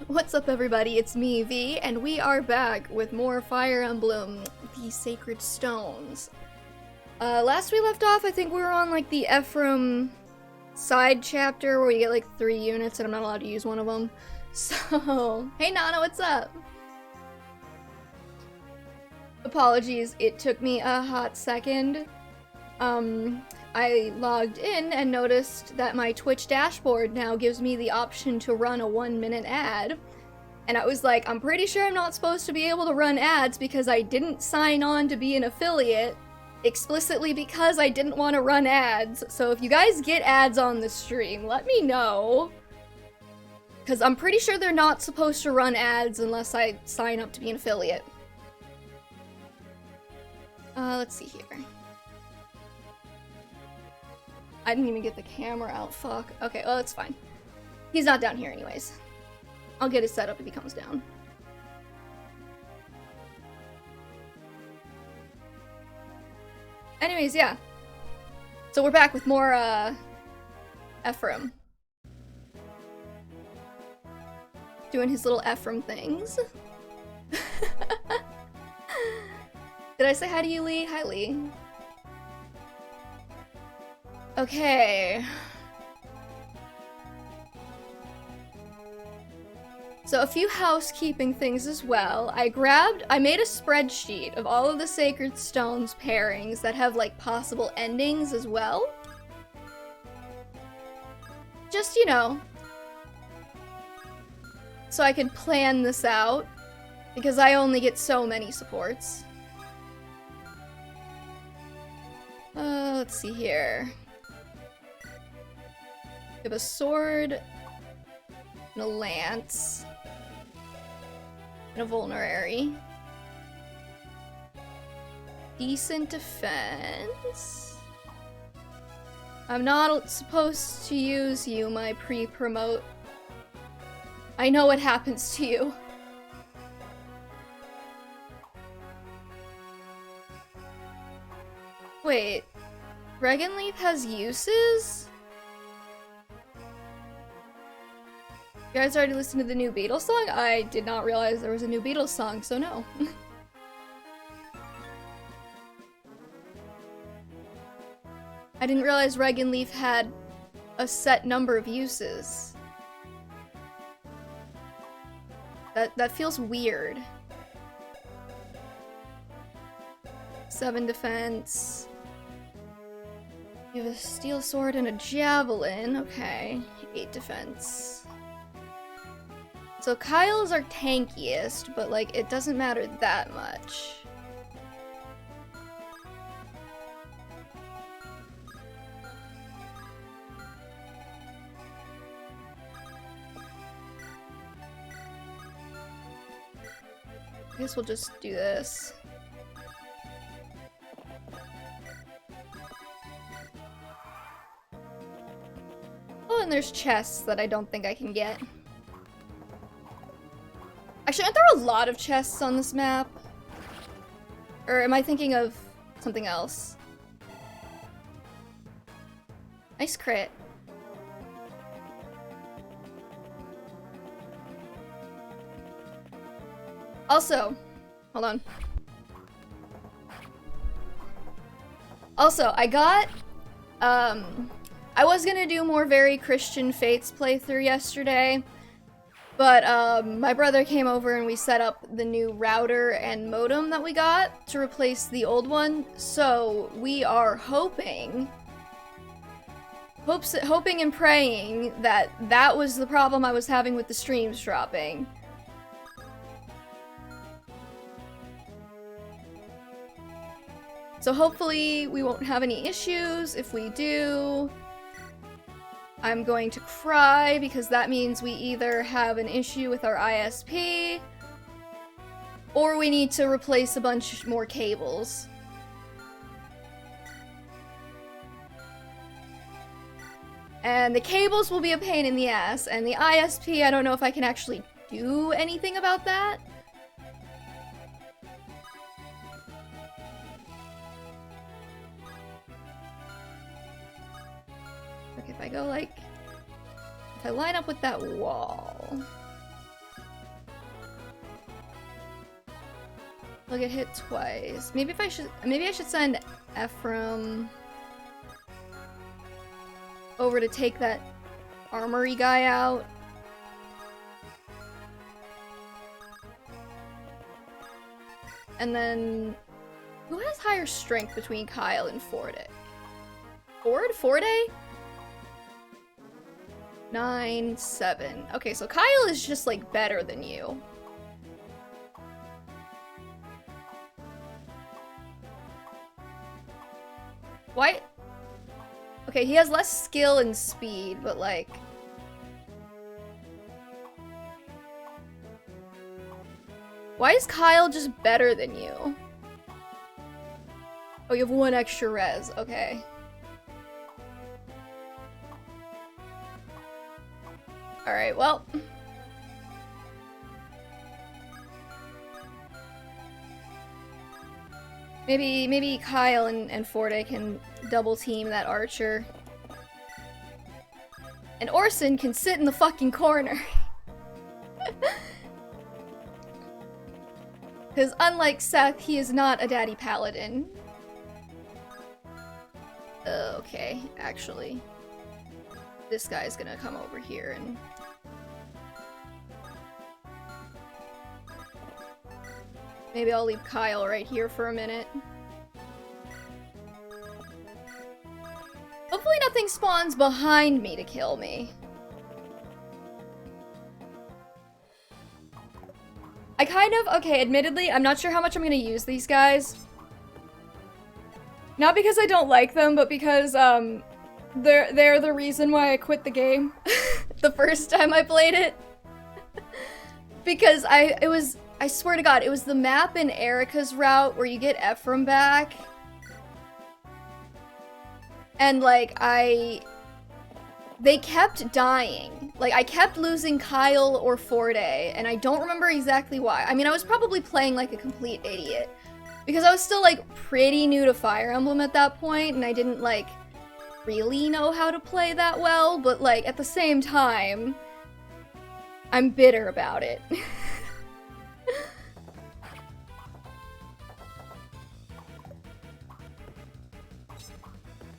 What's up everybody, it's me, V, and we are back with more Fire Emblem, the Sacred Stones. Last we left off, I think we were on like the Ephraim side chapter where you get like 3 units and I'm not allowed to use one of them. So, hey Nana, what's up? Apologies, it took me a hot second. I logged in and noticed that my Twitch dashboard now gives me the option to run a 1-minute ad. And I was like, I'm pretty sure I'm not supposed to be able to run ads because I didn't sign on to be an affiliate, explicitly because I didn't want to run ads. So if you guys get ads on the stream, let me know. Because I'm pretty sure they're not supposed to run ads unless I sign up to be an affiliate. Let's see here. I didn't even get the camera out, fuck. Okay, well, that's fine. He's not down here anyways. I'll get his set up if he comes down. Anyways, yeah. So we're back with more, Ephraim. Doing his little Ephraim things. Did I say hi to you, Lee? Hi, Lee. Okay. So a few housekeeping things as well. I made a spreadsheet of all of the Sacred Stones pairings that have like possible endings as well. Just, you know, so I could plan this out, because I only get so many supports. Let's see here. We have a sword, and a lance, and a vulnerary. Decent defense. I'm not supposed to use you, my pre-promote. I know what happens to you. Wait, Regenleaf has uses? You guys already listened to the new Beatles song? I did not realize there was a new Beatles song, so no. I didn't realize Regenleaf had a set number of uses. That feels weird. 7 defense. You have a steel sword and a javelin. Okay. 8 defense. So Kyle's our tankiest, but like it doesn't matter that much. I guess we'll just do this. Oh, and there's chests that I don't think I can get. Actually, aren't there a lot of chests on this map? Or am I thinking of something else? Nice crit. Also, hold on. Also, I got, I was gonna do more Very Christian Fates playthrough yesterday, but my brother came over and we set up the new router and modem that we got to replace the old one, so we are hoping and praying that that was the problem I was having with the streams dropping. So hopefully we won't have any issues. If we do, I'm going to cry because that means we either have an issue with our ISP or we need to replace a bunch more cables. And the cables will be a pain in the ass, and the ISP, I don't know if I can actually do anything about that. If I go like, if I line up with that wall, I'll get hit twice. Maybe I should send Ephraim over to take that armory guy out. And then who has higher strength between Kyle and Forde? Forde? 9, 7. Okay, so Kyle is just like better than you. Why? Okay, he has less skill and speed, but like... Why is Kyle just better than you? Oh, you have 1 extra res. Okay. Alright, well... Maybe Kyle and Forde can double team that archer. And Orson can sit in the fucking corner. Because unlike Seth, he is not a daddy paladin. Okay, actually. This guy's gonna come over here and... Maybe I'll leave Kyle right here for a minute. Hopefully nothing spawns behind me to kill me. I kind of, okay, admittedly, I'm not sure how much I'm gonna use these guys. Not because I don't like them, but because, they're the reason why I quit the game the first time I played it. Because I swear to God, it was the map in Eirika's route where you get Ephraim back. And, like, they kept dying. Like, I kept losing Kyle or Forde, and I don't remember exactly why. I mean, I was probably playing like a complete idiot. Because I was still, like, pretty new to Fire Emblem at that point, and I didn't, like, really know how to play that well, but, like, at the same time, I'm bitter about it.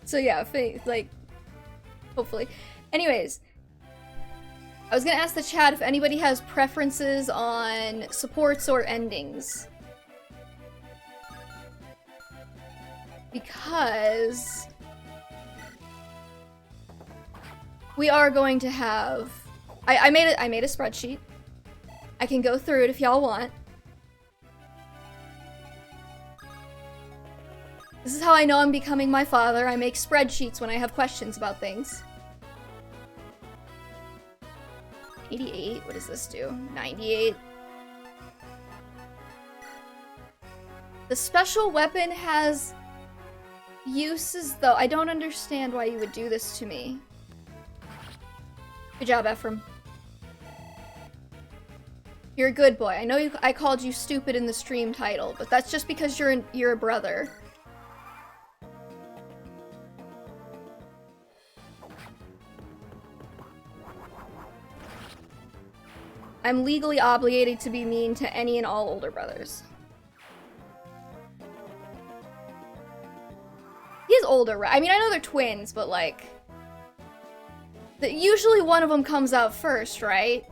So yeah, like, hopefully. Anyways, I was gonna ask the chat if anybody has preferences on supports or endings. Because we are going to have... I made a spreadsheet. I can go through it if y'all want. This is how I know I'm becoming my father. I make spreadsheets when I have questions about things. 88, what does this do? 98. The special weapon has uses, though. I don't understand why you would do this to me. Good job, Ephraim. You're a good boy. I know I called you stupid in the stream title, but that's just because you're a brother. I'm legally obligated to be mean to any and all older brothers. He's older, right? I mean, I know they're twins, but like... usually one of them comes out first, right?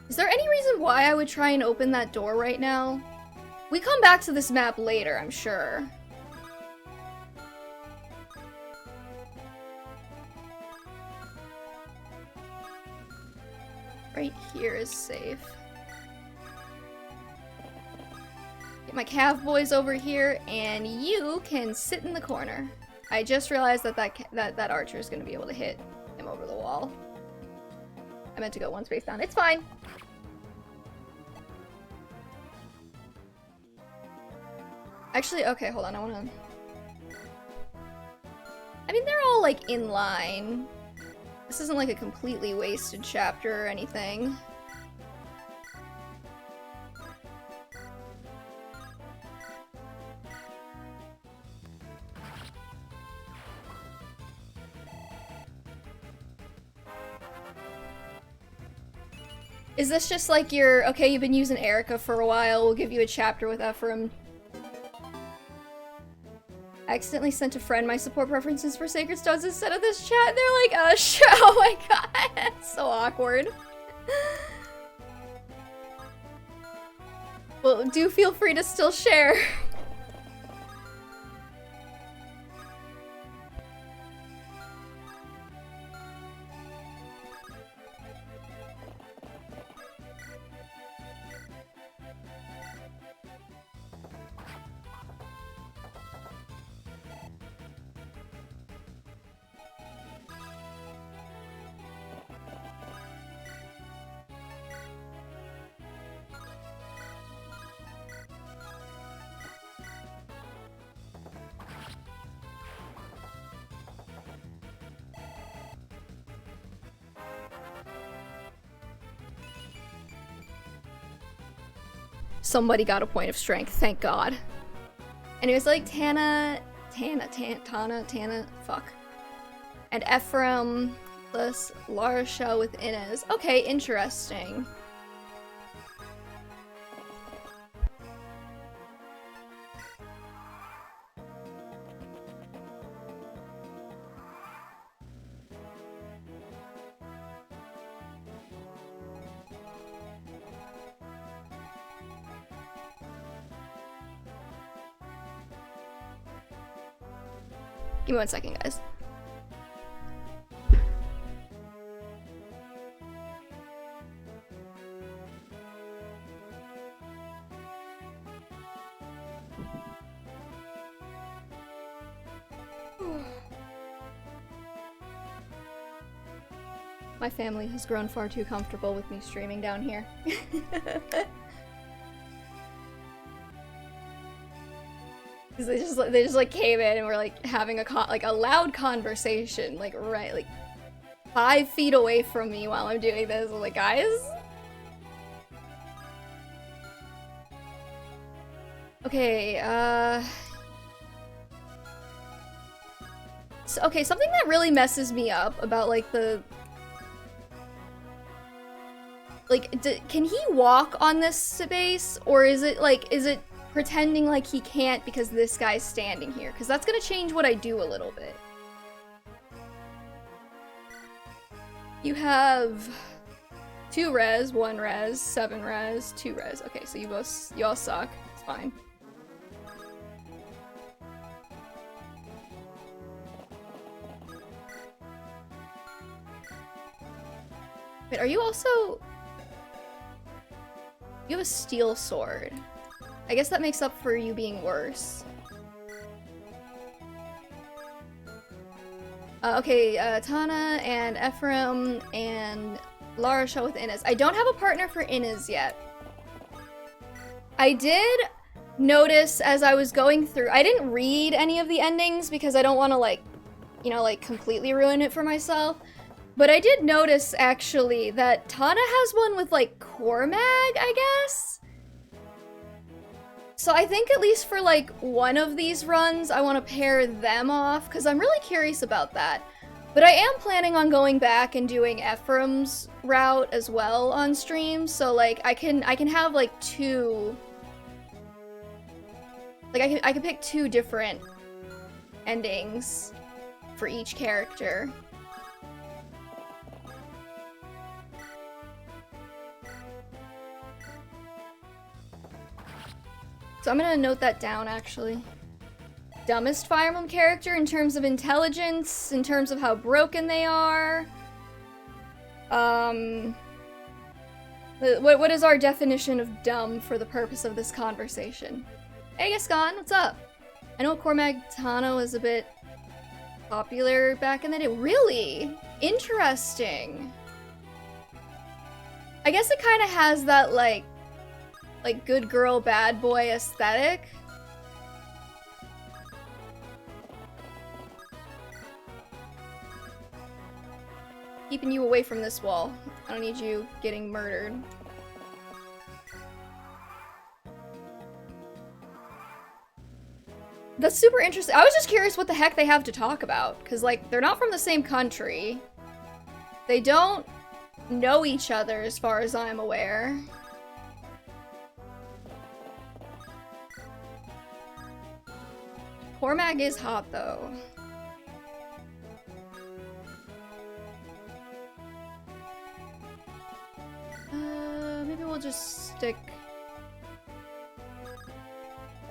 Is there any reason why I would try and open that door right now? We come back to this map later, I'm sure. Right here is safe. Get my cav boys over here, and you can sit in the corner. I just realized that archer is going to be able to hit him over the wall. I meant to go one space down. It's fine. Actually, okay, hold on. I mean, they're all, like, in line. This isn't, like, a completely wasted chapter or anything. Is this just like your, okay, you've been using Eirika for a while, we'll give you a chapter with Ephraim. I accidentally sent a friend my support preferences for Sacred Stones instead of this chat. They're like, oh my god, it's so awkward. Well, do feel free to still share. Somebody got a point of strength, thank God. And it was like Tana, fuck. And Ephraim plus Larsha with Inez. Okay, interesting. Give me 1 second, guys. My family has grown far too comfortable with me streaming down here. They just like came in and were like having a loud conversation, like right like 5 feet away from me while I'm doing this. I'm like, guys. Okay, so, okay, something that really messes me up about like the can he walk on this space, or is it pretending like he can't because this guy's standing here? Because that's gonna change what I do a little bit. You have 2 res, 1 res, 7 res, 2 res. Okay, so y'all suck. It's fine. Wait, are you also... You have a steel sword. I guess that makes up for you being worse. Okay, Tana and Ephraim and Larsha with Inez. I don't have a partner for Inez yet. I did notice as I was going through, I didn't read any of the endings because I don't want to like, you know, like completely ruin it for myself. But I did notice actually that Tana has one with like Cormag, I guess? So I think at least for like one of these runs, I want to pair them off because I'm really curious about that. But I am planning on going back and doing Ephraim's route as well on stream. So like I can have like 2, like I can pick 2 different endings for each character. So I'm gonna note that down, actually. Dumbest Fire Emblem character in terms of intelligence, in terms of how broken they are. What is our definition of dumb for the purpose of this conversation? Hey, Gascon, what's up? I know Cormag Tana was a bit popular back in the day. Really? Interesting. I guess it kind of has that, like good girl, bad boy aesthetic. Keeping you away from this wall. I don't need you getting murdered. That's super interesting. I was just curious what the heck they have to talk about, because like they're not from the same country. They don't know each other as far as I'm aware. Cormac is hot though. Maybe we'll just stick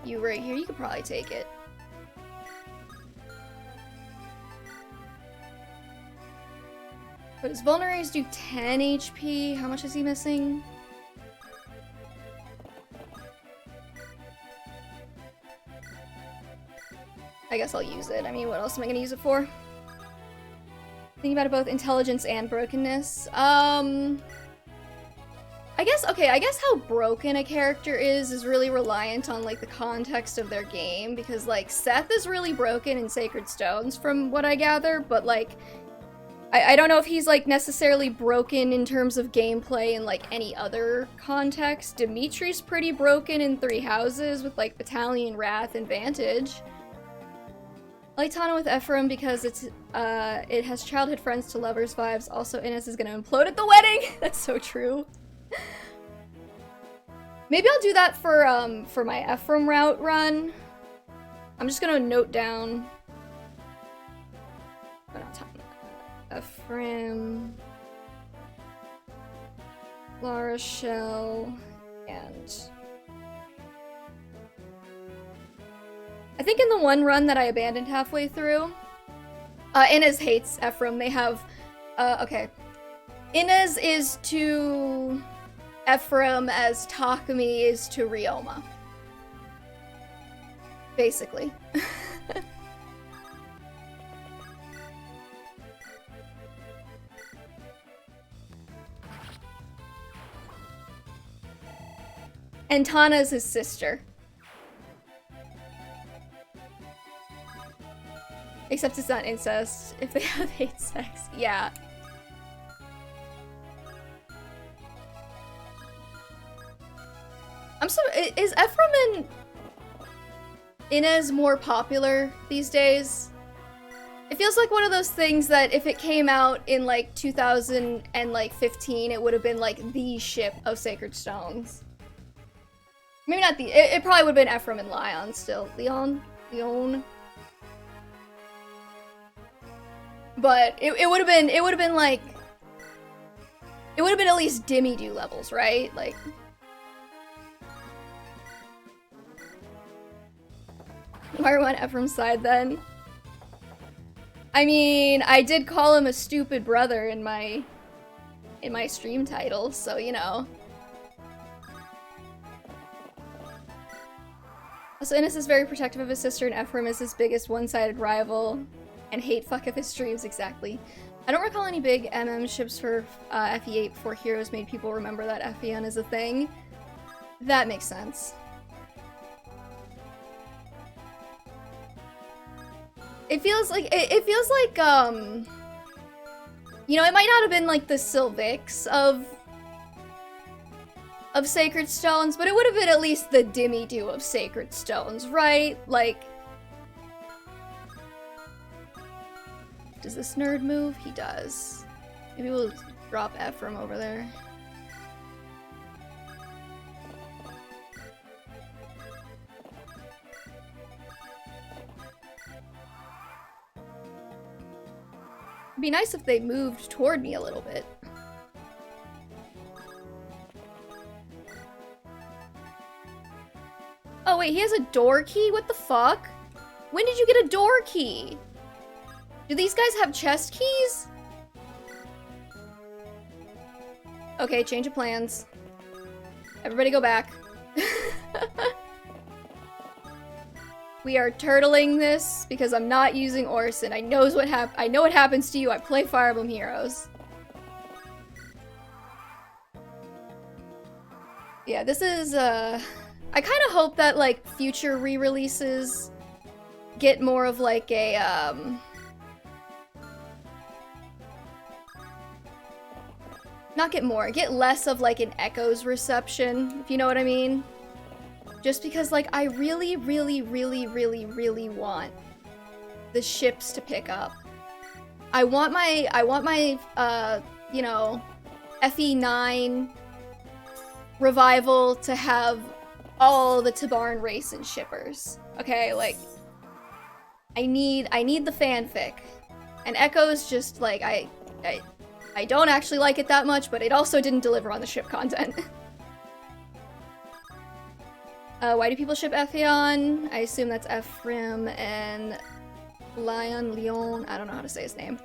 you right here. You could probably take it. But his vulneraries do 10 HP. How much is he missing? I guess I'll use it. I mean, what else am I gonna use it for? Thinking about it, both intelligence and brokenness. I guess how broken a character is really reliant on, like, the context of their game, because, like, Seth is really broken in Sacred Stones, from what I gather, but, like, I don't know if he's, like, necessarily broken in terms of gameplay in, like, any other context. Dimitri's pretty broken in Three Houses with, like, Battalion, Wrath, and Vantage. I like Tana with Ephraim because it has childhood friends to lovers vibes. Also, Ines is gonna implode at the wedding! That's so true. Maybe I'll do that for my Ephraim route run. I'm just gonna note down... Oh, not Tana. Ephraim... La Rochelle... and... I think in the one run that I abandoned halfway through, Inez hates Ephraim. They have, okay. Inez is to Ephraim as Takumi is to Ryoma. Basically. And Tana is his sister. Except it's not incest if they have hate sex. Yeah. Is Ephraim and Inez more popular these days? It feels like one of those things that if it came out in like 2015, it would have been like the ship of Sacred Stones. Maybe not the, it probably would have been Ephraim and Leon still. Leon? But it would have been like, it would have been at least Dimmy-Do levels, right? Like, why are we on Ephraim's side then? I mean, I did call him a stupid brother in my stream title, so you know. Also, Innes is very protective of his sister, and Ephraim is his biggest one-sided rival. And hate fuck of his streams, exactly. I don't recall any big MM ships for FE8 before Heroes made people remember that FEN is a thing. That makes sense. It feels like, you know, it might not have been like the Sylvix of Sacred Stones, but it would have been at least the Dimmy-Do of Sacred Stones, right? Like, does this nerd move? He does. Maybe we'll drop Ephraim over there. It'd be nice if they moved toward me a little bit. Oh wait, he has a door key? What the fuck? When did you get a door key? Do these guys have chest keys? Okay, change of plans. Everybody go back. We are turtling this because I'm not using Orson. I know what happens to you. I play Fire Emblem Heroes. Yeah, this is I kind of hope that like future re-releases get more of like a not get more, get less of like an Echoes reception, if you know what I mean. Just because like I really want the ships to pick up. I want my you know, FE9 revival to have all the Tabarn race and shippers. Okay, like I need the fanfic. And Echo's just like I don't actually like it that much, but it also didn't deliver on the ship content. Why do people ship Ephion? I assume that's Ephraim and Leon. I don't know how to say his name.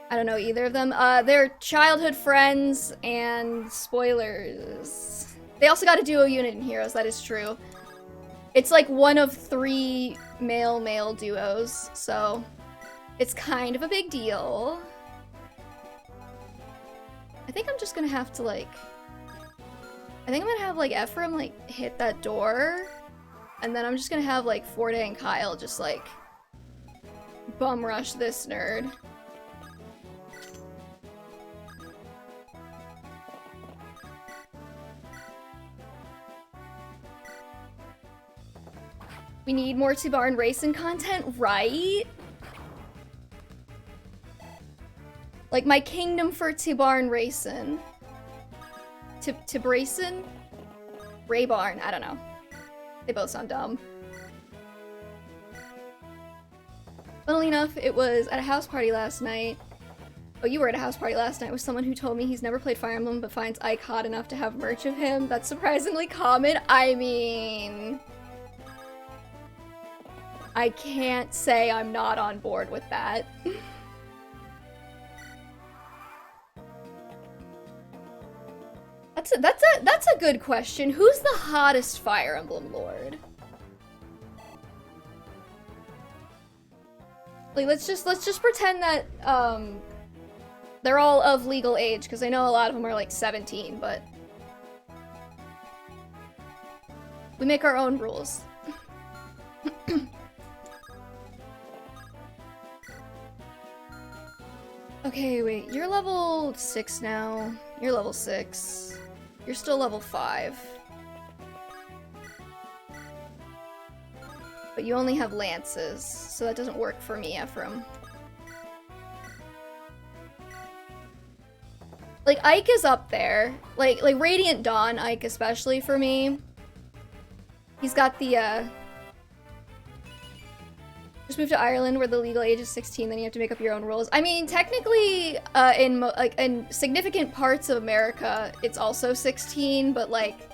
I don't know either of them. They're childhood friends and spoilers. They also got a duo unit in Heroes, that is true. It's like one of 3 male-male duos, so it's kind of a big deal. I think I'm just gonna have to like... I think I'm gonna have like Ephraim like hit that door, and then I'm just gonna have like Forte and Kyle just like bum rush this nerd. We need more Tabarn racing content, right? Like my kingdom for Tabarn racing. Tibracin? Raybarn, I don't know. They both sound dumb. Funnily enough, it was at a house party last night. Oh, you were at a house party last night with someone who told me he's never played Fire Emblem but finds Ike hot enough to have merch of him. That's surprisingly common. I mean... I can't say I'm not on board with that. That's a good question. Who's the hottest Fire Emblem lord? Like let's just pretend that they're all of legal age, because I know a lot of them are like 17, but we make our own rules. Okay, wait, you're level 6 now. You're level 6. You're still level 5. But you only have lances, so that doesn't work for me, Ephraim. Like, Ike is up there. Like Radiant Dawn Ike especially for me. He's got the, just move to Ireland where the legal age is 16, then you have to make up your own rules. I mean, technically, in significant parts of America, it's also 16, but like,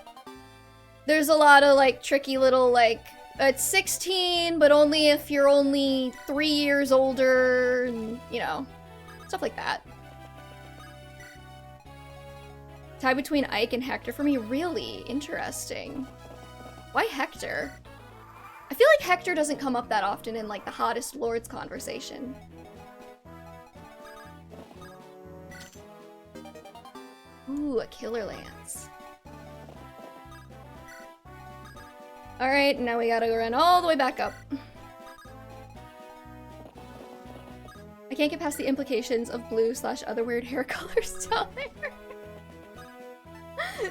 there's a lot of like tricky little like, it's 16, but only if you're only 3 years older, and, you know, stuff like that. Tie between Ike and Hector for me, really interesting. Why Hector? I feel like Hector doesn't come up that often in, like, the hottest lords conversation. Ooh, a killer lance. Alright, now we gotta run all the way back up. I can't get past the implications of blue / other weird hair colors down there.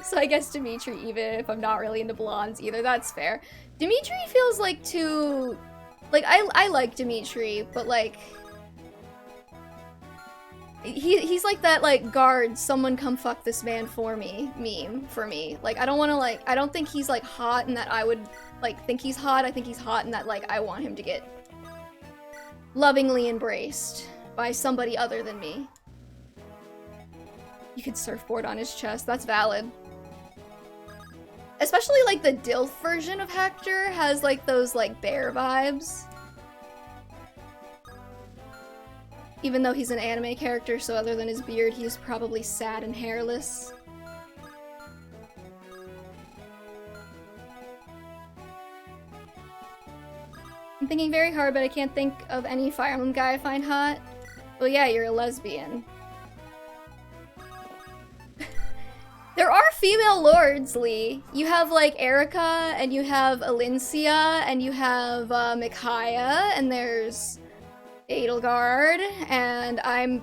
So I guess Dimitri, even if I'm not really into blondes either, that's fair. Dimitri feels like too... Like, I like Dimitri, but like... He's like that, like, guard, someone come fuck this man for me meme for me. Like, I don't want to, like, I don't think he's, like, hot and that I would, like, think he's hot. I think he's hot and that, like, I want him to get lovingly embraced by somebody other than me. You could surfboard on his chest. That's valid. Especially, like, the Dilf version of Hector has, like, those, like, bear vibes. Even though he's an anime character, so other than his beard, he's probably sad and hairless. I'm thinking very hard, but I can't think of any Fire Emblem guy I find hot. Well, yeah, you're a lesbian. There are female lords, Lee. You have, like, Eirika, and you have Alincia, and you have, Micaiah, and there's Edelgard, and I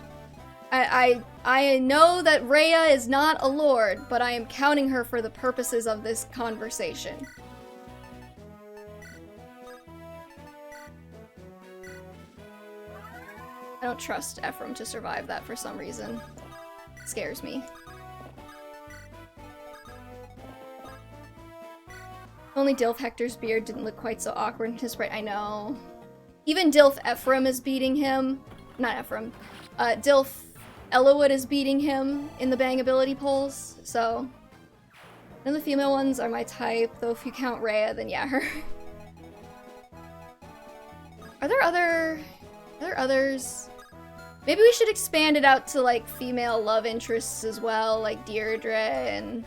know that Rhea is not a lord, but I am counting her for the purposes of this conversation. I don't trust Ephraim to survive that for some reason. Scares me. Only Dilf Hector's beard didn't look quite so awkward in his sprite. I know. Even Dilf Ephraim is beating him. Not Ephraim. Dilf Ellawood is beating him in the bang ability polls, so. None of the female ones are my type, though if you count Rhea, then yeah, her. Are there others? Maybe we should expand it out to, like, female love interests as well, like Deirdre and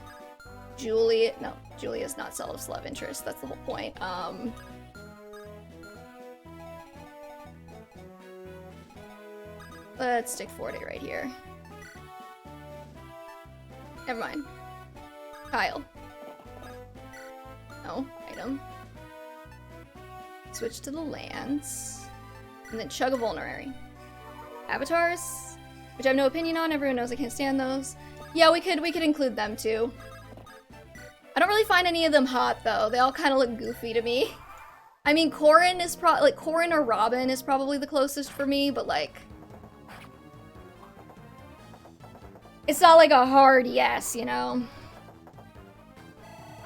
Julia. No, Julia's not Selph's love interest, that's the whole point. Let's stick Forte right here. Never mind. Kyle. No, item. Switch to the lands. And then chug a vulnerary. Avatars, which I have no opinion on. Everyone knows I can't stand those. Yeah, we could include them too. I don't really find any of them hot though. They all kind of look goofy to me. I mean, Corrin is Corrin or Robin is probably the closest for me, but like, it's not like a hard yes, you know?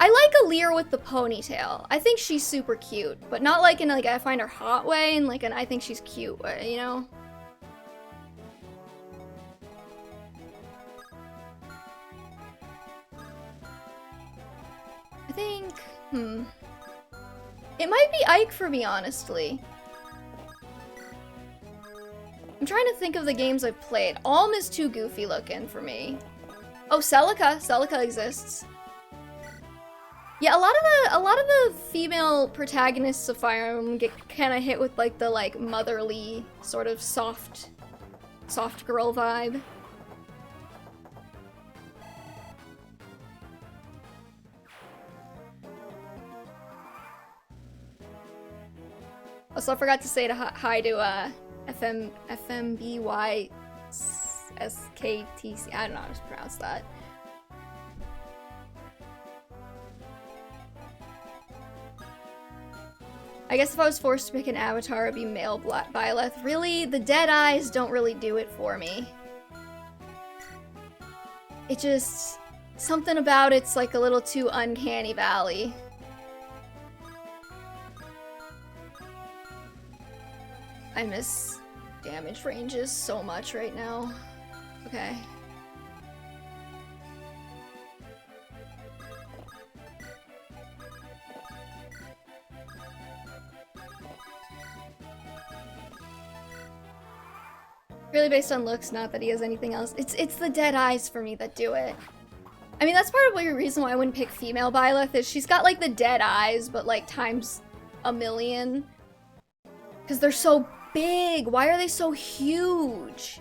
I like Alear with the ponytail. I think she's super cute, but not like in like I find her hot way, and like an I think she's cute way, you know? I think, it might be Ike for me, honestly. I'm trying to think of the games I've played. Alm is too goofy looking for me. Oh, Celica. Celica exists. Yeah, a lot of the female protagonists of Fire Emblem get kind of hit with like the like motherly sort of soft girl vibe. Also, I forgot to say hi to FMBY SKTC. I don't know how to pronounce that. I guess if I was forced to pick an avatar, it'd be male Byleth. Really? The dead eyes don't really do it for me. It just... something about it's like a little too uncanny valley. I miss damage ranges so much right now. Okay. Really based on looks, not that he has anything else. It's the dead eyes for me that do it. I mean, that's part of the reason why I wouldn't pick female Byleth is she's got like the dead eyes, but like times a million. Because they're so big. Why are they so huge?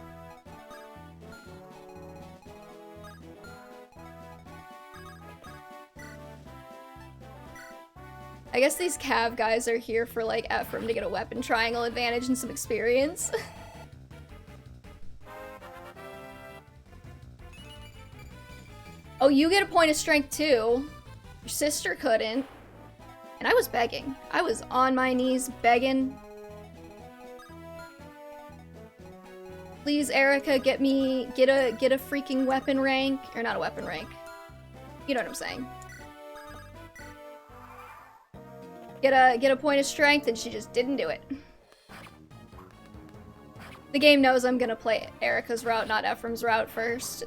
I guess these Cav guys are here for like Ephraim to get a weapon triangle advantage and some experience. Oh, you get a point of strength too. Your sister couldn't. And I was begging. I was on my knees begging. Please, Eirika, get a freaking weapon rank. Or not a weapon rank. You know what I'm saying. Get a point of strength, and she just didn't do it. The game knows I'm gonna play Eirika's route, not Ephraim's route first.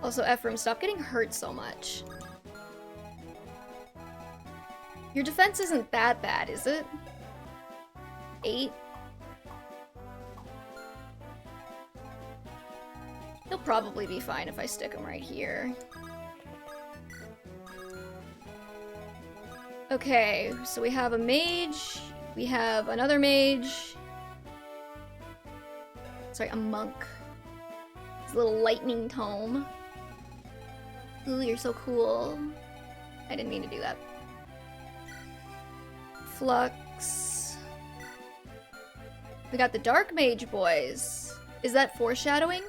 Also, Ephraim, stop getting hurt so much. Your defense isn't that bad, is it? 8? He'll probably be fine if I stick him right here. Okay, so we have a mage. We have another mage. Sorry, a monk. His little lightning tome. Ooh, you're so cool. I didn't mean to do that. Flux. We got the Dark Mage boys. Is that foreshadowing?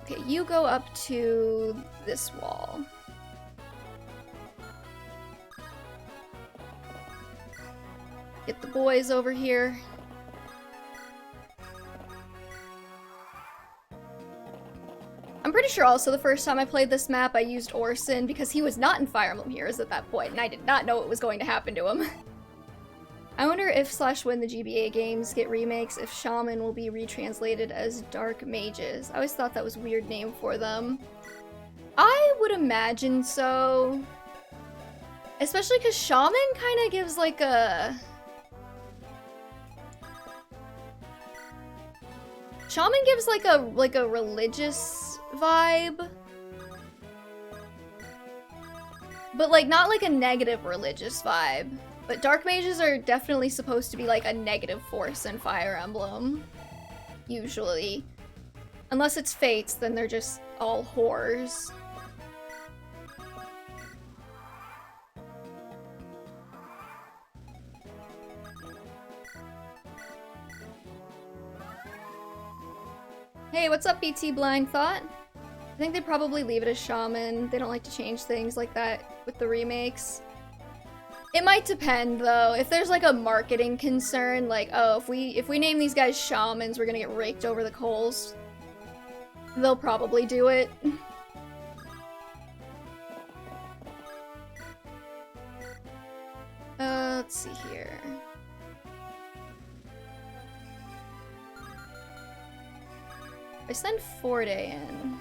Okay, you go up to this wall. Get the boys over here. I'm pretty sure also the first time I played this map I used Orson because he was not in Fire Emblem Heroes at that point and I did not know what was going to happen to him. I wonder if/when the GBA games get remakes, if Shaman will be retranslated as Dark Mages. I always thought that was a weird name for them. I would imagine so. Especially because Shaman kind of gives like a... Shaman gives like a religious vibe. But like not like a negative religious vibe. But Dark Mages are definitely supposed to be like a negative force in Fire Emblem. Usually. Unless it's Fates, then they're just all whores. Hey, what's up, BT Blind Thought? I think they'd probably leave it as Shaman. They don't like to change things like that with the remakes. It might depend, though. If there's like a marketing concern, like, oh, if we name these guys Shamans, we're gonna get raked over the coals. They'll probably do it. Let's see here. I send Forday in.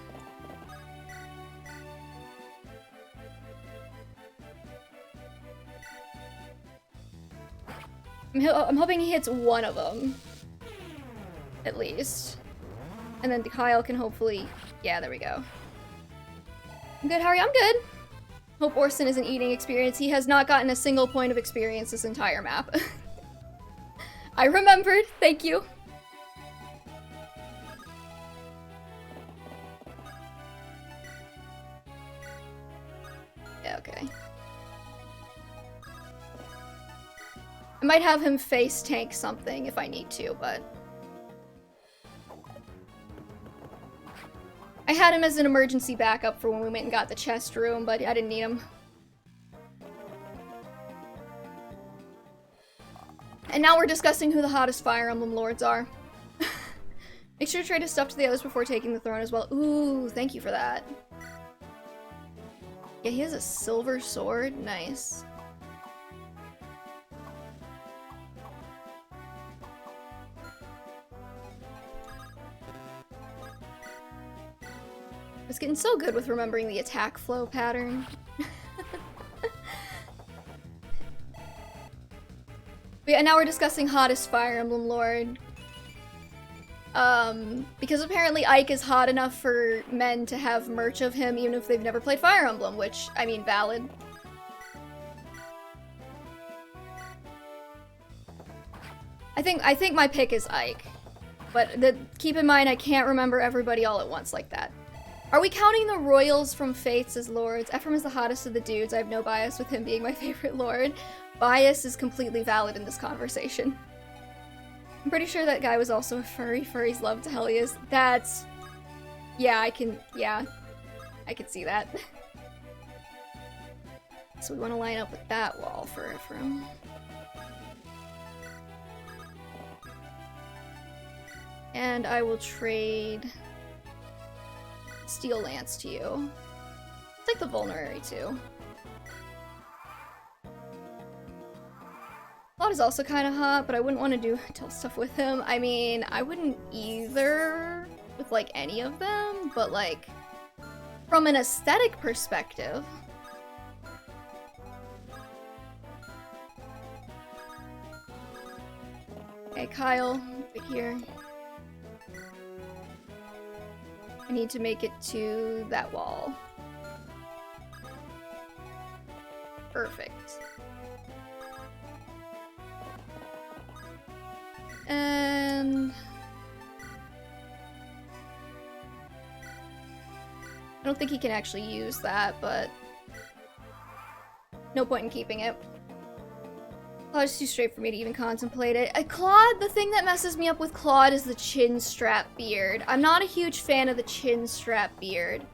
I'm hoping he hits one of them. At least. And then Kyle can hopefully... Yeah, there we go. I'm good, Harry. I'm good. Hope Orson isn't eating experience. He has not gotten a single point of experience this entire map. I remembered. Thank you. Yeah, okay. I might have him face tank something if I need to, but... I had him as an emergency backup for when we went and got the chest room, but I didn't need him. And now we're discussing who the hottest Fire Emblem lords are. Make sure to trade his stuff to the others before taking the throne as well. Ooh, thank you for that. Yeah, he has a silver sword. Nice. I was getting so good with remembering the attack flow pattern. But yeah, now we're discussing hottest Fire Emblem Lord. Because apparently Ike is hot enough for men to have merch of him even if they've never played Fire Emblem, which, I mean, valid. I think my pick is Ike. But keep in mind, I can't remember everybody all at once like that. Are we counting the royals from Fates as lords? Ephraim is the hottest of the dudes. I have no bias with him being my favorite lord. Bias is completely valid in this conversation. I'm pretty sure that guy was also a furry. Furries love Dahlias. That's... Yeah, I can see that. So we want to line up with that wall for Ephraim. And I will trade Steel Lance to you. I'll take the Vulnerary too. Claude is also kind of hot, but I wouldn't want to do stuff with him. I mean, I wouldn't either with like any of them, but like from an aesthetic perspective. Okay, Kyle, right here. I need to make it to that wall. Perfect. And... I don't think he can actually use that, but... no point in keeping it. Claude's too straight for me to even contemplate it. Claude, the thing that messes me up with Claude is the chin strap beard. I'm not a huge fan of the chin strap beard.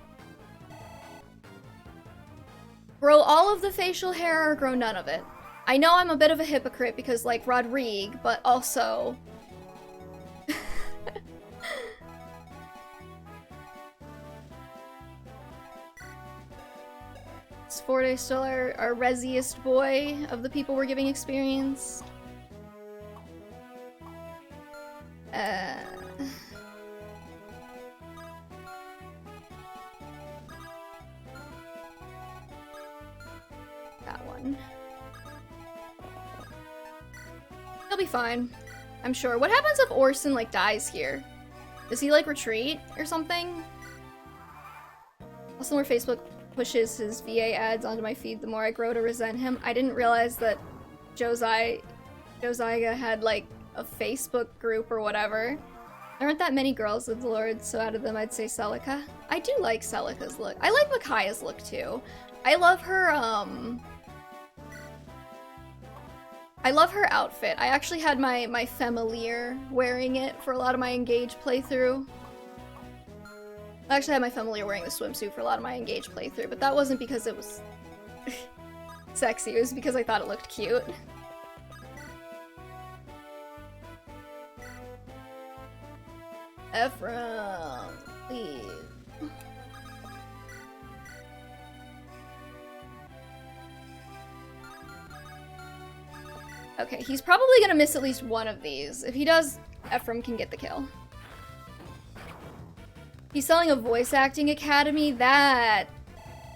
Grow all of the facial hair or grow none of it. I know I'm a bit of a hypocrite because, like, Rodrigue, but also... Is Forte still our resiest boy of the people we're giving experience? That one. He'll be fine, I'm sure. What happens if Orson, like, dies here? Does he, like, retreat or something? Also, more Facebook pushes his VA ads onto my feed, the more I grow to resent him. I didn't realize that Josiah had, like, a Facebook group or whatever. There aren't that many girls of the Lord, so out of them I'd say Celica. I do like Celica's look. I like Micaiah's look too. I love her outfit. I actually had my Familiar wearing it for a lot of my Engage playthrough. I actually had my Familiar wearing the swimsuit for a lot of my Engage playthrough, but that wasn't because it was sexy, it was because I thought it looked cute. Ephraim, leave. Okay, he's probably gonna miss at least one of these. If he does, Ephraim can get the kill. He's selling a voice acting academy? That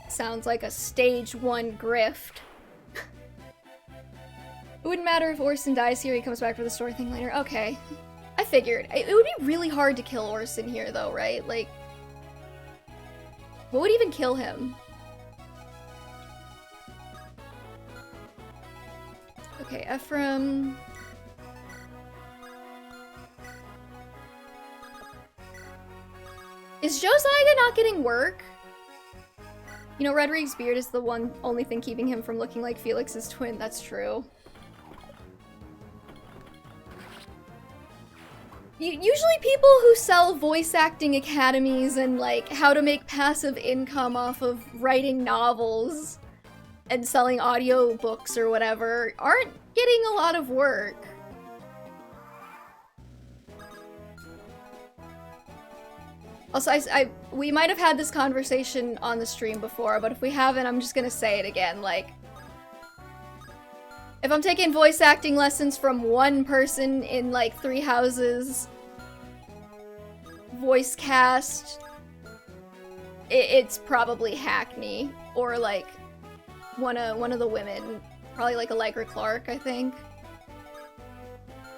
sounds like a stage 1 grift. It wouldn't matter if Orson dies here, he comes back for the story thing later. Okay. I figured. It would be really hard to kill Orson here though, right? Like, what would even kill him? Okay, Ephraim. Is Josiah not getting work? You know, Rodrigue's beard is the only thing keeping him from looking like Felix's twin. That's true. Usually people who sell voice acting academies and, like, how to make passive income off of writing novels and selling audiobooks or whatever aren't getting a lot of work. Also, we might have had this conversation on the stream before, but if we haven't, I'm just gonna say it again, like, if I'm taking voice acting lessons from one person in, like, 3 houses, voice cast, it's probably Hackney, or, like, one of the women, probably, like, Allegra Clark, I think,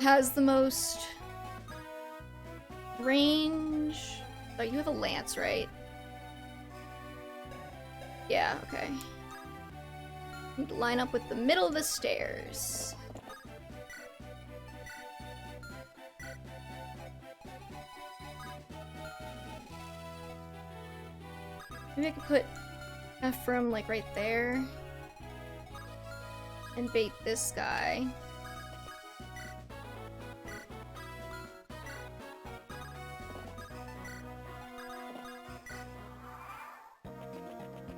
has the most range. Oh, you have a lance, right? Yeah, okay. Need to line up with the middle of the stairs. Maybe I could put Ephraim, like, right there. And bait this guy.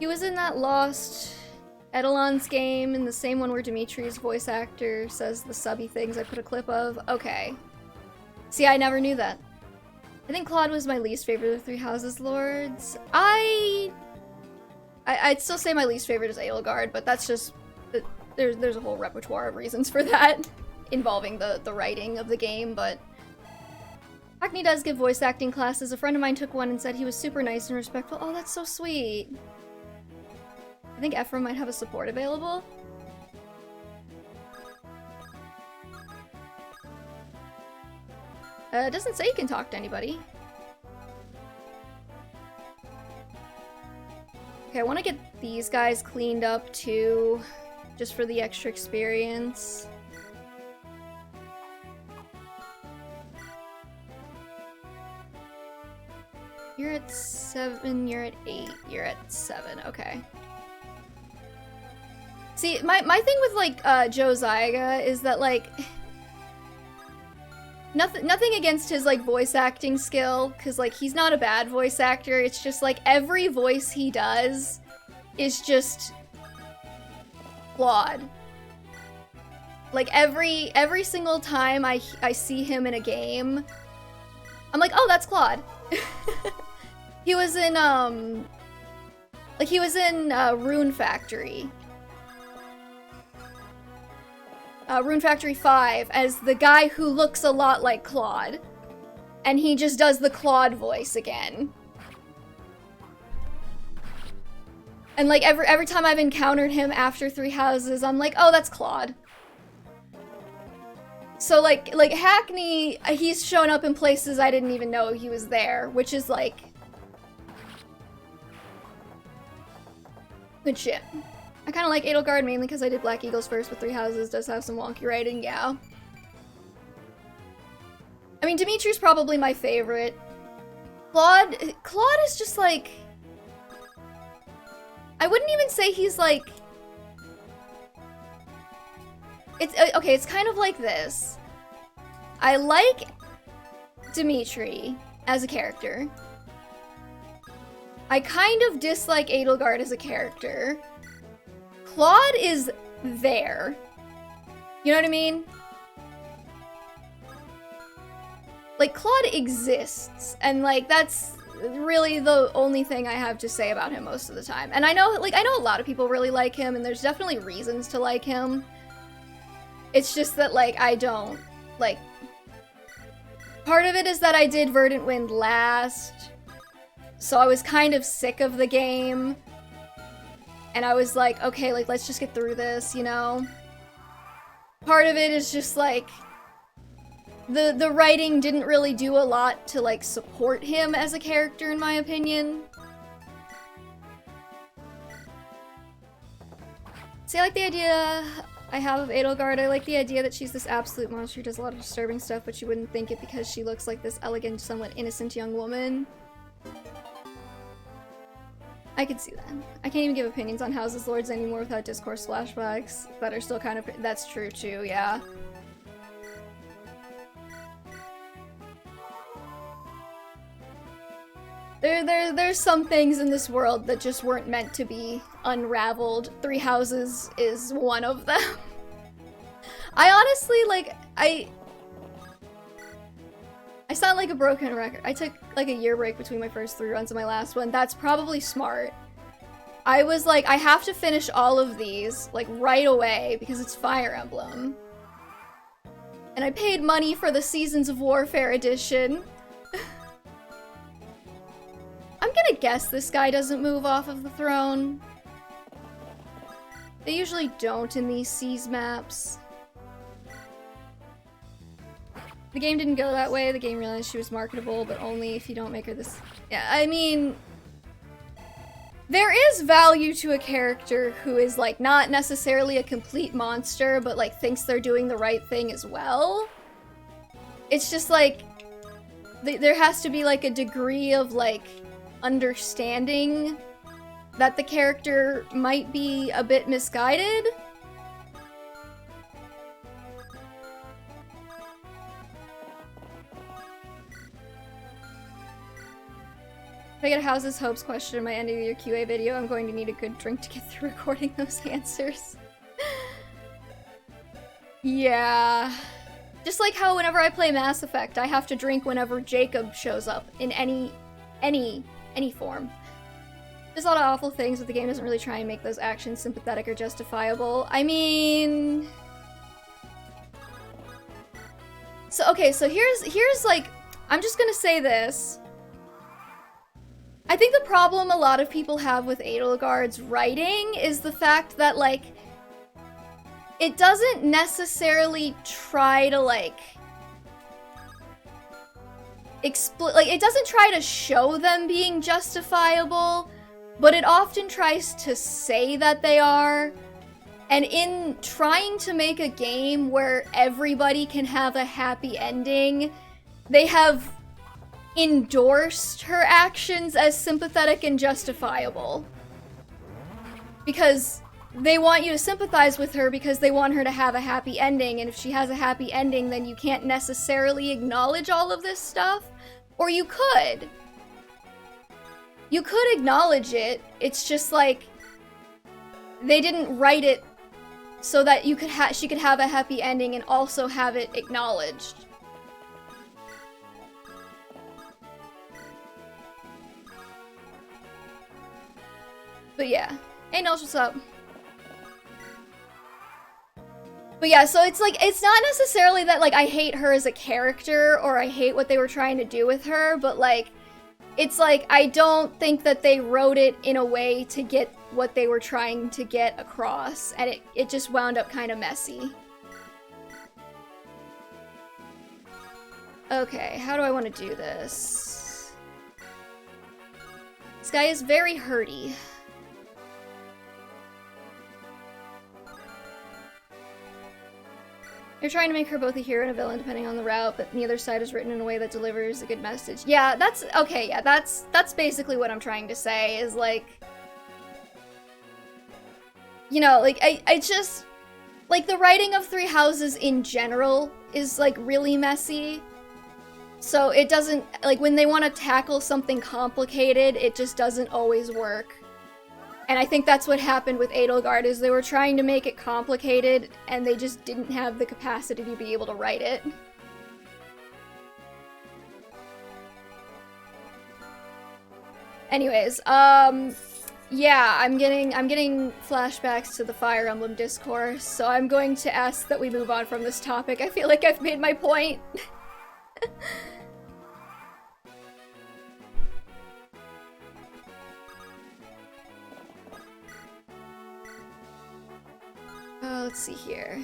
He was in that Lost Eidolon's game, in the same one where Dimitri's voice actor says the subby things I put a clip of. Okay. See, I never knew that. I think Claude was my least favorite of the 3 Houses Lords. I'd still say my least favorite is Edelgard, but that's just... There's a whole repertoire of reasons for that, involving the writing of the game, but... Hackney does give voice acting classes. A friend of mine took one and said he was super nice and respectful. Oh, that's so sweet. I think Ephraim might have a support available. It doesn't say you can talk to anybody. Okay, I want to get these guys cleaned up too, just for the extra experience. You're at 7, you're at 8, you're at 7, okay. See, my thing with, like, Joe Zyga is that, like, nothing against his, like, voice acting skill, because, like, he's not a bad voice actor. It's just, like, every voice he does is just flawed. Like, every single time I see him in a game, I'm like, oh, that's Claude. He was in, Rune Factory. Rune Factory 5 as the guy who looks a lot like Claude. And he just does the Claude voice again. And like every time I've encountered him after Three Houses, I'm like, oh, that's Claude. So like Hackney, he's shown up in places I didn't even know he was there, which is like good shit. I kind of like Edelgard mainly because I did Black Eagles first, but Three Houses does have some wonky writing, yeah. I mean, Dimitri's probably my favorite. Claude is just like... I wouldn't even say he's like... Okay, it's kind of like this. I like Dimitri as a character. I kind of dislike Edelgard as a character. Claude is there. You know what I mean? Like, Claude exists, and like, that's really the only thing I have to say about him most of the time. And I know a lot of people really like him, and there's definitely reasons to like him. It's just that, like, I don't, like... Part of it is that I did Verdant Wind last, so I was kind of sick of the game. And I was like, okay, like, let's just get through this, you know? Part of it is just, like, the writing didn't really do a lot to, like, support him as a character, in my opinion. See, I like the idea I have of Edelgard. I like the idea that she's this absolute monster who does a lot of disturbing stuff, but you wouldn't think it because she looks like this elegant, somewhat innocent young woman. I could see that. I can't even give opinions on Houses Lords anymore without discourse flashbacks that are still kind of... That's true too, yeah. There's some things in this world that just weren't meant to be unraveled. Three Houses is one of them. I honestly, like, I sound like a broken record. I took, like, a year break between my first 3 runs and my last one. That's probably smart. I was like, I have to finish all of these, like, right away, because it's Fire Emblem. And I paid money for the Seasons of Warfare edition. I'm gonna guess this guy doesn't move off of the throne. They usually don't in these Seas maps. The game didn't go that way. The game realized she was marketable, but only if you don't make her this... Yeah, I mean... There is value to a character who is, like, not necessarily a complete monster, but, like, thinks they're doing the right thing as well. It's just, like... There has to be, like, a degree of, like, understanding that the character might be a bit misguided. If I get a Houses Hopes question in my end of your QA video, I'm going to need a good drink to get through recording those answers. Yeah. Just like how whenever I play Mass Effect, I have to drink whenever Jacob shows up in any form. There's a lot of awful things, but the game doesn't really try and make those actions sympathetic or justifiable. I mean... So, okay, so here's like... I'm just gonna say this. I think the problem a lot of people have with Edelgard's writing is the fact that, like, it doesn't necessarily try to, like... it doesn't try to show them being justifiable, but it often tries to say that they are. And in trying to make a game where everybody can have a happy ending, they have endorsed her actions as sympathetic and justifiable. Because they want you to sympathize with her because they want her to have a happy ending, and if she has a happy ending, then you can't necessarily acknowledge all of this stuff. Or you could. You could acknowledge it, it's just like, they didn't write it so that you could she could have a happy ending and also have it acknowledged. But yeah. Hey Nels, what's up? But yeah, so it's like, it's not necessarily that like I hate her as a character or I hate what they were trying to do with her, but like, it's like, I don't think that they wrote it in a way to get what they were trying to get across, and it just wound up kind of messy. Okay, how do I want to do this? This guy is very hurty. You're trying to make her both a hero and a villain depending on the route, but the other side is written in a way that delivers a good message. Yeah, that's okay, yeah, that's basically what I'm trying to say, is like, you know, like, I just, like, the writing of Three Houses in general is, like, really messy. So it doesn't, like, when they want to tackle something complicated, it just doesn't always work. And I think that's what happened with Edelgard, is they were trying to make it complicated, and they just didn't have the capacity to be able to write it. Anyways, yeah, I'm getting flashbacks to the Fire Emblem discourse, so I'm going to ask that we move on from this topic. I feel like I've made my point. Let's see here.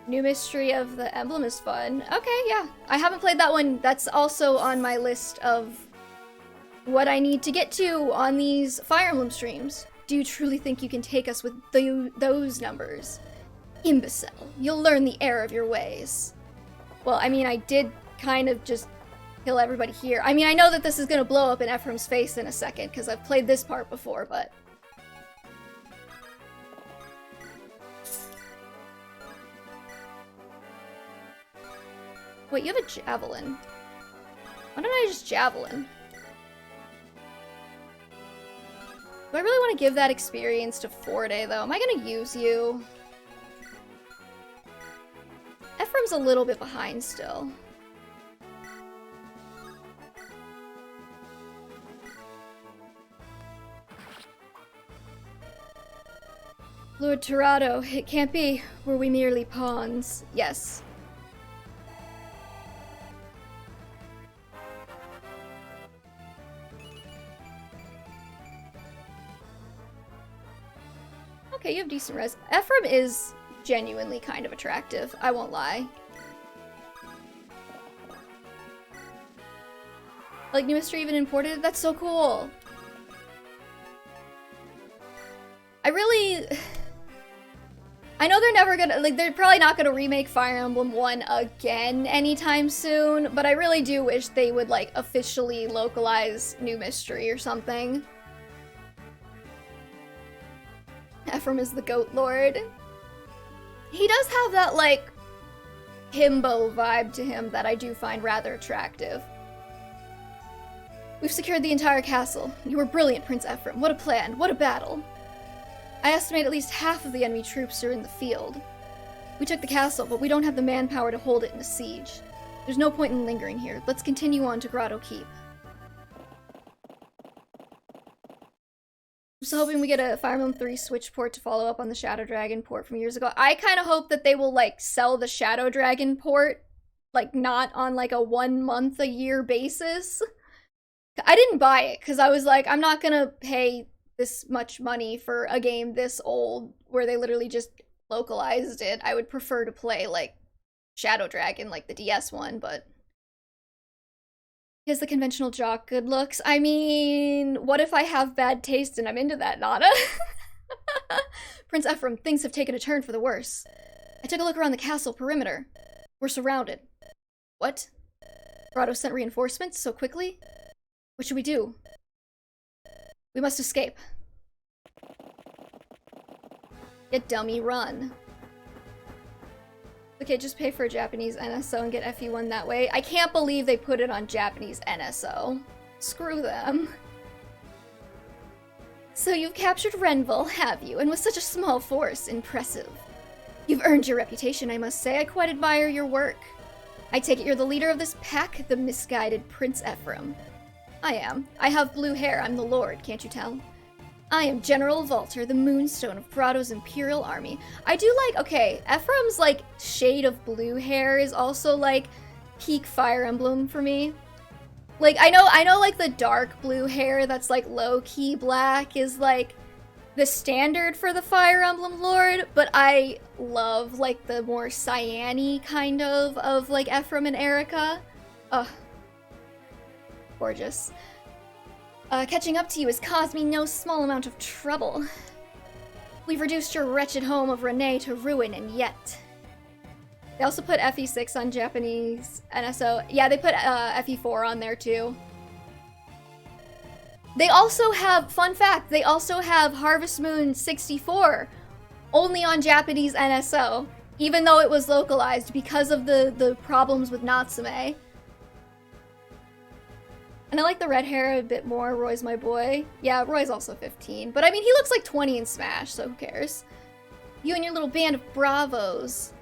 New Mystery of the Emblem is fun. Okay, yeah. I haven't played that one. That's also on my list of what I need to get to on these Fire Emblem streams. Do you truly think you can take us with those numbers? Imbecile. You'll learn the error of your ways. Well, I mean, I did kind of just kill everybody here. I mean, I know that this is gonna blow up in Ephraim's face in a second, because I've played this part before, but... Wait, you have a javelin. Why don't I just javelin? Do I really want to give that experience to Forte, though? Am I gonna use you? Ephraim's a little bit behind still. Lord Tirado, it can't be. Were we merely pawns? Yes. Okay, you have decent res. Ephraim is genuinely kind of attractive, I won't lie. Like, New Mystery even imported? That's so cool! I know they're never gonna, like, they're probably not gonna remake Fire Emblem 1 again anytime soon, but I really do wish they would, like, officially localize New Mystery or something. Ephraim is the Goat Lord. He does have that, like, himbo vibe to him that I do find rather attractive. We've secured the entire castle. You were brilliant, Prince Ephraim. What a plan. What a battle. I estimate at least half of the enemy troops are in the field. We took the castle, but we don't have the manpower to hold it in a siege. There's no point in lingering here. Let's continue on to Grotto Keep. I'm so hoping we get a Fire Emblem 3 Switch port to follow up on the Shadow Dragon port from years ago. I kind of hope that they will, like, sell the Shadow Dragon port, like, not on, like, a 1 month a year basis. I didn't buy it, because I was like, I'm not gonna pay this much money for a game this old, where they literally just localized it. I would prefer to play, like, Shadow Dragon, like the DS one, but... Is the conventional jock good looks? I mean, what if I have bad taste and I'm into that, Nada? Prince Ephraim, things have taken a turn for the worse. I took a look around the castle perimeter. We're surrounded. What? Grotto sent reinforcements so quickly? What should we do? We must escape. Get dummy run. Okay, just pay for a Japanese NSO and get FE1 that way. I can't believe they put it on Japanese NSO. Screw them. So you've captured Renville, have you? And with such a small force, impressive. You've earned your reputation, I must say. I quite admire your work. I take it you're the leader of this pack, the misguided Prince Ephraim. I am. I have blue hair, I'm the Lord, can't you tell? I am General Volter, the Moonstone of Prado's Imperial Army. I do like, okay, Ephraim's, like, shade of blue hair is also, like, peak Fire Emblem for me. Like, I know, like, the dark blue hair that's, like, low-key black is, like, the standard for the Fire Emblem Lord, but I love, like, the more cyan-y kind of, like, Ephraim and Eirika. Ugh. Gorgeous. Catching up to you has caused me no small amount of trouble. We've reduced your wretched home of Renee to ruin, and yet... They also put FE6 on Japanese NSO. Yeah, they put FE4 on there too. They also have, fun fact, they also have Harvest Moon 64 only on Japanese NSO, even though it was localized because of the problems with Natsume. And I like the red hair a bit more. Roy's my boy. Yeah, Roy's also 15. But I mean, he looks like 20 in Smash, so who cares? You and your little band of bravos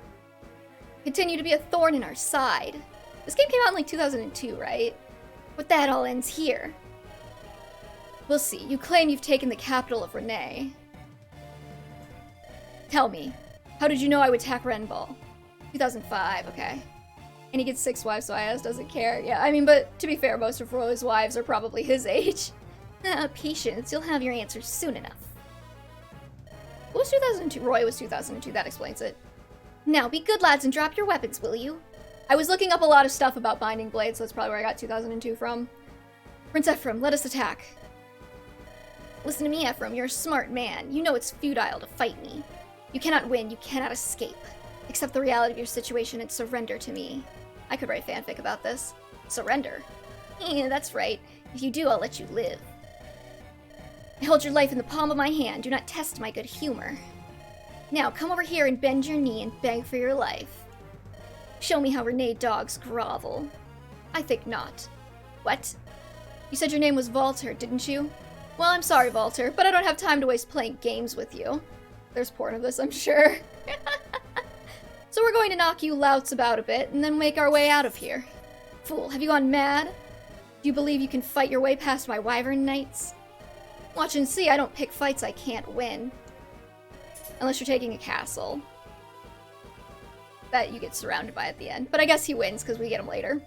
continue to be a thorn in our side. This game came out in like 2002, right? But that all ends here. We'll see. You claim you've taken the capital of Renee. Tell me, how did you know I would attack Renball? 2005, okay. And he gets 6 wives, so IS doesn't care. Yeah, I mean, but to be fair, most of Roy's wives are probably his age. Patience, you'll have your answers soon enough. What was 2002? Roy was 2002, that explains it. Now, be good lads and drop your weapons, will you? I was looking up a lot of stuff about Binding Blade, so that's probably where I got 2002 from. Prince Ephraim, let us attack. Listen to me, Ephraim, you're a smart man. You know it's futile to fight me. You cannot win, you cannot escape. Accept the reality of your situation and surrender to me. I could write fanfic about this. Surrender? Yeah, that's right. If you do, I'll let you live. I hold your life in the palm of my hand. Do not test my good humor. Now, come over here and bend your knee and beg for your life. Show me how Renee dogs grovel. I think not. What? You said your name was Volter, didn't you? Well, I'm sorry, Volter, but I don't have time to waste playing games with you. There's porn of this, I'm sure. So we're going to knock you louts about a bit, and then make our way out of here. Fool, have you gone mad? Do you believe you can fight your way past my wyvern knights? Watch and see, I don't pick fights I can't win. Unless you're taking a castle. That you get surrounded by at the end. But I guess he wins, because we get him later.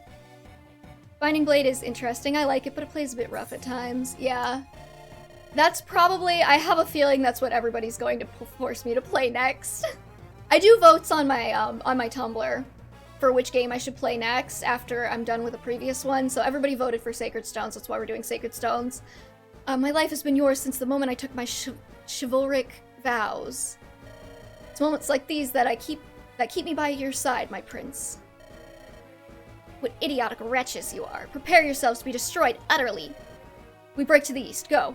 Binding Blade is interesting, I like it, but it plays a bit rough at times. Yeah. That's probably, I have a feeling that's what everybody's going to force me to play next. I do votes on my Tumblr for which game I should play next after I'm done with the previous one, so everybody voted for Sacred Stones, that's why we're doing Sacred Stones. My life has been yours since the moment I took my chivalric vows. It's moments like these that keep me by your side, my prince. What idiotic wretches you are. Prepare yourselves to be destroyed utterly. We break to the east, go.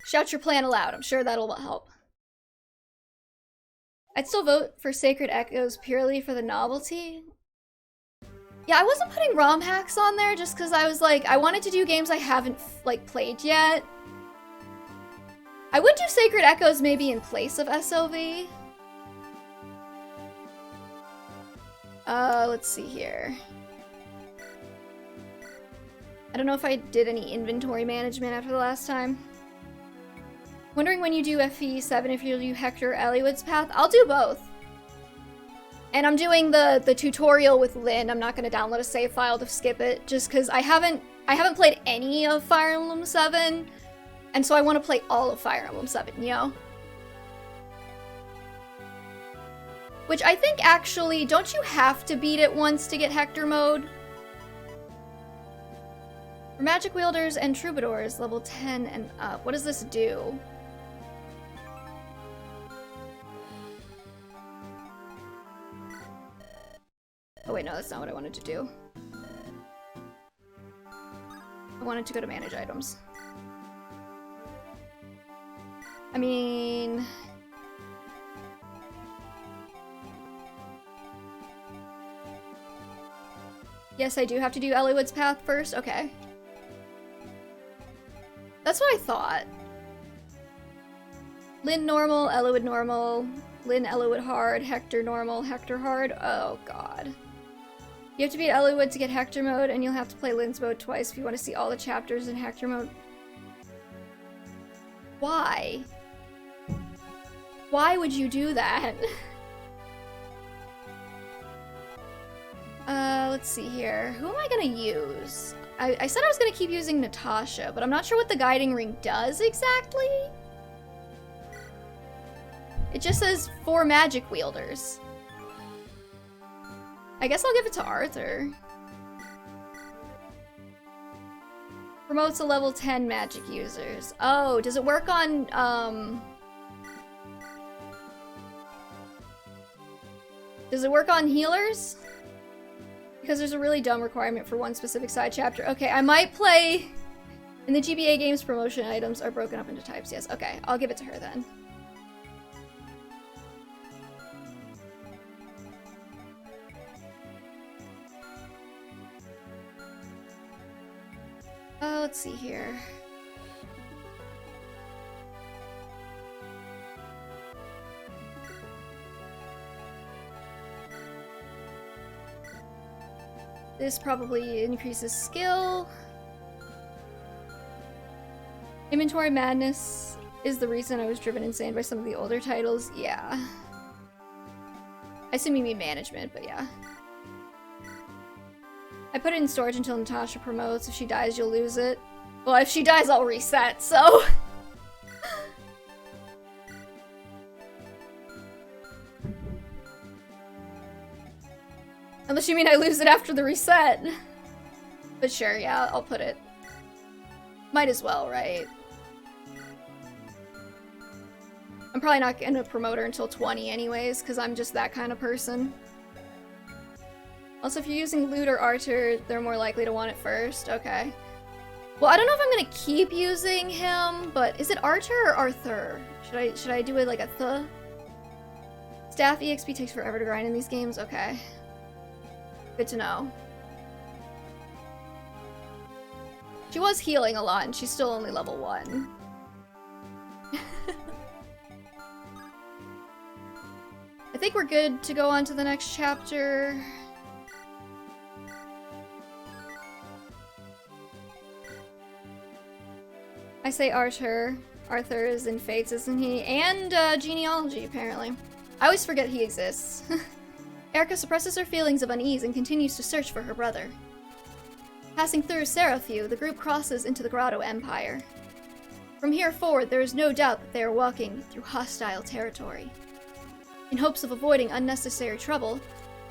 Shout your plan aloud, I'm sure that'll help. I'd still vote for Sacred Echoes purely for the novelty. Yeah, I wasn't putting ROM hacks on there just because I was like, I wanted to do games I haven't, like, played yet. I would do Sacred Echoes maybe in place of SOV. Let's see here. I don't know if I did any inventory management after the last time. Wondering when you do FE7 if you'll do Hector or Eliwood's path. I'll do both. And I'm doing the tutorial with Lynn. I'm not going to download a save file to skip it, just because I haven't played any of Fire Emblem 7, and so I want to play all of Fire Emblem 7, you know? Which I think actually, don't you have to beat it once to get Hector mode? For magic wielders and troubadours, level 10 and up. What does this do? Oh wait, no, that's not what I wanted to do. I wanted to go to manage items. I mean... Yes, I do have to do Eliwood's path first? Okay. That's what I thought. Lyn normal, Eliwood normal, Lyn Eliwood hard, Hector normal, Hector hard. Oh god. You have to beat Eliwood to get Hector mode, and you'll have to play Lyn's mode twice if you want to see all the chapters in Hector mode. Why? Why would you do that? Let's see here. Who am I gonna use? I said I was gonna keep using Natasha, but I'm not sure what the guiding ring does exactly. It just says 4 magic wielders. I guess I'll give it to Arthur. Promotes a level 10 magic users. Oh, does it work on, does it work on healers? Because there's a really dumb requirement for one specific side chapter. Okay, I might play... In the GBA games, promotion items are broken up into types. Yes, okay. I'll give it to her then. Let's see here. This probably increases skill. Inventory madness is the reason I was driven insane by some of the older titles. Yeah. I assume you mean management, but yeah. I put it in storage until Natasha promotes. If she dies, you'll lose it. Well, if she dies, I'll reset, so... Unless you mean I lose it after the reset. But sure, yeah, I'll put it. Might as well, right? I'm probably not gonna promote her until 20 anyways, because I'm just that kind of person. Also, if you're using Lute or Arthur, they're more likely to want it first. Okay. Well, I don't know if I'm gonna keep using him, but is it Arthur or Arthur? Should I do it like a th? Staff EXP takes forever to grind in these games? Okay. Good to know. She was healing a lot, and she's still only level 1. I think we're good to go on to the next chapter. I say Arthur. Arthur is in Fates, isn't he? And genealogy, apparently. I always forget he exists. Eirika suppresses her feelings of unease and continues to search for her brother. Passing through Seraphiu, the group crosses into the Grotto Empire. From here forward, there is no doubt that they are walking through hostile territory. In hopes of avoiding unnecessary trouble,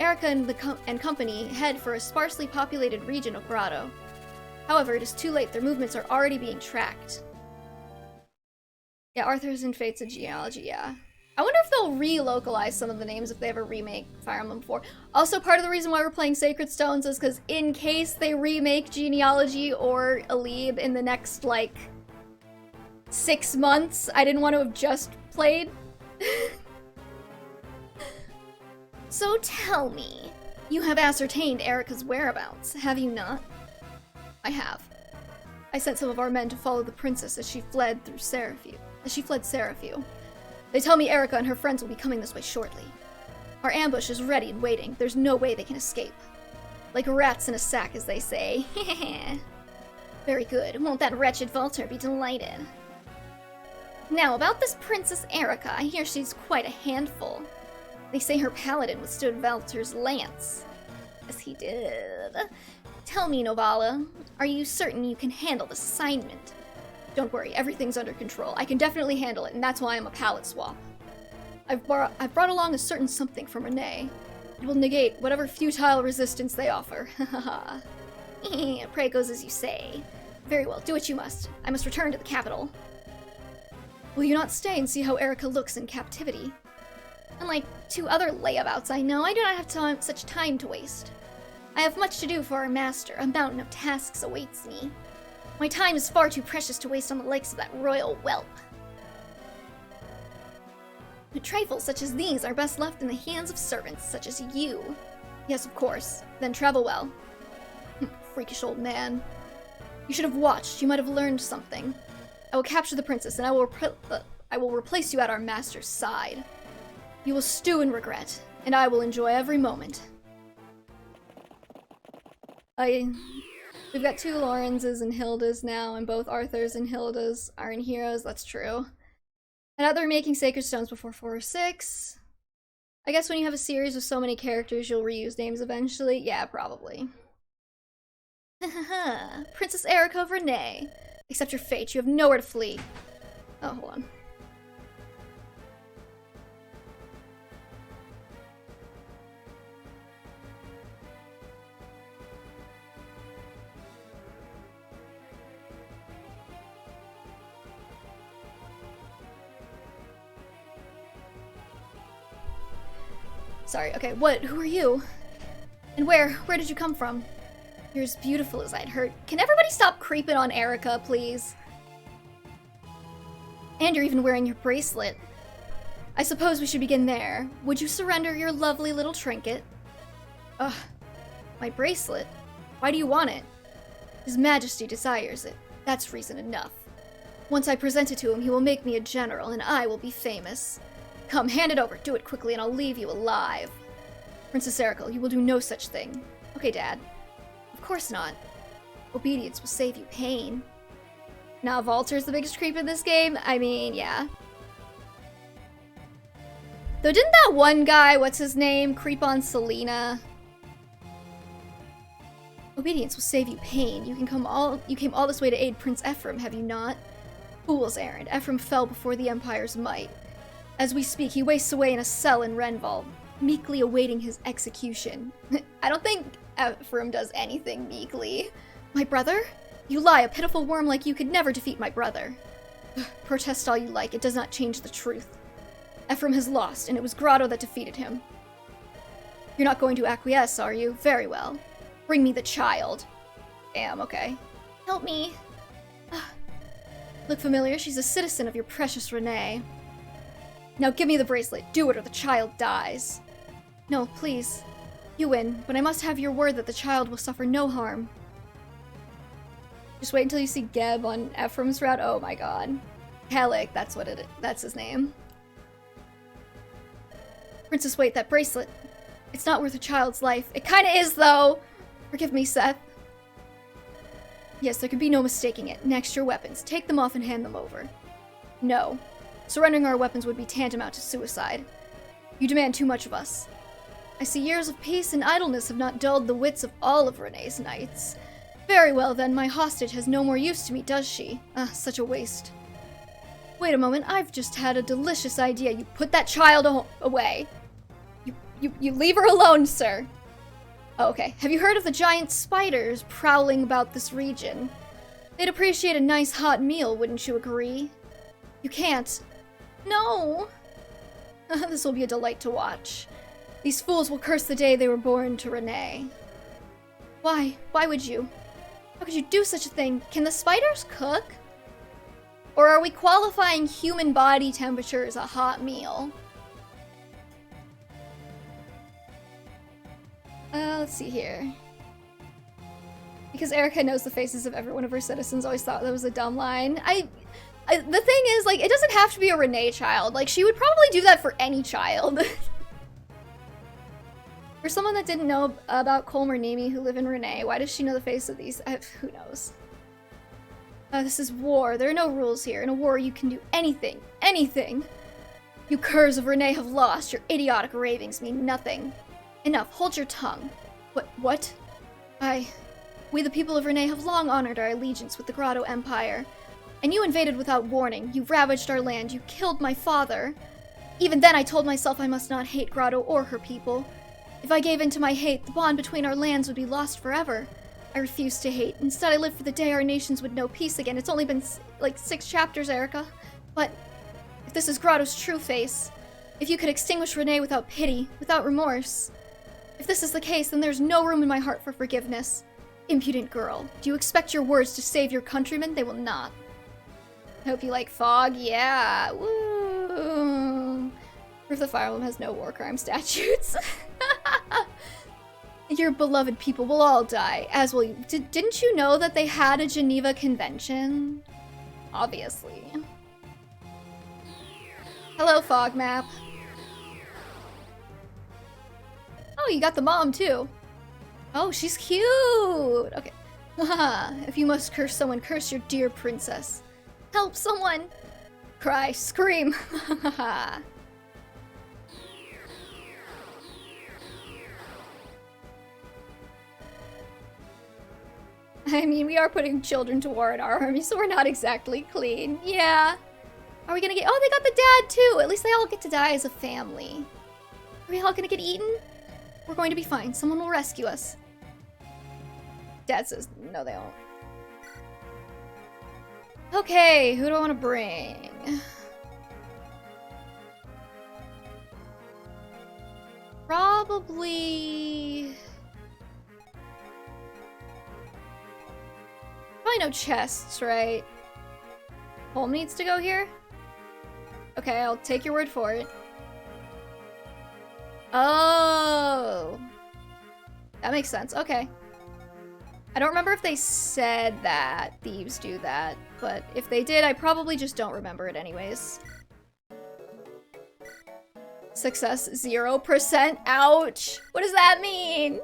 Eirika and company head for a sparsely populated region of Grotto. However, it is too late. Their movements are already being tracked. Yeah, Arthur's in Fates of Genealogy, yeah. I wonder if they'll relocalize some of the names if they ever remake Fire Emblem 4. Also, part of the reason why we're playing Sacred Stones is because in case they remake Genealogy or Alib in the next, like, 6 months, I didn't want to have just played. So tell me, you have ascertained Eirika's whereabouts, have you not? I have. I sent some of our men to follow the princess as she fled through Seraphiu. They tell me Eirika and her friends will be coming this way shortly. Our ambush is ready and waiting. There's no way they can escape. Like rats in a sack, as they say. Very good. Won't that wretched Valter be delighted? Now, about this Princess Eirika, I hear she's quite a handful. They say her paladin withstood Valter's lance. Yes, he did. Tell me, Novala, are you certain you can handle this assignment? Don't worry, everything's under control. I can definitely handle it, and that's why I'm a palette swap. I've brought along a certain something from Renee. It will negate whatever futile resistance they offer. Hahaha. Pray it goes as you say. Very well, do what you must. I must return to the capital. Will you not stay and see how Eirika looks in captivity? Unlike 2 other layabouts I know, I do not have such time to waste. I have much to do for our master. A mountain of tasks awaits me. My time is far too precious to waste on the likes of that royal whelp. Trifles such as these are best left in the hands of servants such as you. Yes, of course. Then travel well. Freakish old man. You should have watched. You might have learned something. I will capture the princess, and I will replace you at our master's side. You will stew in regret, and I will enjoy every moment. We've got 2 Lawrences and Hildas now, and both Arthurs and Hildas are in heroes. That's true. And they're making Sacred Stones before 4 or 6. I guess when you have a series with so many characters, you'll reuse names eventually. Yeah, probably. Princess Eirika of Renee. Accept your fate. You have nowhere to flee. Oh, hold on. Sorry, okay, what? Who are you? And where did you come from? You're as beautiful as I'd heard. Can everybody stop creeping on Eirika, please? And you're even wearing your bracelet. I suppose we should begin there. Would you surrender your lovely little trinket? Ugh, my bracelet? Why do you want it? His Majesty desires it. That's reason enough. Once I present it to him, he will make me a general, and I will be famous. Come, hand it over. Do it quickly, and I'll leave you alive. Princess Eirika, you will do no such thing. Okay, Dad. Of course not. Obedience will save you pain. Now, Valter's the biggest creep in this game. I mean, yeah. Though didn't that one guy, what's his name, creep on Selena? Obedience will save you pain. You came all this way to aid Prince Ephraim, have you not? Fool's errand. Ephraim fell before the Empire's might. As we speak, he wastes away in a cell in Renval, meekly awaiting his execution. I don't think Ephraim does anything meekly. My brother? You lie, a pitiful worm like you could never defeat my brother. Protest all you like, it does not change the truth. Ephraim has lost, and it was Grotto that defeated him. You're not going to acquiesce, are you? Very well. Bring me the child. Damn, okay. Help me. Look familiar? She's a citizen of your precious Renee. Now give me the bracelet. Do it or the child dies. No, please. You win, but I must have your word that the child will suffer no harm. Just wait until you see Geb on Ephraim's route. Oh my god. Halik, that's his name. Princess, wait, that bracelet. It's not worth a child's life. It kinda is, though. Forgive me, Seth. Yes, there can be no mistaking it. Next, your weapons. Take them off and hand them over. No. Surrendering our weapons would be tantamount to suicide. You demand too much of us. I see years of peace and idleness have not dulled the wits of all of Renee's knights. Very well, then, my hostage has no more use to me, does she? Ah, such a waste. Wait a moment, I've just had a delicious idea. You put that child away. You leave her alone, sir. Oh, okay. Have you heard of the giant spiders prowling about this region? They'd appreciate a nice hot meal, wouldn't you agree? You can't. No! This will be a delight to watch. These fools will curse the day they were born to Renee. Why? Why would you? How could you do such a thing? Can the spiders cook? Or are we qualifying human body temperature as a hot meal? Let's see here. Because Eirika knows the faces of every one of her citizens, always thought that was a dumb line. The thing is, like, it doesn't have to be a Renee child. Like, she would probably do that for any child. For someone that didn't know about Colmer Nemi who live in Renee, why does she know the face of these? Who knows? This is war. There are no rules here. In a war, you can do anything. Anything! You curs of Renee have lost. Your idiotic ravings mean nothing. Enough. Hold your tongue. What? We the people of Renee have long honored our allegiance with the Grotto Empire. And you invaded without warning. You ravaged our land. You killed my father. Even then I told myself I must not hate Grotto or her people. If I gave in to my hate, the bond between our lands would be lost forever. I refused to hate. Instead, I lived for the day our nations would know peace again. It's only been, like, 6 chapters, Eirika. But if this is Grotto's true face, if you could extinguish Renee without pity, without remorse, if this is the case, then there's no room in my heart for forgiveness. Impudent girl. Do you expect your words to save your countrymen? They will not. I hope you like Fog. Yeah. Woo. Proof the Fire Emblem has no war crime statutes. Your beloved people will all die, as will you. Didn't you know that they had a Geneva Convention? Obviously. Hello, Fog Map. Oh, you got the mom, too. Oh, she's cute! Okay. If you must curse someone, curse your dear princess. Help someone! Cry, scream! I mean, we are putting children to war in our army, so we're not exactly clean. Yeah. Are we gonna get- oh, they got the dad too! At least they all get to die as a family. Are we all gonna get eaten? We're going to be fine. Someone will rescue us. Dad says, no, they won't. Okay, who do I want to bring? Probably no chests, right? Holm needs to go here? Okay, I'll take your word for it. Oh. That makes sense. Okay. I don't remember if they said that thieves do that, but if they did, I probably just don't remember it anyways. Success 0%. Ouch! What does that mean?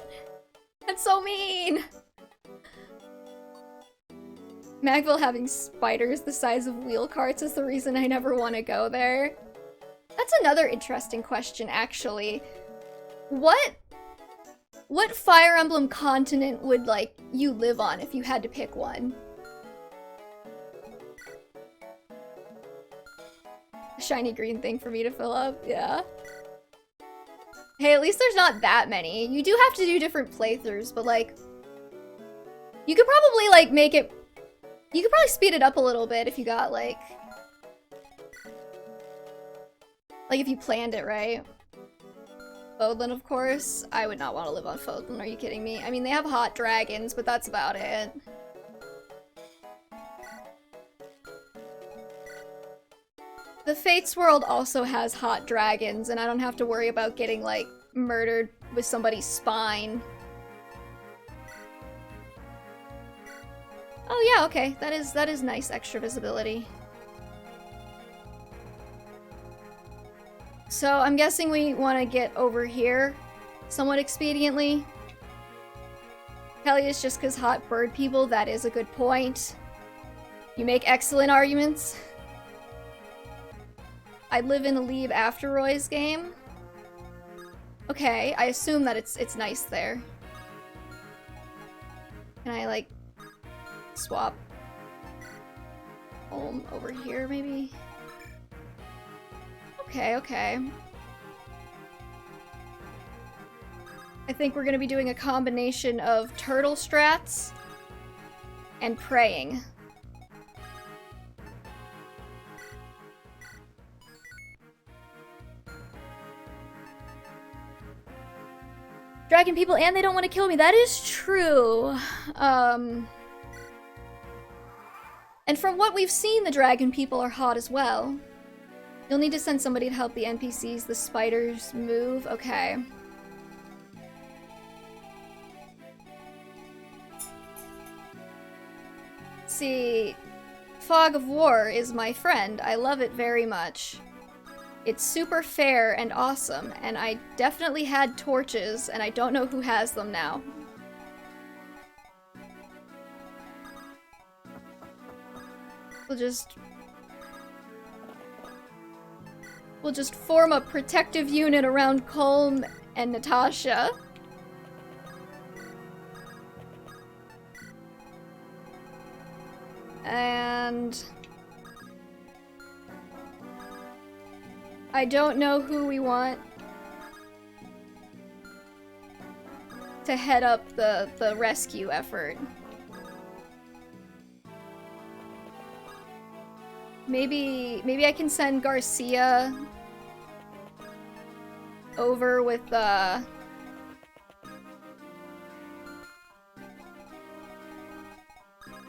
That's so mean! Magville having spiders the size of wheel carts is the reason I never want to go there. That's another interesting question, actually. What Fire Emblem continent would, like, you live on if you had to pick one? A shiny green thing for me to fill up, yeah. Hey, at least there's not that many. You do have to do different playthroughs, but, like, you could probably, like, make it... You could probably speed it up a little bit if you got, like, if you planned it right. Fodlan, of course. I would not want to live on Fodlan, are you kidding me? I mean, they have hot dragons, but that's about it. The Fates world also has hot dragons, and I don't have to worry about getting, like, murdered with somebody's spine. Oh yeah, okay. That is nice extra visibility. So I'm guessing we want to get over here somewhat expediently. Kelly is just because hot bird people, that is a good point. You make excellent arguments. I'd live in a Leave After Roy's game. Okay, I assume that it's nice there. Can I, like, swap home over here, maybe? Okay, okay. I think we're gonna be doing a combination of turtle strats and praying. Dragon people, and they don't want to kill me. That is true. And from what we've seen, the dragon people are hot as well. You'll need to send somebody to help the NPCs. The spiders move. Okay. See, Fog of War is my friend. I love it very much. It's super fair and awesome, and I definitely had torches, and I don't know who has them now. We'll just form a protective unit around Colm and Natasha. And I don't know who we want to head up the rescue effort. Maybe I can send Garcia over with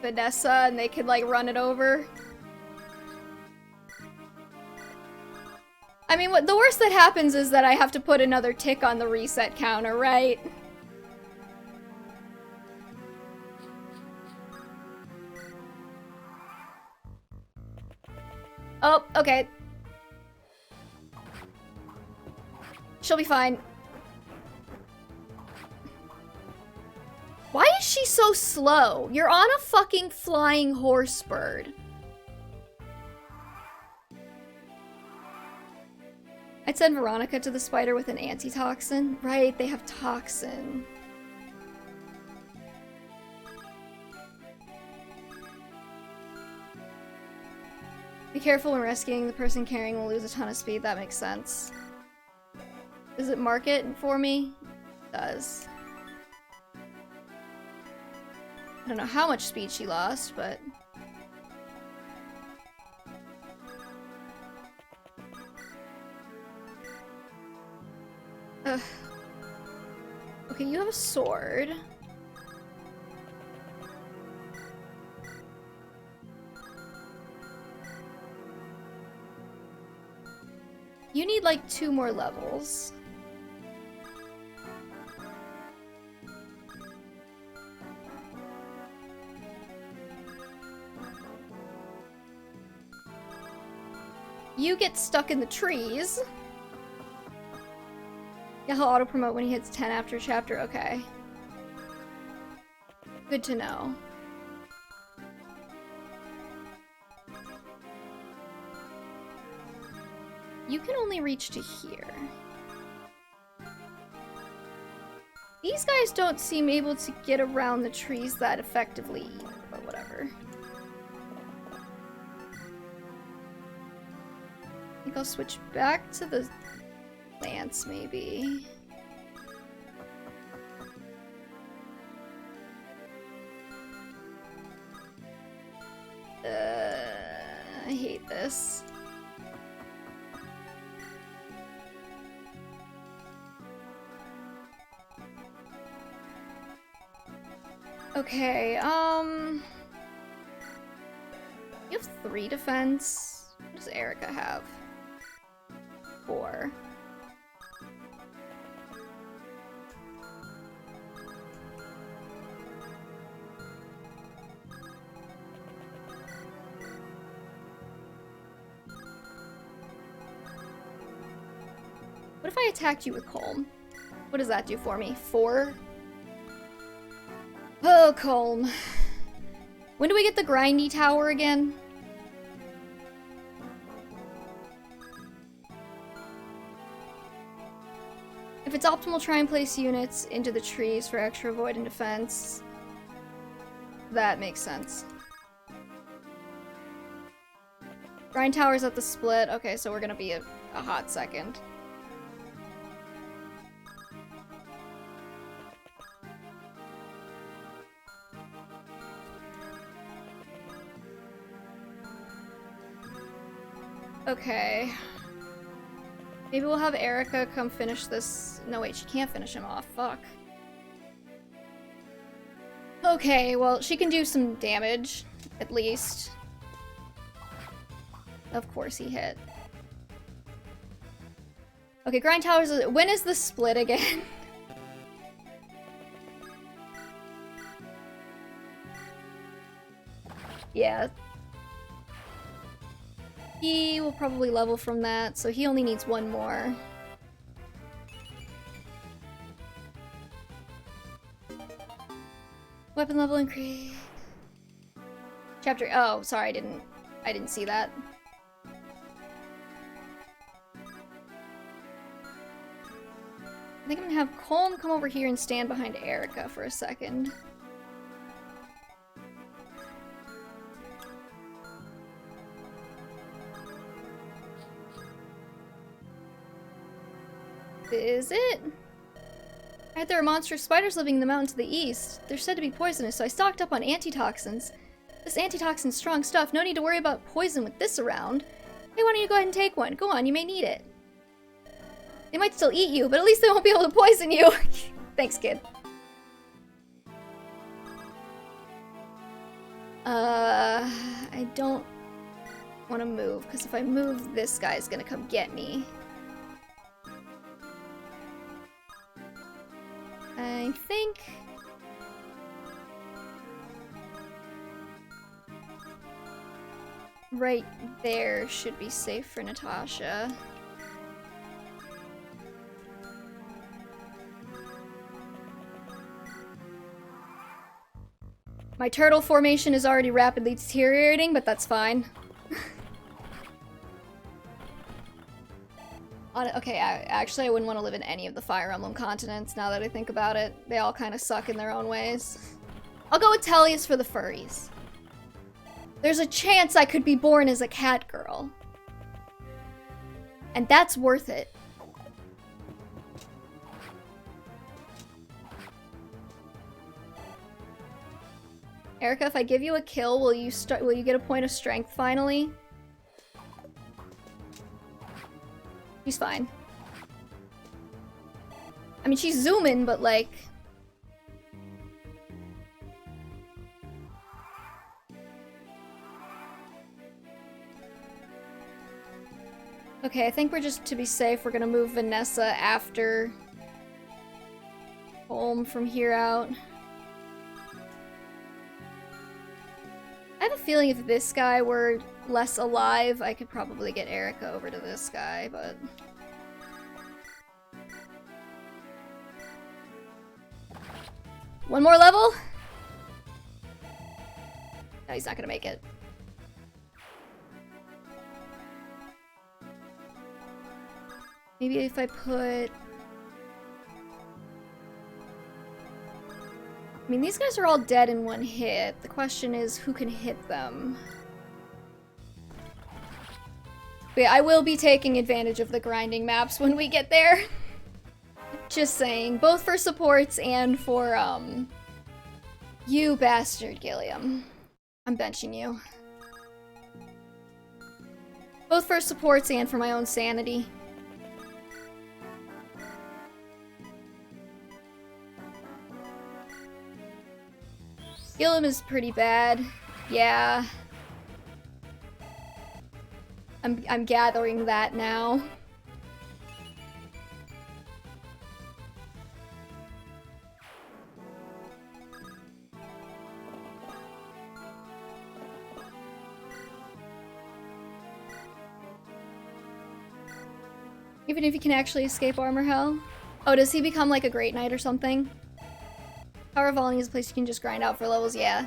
Vanessa, and they could, like, run it over. I mean, the worst that happens is that I have to put another tick on the reset counter, right? Oh, okay. She'll be fine. Why is she so slow? You're on a fucking flying horse bird. I'd send Veronica to the spider with an antitoxin. Right, they have toxin. Be careful when rescuing. The person carrying will lose a ton of speed. That makes sense. Does it mark it for me? It does. I don't know how much speed she lost, but... Ugh. Okay, you have a sword. You need like 2 more levels. You get stuck in the trees. Yeah, he'll auto-promote when he hits 10 after chapter. Okay. Good to know. You can only reach to here. These guys don't seem able to get around the trees that effectively, but whatever. I think I'll switch back to the lance, maybe. I hate this. Okay, you have 3 defense. What does Eirika have? 4. What if I attacked you with Colm? What does that do for me? 4? Oh, Colm. When do we get the grindy tower again? If it's optimal, try and place units into the trees for extra avoid and defense. That makes sense. Grind tower's at the split. Okay, so we're gonna be a hot second. Okay. Maybe we'll have Eirika come finish this. No, wait, she can't finish him off. Fuck. Okay, well, she can do some damage, at least. Of course he hit. Okay, Grind Towers. When is the split again? Yeah. He will probably level from that, so he only needs 1 more. Weapon level increase. Chapter. Oh, sorry, I didn't see that. I think I'm gonna have Colm come over here and stand behind Eirika for a second. Is it? I heard there are monstrous spiders living in the mountains to the east. They're said to be poisonous, so I stocked up on antitoxins. This antitoxin's strong stuff. No need to worry about poison with this around. Hey, why don't you go ahead and take one? Go on, you may need it. They might still eat you, but at least they won't be able to poison you. Thanks, kid. I don't want to move, because if I move, this guy's gonna come get me. I think... right there should be safe for Natasha. My turtle formation is already rapidly deteriorating, but that's fine. Okay, actually I wouldn't want to live in any of the Fire Emblem continents now that I think about it. They all kind of suck in their own ways. I'll go with Tellius for the furries. There's a chance I could be born as a cat girl. And that's worth it. Eirika, if I give you a kill, will you get a point of strength finally? She's fine. I mean, she's zooming, but like... Okay, I think we're just, to be safe, we're gonna move Vanessa after Holm from here out. I have a feeling if this guy were less alive, I could probably get Eirika over to this guy, but... One more level? No, he's not gonna make it. Maybe if I put... I mean, these guys are all dead in one hit. The question is, who can hit them? But yeah, I will be taking advantage of the grinding maps when we get there. Just saying. Both for supports and for, you bastard, Gilliam. I'm benching you. Both for supports and for my own sanity. Gilliam is pretty bad. Yeah. I'm gathering that now. Even if he can actually escape armor hell? Oh, does he become like a Great Knight or something? Power of Volleying is a place you can just grind out for levels, yeah.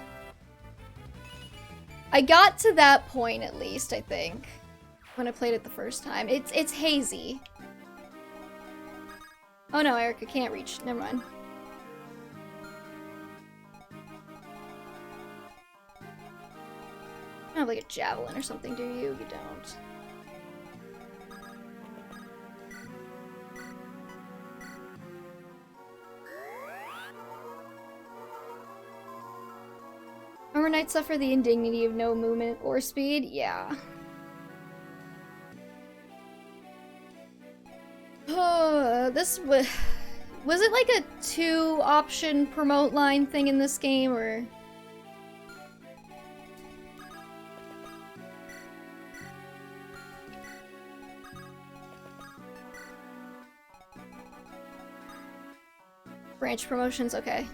I got to that point at least, I think. When I played it the first time. It's hazy. Oh no, Eirika can't reach. Never mind. You don't have like a javelin or something, do you? You don't. Armor Knights suffer the indignity of no movement or speed? Yeah. This was it like a 2-option promote line thing in this game, or? Branch promotions, okay.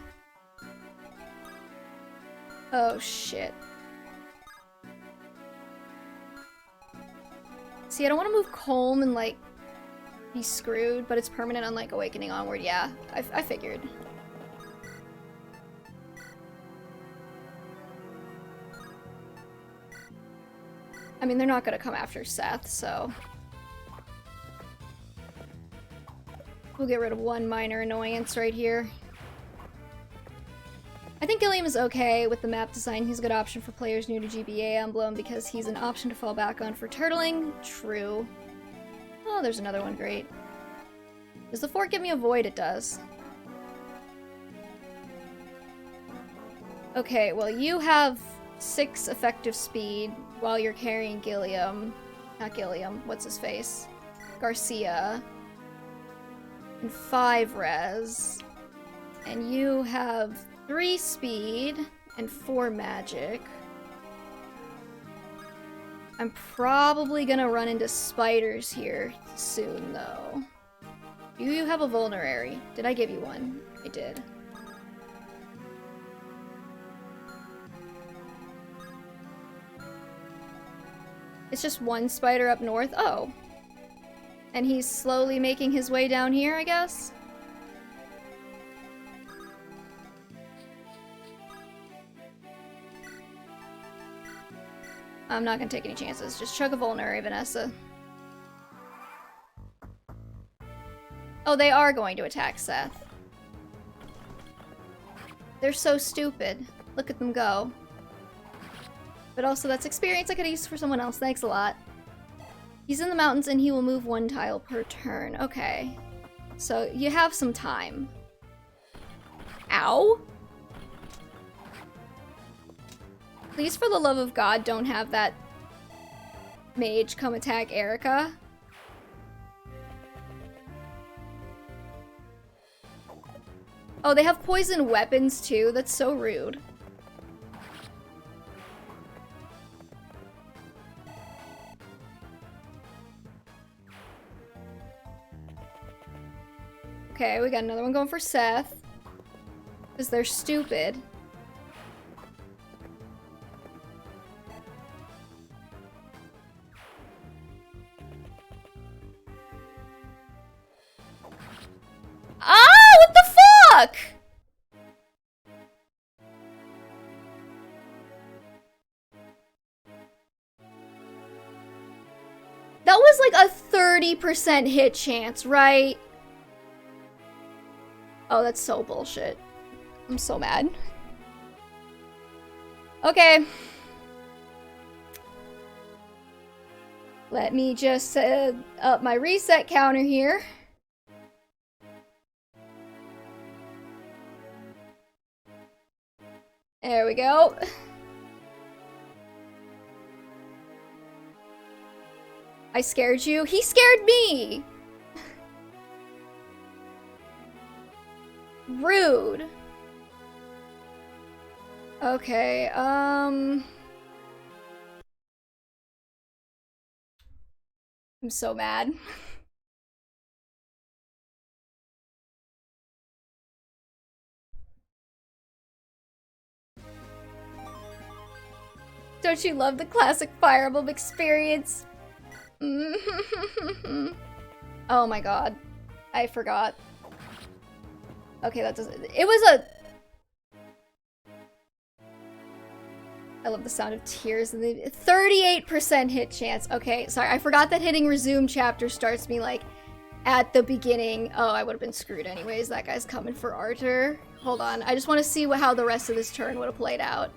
Oh shit. See, I don't want to move Colm and like be screwed, but it's permanent on like Awakening Onward. Yeah, I figured. I mean, they're not gonna come after Seth, so we'll get rid of one minor annoyance right here. I think Gilliam is okay with the map design. He's a good option for players new to GBA Emblem because he's an option to fall back on for turtling. True. Oh, there's another one. Great. Does the fort give me a void? It does. Okay, well, you have 6 effective speed while you're carrying Gilliam. Not Gilliam. What's his face? Garcia. And 5 res. And you have 3 speed and 4 magic. I'm probably gonna run into spiders here soon, though. Do you have a vulnerary? Did I give you one? I did. It's just one spider up north. Oh. And he's slowly making his way down here, I guess? I'm not gonna take any chances. Just chug a vulnerary, Vanessa. Oh, they are going to attack Seth. They're so stupid. Look at them go. But also, that's experience I could use for someone else. Thanks a lot. He's in the mountains and he will move one tile per turn. Okay. So, you have some time. Ow! Please, for the love of God, don't have that mage come attack Eirika. Oh, they have poison weapons too? That's so rude. Okay, we got another one going for Seth. Because they're stupid. Ah! What the fuck?! That was like a 30% hit chance, right? Oh, that's so bullshit. I'm so mad. Okay. Let me just set up my reset counter here. There we go. I scared you? He scared me! Rude. Okay, I'm so mad. Don't you love the classic Fire Emblem experience? Oh my god. I forgot. Okay, that doesn't... It was a... I love the sound of tears and the 38% hit chance. Okay, sorry, I forgot that hitting resume chapter starts me like at the beginning. Oh, I would have been screwed anyways. That guy's coming for Arthur. Hold on, I just want to see how the rest of this turn would have played out.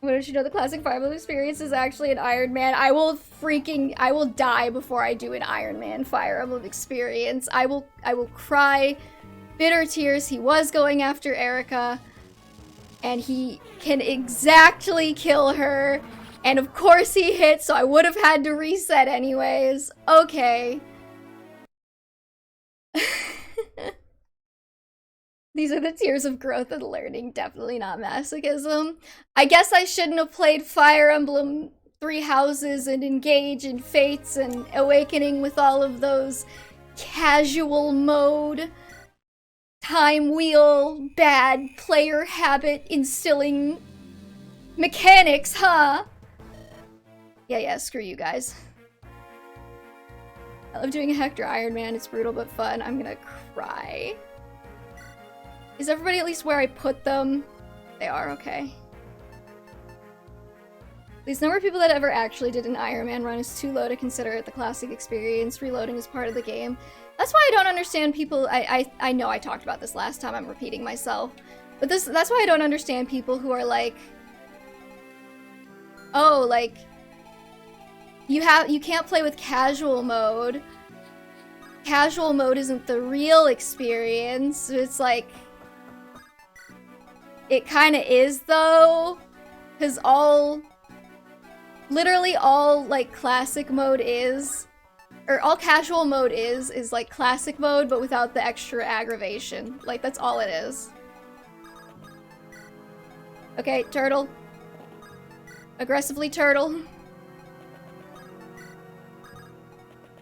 What did you know the classic Fire Emblem experience is actually an Iron Man? I will die before I do an Iron Man Fire Emblem experience. I will cry bitter tears. He was going after Eirika, and he can exactly kill her. And of course he hit, so I would have had to reset anyways. Okay. These are the tears of growth and learning, definitely not masochism. I guess I shouldn't have played Fire Emblem Three Houses and Engage and Fates and Awakening with all of those casual mode, time wheel, bad player habit instilling mechanics, huh? Yeah, screw you guys. I love doing a Hector Iron Man, it's brutal but fun. I'm gonna cry. Is everybody at least where I put them? They are, okay. The number of people that ever actually did an Iron Man run is too low to consider it the classic experience. Reloading is part of the game. That's why I don't understand people. I know I talked about this last time, I'm repeating myself. But that's why I don't understand people who are like, oh, like, you can't play with casual mode. Casual mode isn't the real experience. It's like, it kind of is though, because literally all like classic mode is, or all casual mode is like classic mode, but without the extra aggravation. Like, that's all it is. Okay, turtle. Aggressively turtle.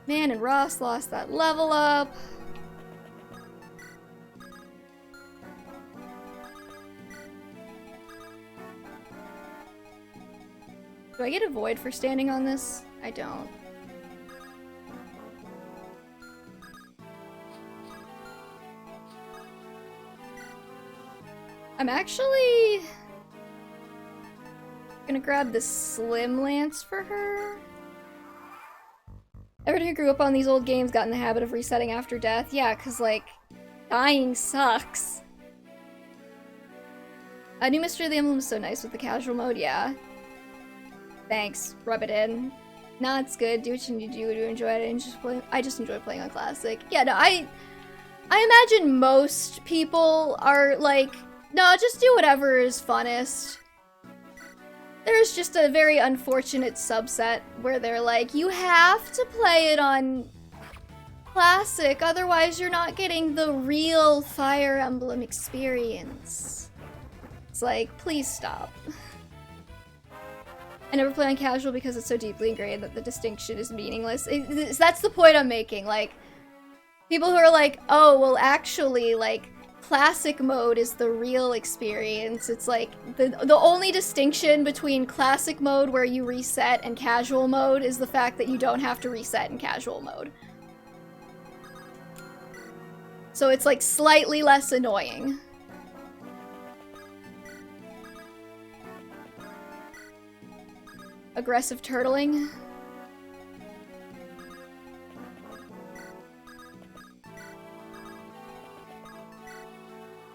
Man, and Ross lost that level up. Do I get a void for standing on this? I don't. I'm actually gonna grab the Slim Lance for her. Everyone who grew up on these old games got in the habit of resetting after death. Yeah, because, like, dying sucks. A new Mystery of the Emblem is so nice with the casual mode, yeah. Thanks, rub it in. Nah, it's good. Do what you need to do to enjoy it. And I just enjoy playing on Classic. Yeah, no, I imagine most people are like, no, just do whatever is funnest. There's just a very unfortunate subset where they're like, you have to play it on Classic, otherwise you're not getting the real Fire Emblem experience. It's like, please stop. I never play on casual because it's so deeply ingrained that the distinction is meaningless. That's the point I'm making. Like, people who are like, oh, well, actually, like, Classic mode is the real experience. It's like, the only distinction between Classic mode where you reset and casual mode is the fact that you don't have to reset in casual mode. So it's, like, slightly less annoying. Aggressive turtling.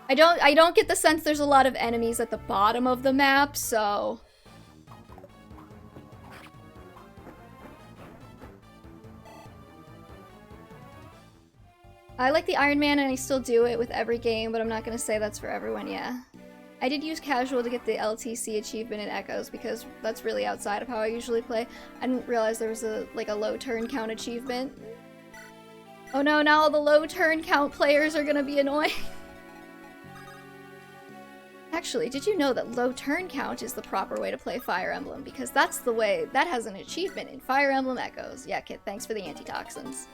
I don't get the sense there's a lot of enemies at the bottom of the map, so... I like the Iron Man and I still do it with every game, but I'm not gonna say that's for everyone, yeah. I did use casual to get the LTC achievement in Echoes because that's really outside of how I usually play. I didn't realize there was a low turn count achievement. Oh no, now all the low turn count players are gonna be annoying. Actually, did you know that low turn count is the proper way to play Fire Emblem? Because that's the way, that has an achievement in Fire Emblem Echoes. Yeah, Kit, thanks for the antitoxins.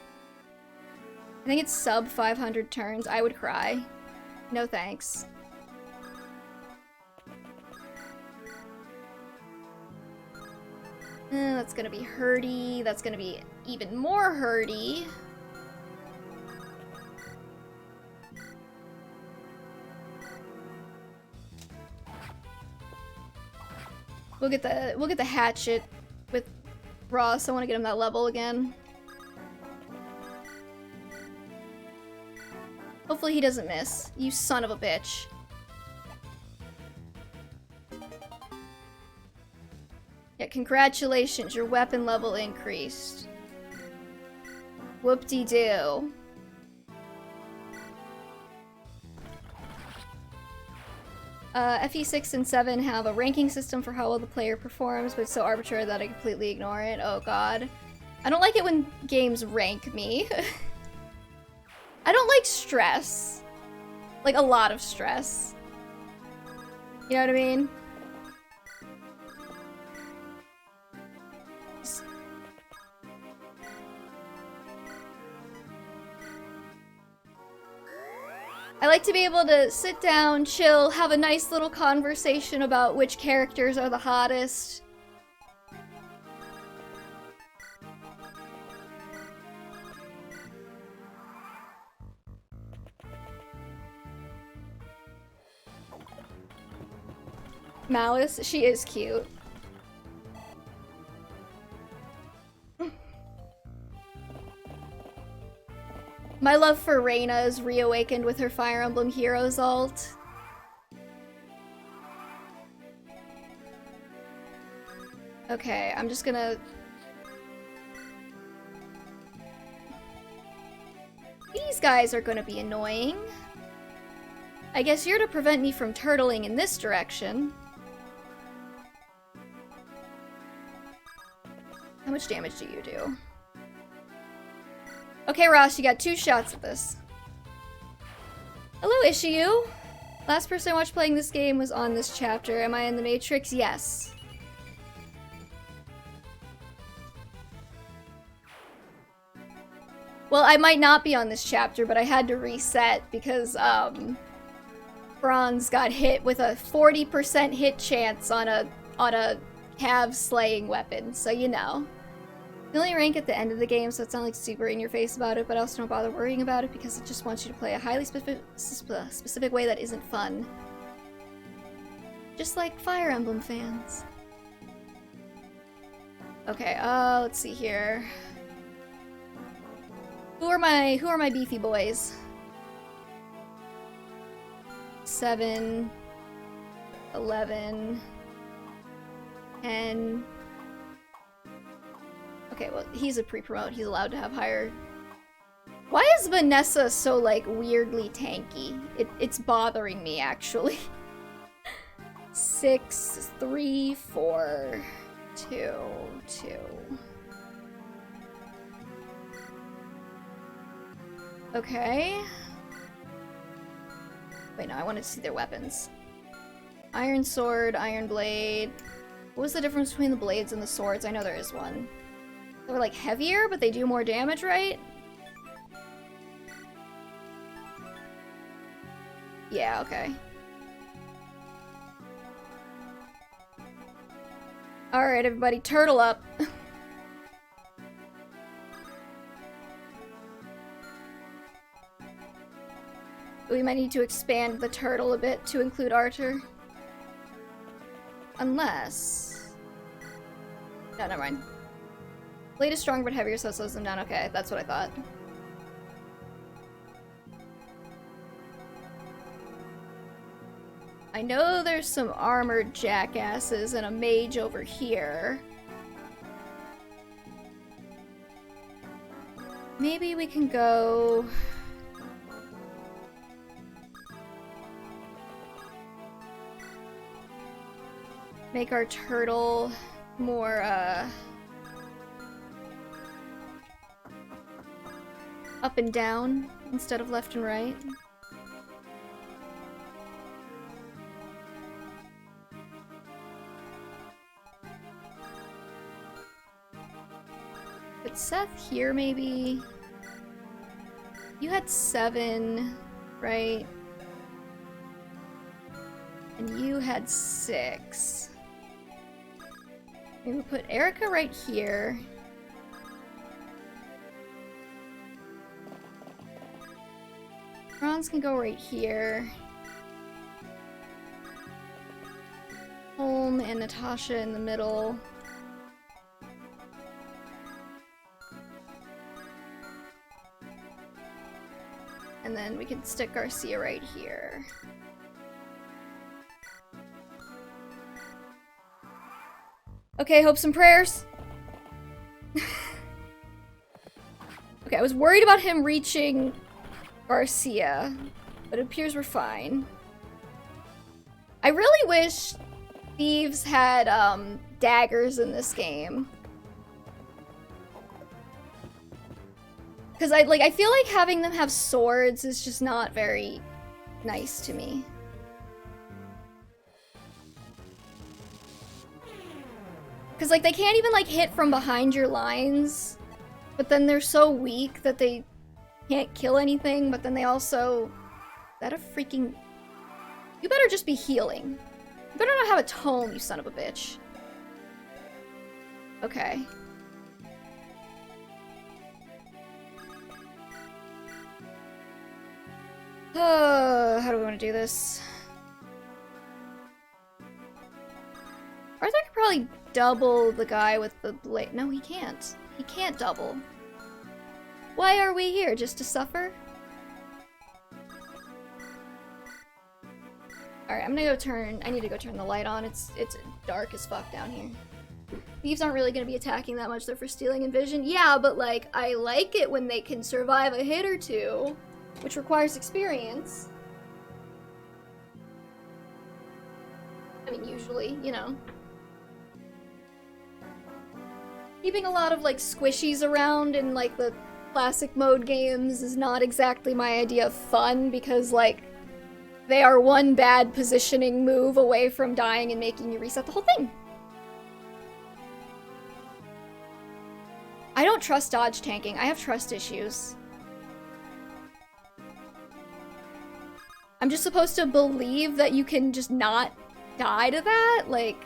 I think it's sub 500 turns. I would cry. No thanks. That's gonna be hurdy. That's gonna be even more hurdy. We'll get the hatchet with Ross. I want to get him that level again. Hopefully he doesn't miss. You son of a bitch. Yeah, congratulations, your weapon level increased. Whoop-de-doo. FE6 and 7 have a ranking system for how well the player performs, but it's so arbitrary that I completely ignore it. Oh god. I don't like it when games rank me. I don't like stress. Like, a lot of stress. You know what I mean? I like to be able to sit down, chill, have a nice little conversation about which characters are the hottest. Malice, she is cute. My love for Reina is reawakened with her Fire Emblem Heroes ult. Okay, I'm just gonna... These guys are gonna be annoying. I guess you're to prevent me from turtling in this direction. How much damage do you do? Okay, Ross, you got 2 shots at this. Hello, Issue. Last person I watched playing this game was on this chapter. Am I in the Matrix? Yes. Well, I might not be on this chapter, but I had to reset because, Bronze got hit with a 40% hit chance on a have slaying weapons, so you know. You only rank at the end of the game, so it's not like super in your face about it, but I also don't bother worrying about it because it just wants you to play a highly specific way that isn't fun. Just like Fire Emblem fans. Okay, let's see here. Who are my beefy boys? 7, 11, 10. Okay, well, he's a pre-promote. He's allowed to have higher... Why is Vanessa so, like, weirdly tanky? It's bothering me, actually. 6, 3, 4, 2, 2. Okay. Wait, no, I wanted to see their weapons. Iron sword, iron blade. What was the difference between the blades and the swords? I know there is one. They're like heavier, but they do more damage, right? Yeah, okay. Alright, everybody, turtle up. We might need to expand the turtle a bit to include Archer. Unless... No, never mind. Blade is stronger but heavier, so it slows them down. Okay, that's what I thought. I know there's some armored jackasses and a mage over here. Maybe we can go... Make our turtle more, up and down instead of left and right. But Seth here, maybe? You had 7, right? And you had 6. Maybe we'll put Eirika right here. Franz can go right here. Holm and Natasha in the middle. And then we can stick Garcia right here. Okay, hopes and prayers. Okay, I was worried about him reaching Garcia, but it appears we're fine. I really wish thieves had daggers in this game. Because I feel like having them have swords is just not very nice to me. Because, like, they can't even, like, hit from behind your lines, but then they're so weak that they can't kill anything, but then they also... Is that a freaking... You better just be healing. You better not have a tome, you son of a bitch. Okay. How do we want to do this? Arthur could probably double the guy with the blade. No, he can't. He can't double. Why are we here? Just to suffer? Alright, I'm gonna go turn... I need to go turn the light on. It's dark as fuck down here. Thieves aren't really gonna be attacking that much. They're for stealing and vision. Yeah, but, like, I like it when they can survive a hit or two, which requires experience. I mean, usually, you know. Keeping a lot of, like, squishies around in, like, the classic mode games is not exactly my idea of fun, because, like, they are one bad positioning move away from dying and making you reset the whole thing. I don't trust dodge tanking. I have trust issues. I'm just supposed to believe that you can just not die to that? Like...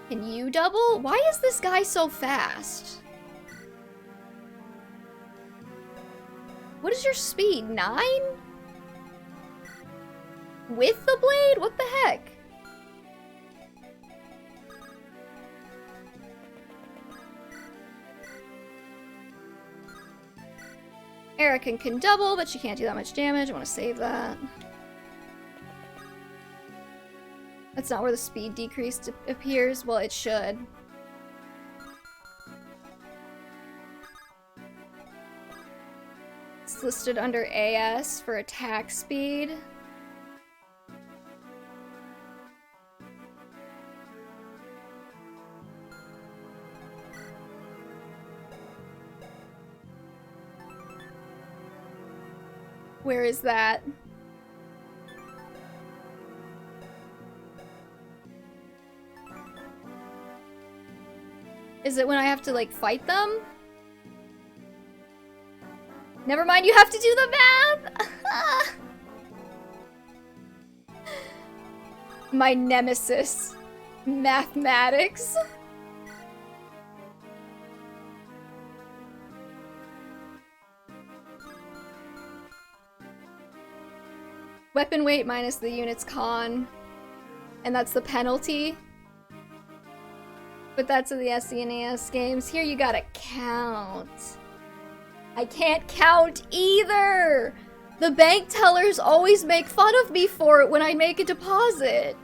Can you double? Why is this guy so fast? What is your speed? 9? With the blade? What the heck? Eirika can double, but she can't do that much damage. I want to save that. That's not where the speed decrease appears. Well, it should. It's listed under AS for attack speed. Where is that? Is it when I have to, like, fight them? Never mind, you have to do the math! My nemesis. Mathematics. Weapon weight minus the unit's con. And that's the penalty. But that's in the SNES games. Here you gotta count. I can't count either! The bank tellers always make fun of me for it when I make a deposit.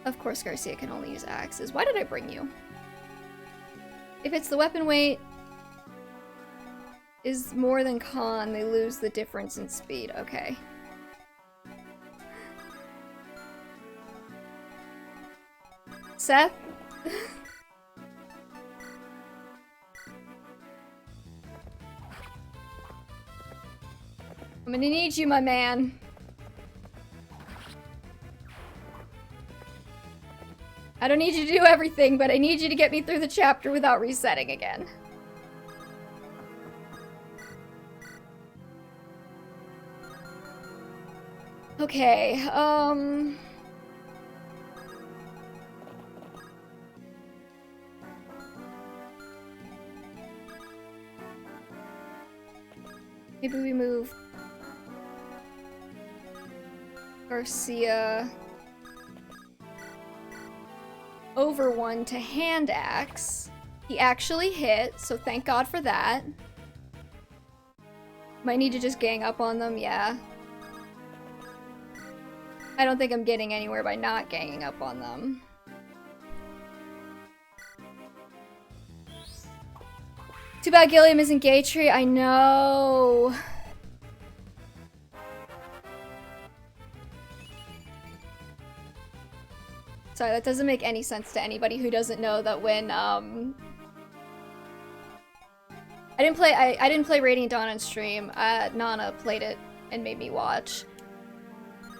Of course Garcia can only use axes. Why did I bring you? If it's the weapon weight is more than con, they lose the difference in speed. Okay. Seth? I'm gonna need you, my man. I don't need you to do everything, but I need you to get me through the chapter without resetting again. Okay, maybe we move Garcia over one to hand axe. He actually hit, so thank God for that. Might need to just gang up on them, yeah. I don't think I'm getting anywhere by not ganging up on them. Too bad Gilliam isn't Gatry, I know. Sorry, that doesn't make any sense to anybody who doesn't know that when, I didn't play Radiant Dawn on stream. Nana played it and made me watch.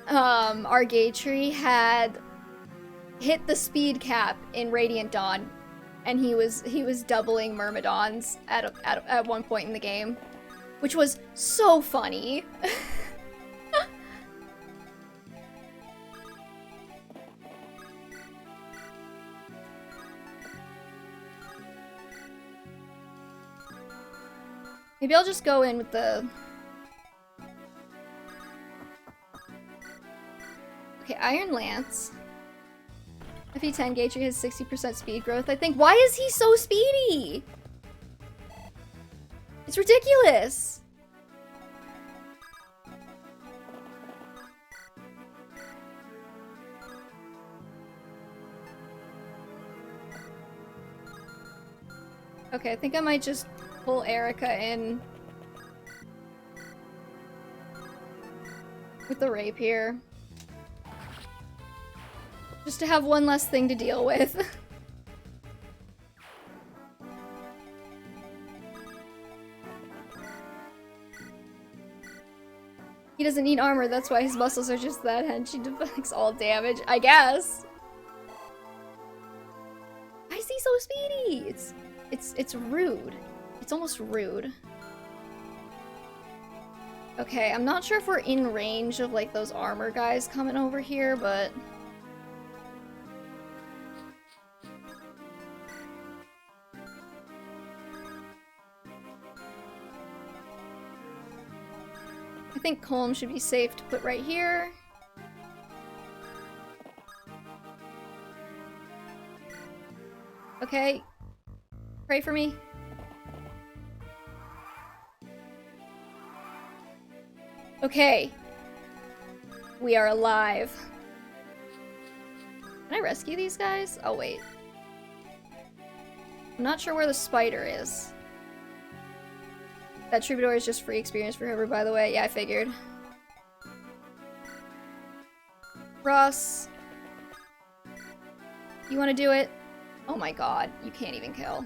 Our Gatry had hit the speed cap in Radiant Dawn, and he was doubling Myrmidons at one point in the game, which was so funny. Maybe I'll just go in with the... Okay, Iron Lance. FE10 Gatry has 60% speed growth, I think. Why is he so speedy? It's ridiculous! Okay, I think I might just pull Eirika in with the rapier. Just to have one less thing to deal with. He doesn't need armor, that's why his muscles are just that hench. He deflects all damage, I guess. Why is he so speedy? It's rude. It's almost rude. Okay, I'm not sure if we're in range of, like, those armor guys coming over here, but... I think Colm should be safe to put right here. Okay. Pray for me. Okay. We are alive. Can I rescue these guys? Oh, wait. I'm not sure where the spider is. That troubadour is just free experience for whoever, by the way. Yeah, I figured. Ross. You want to do it? Oh my god, you can't even kill.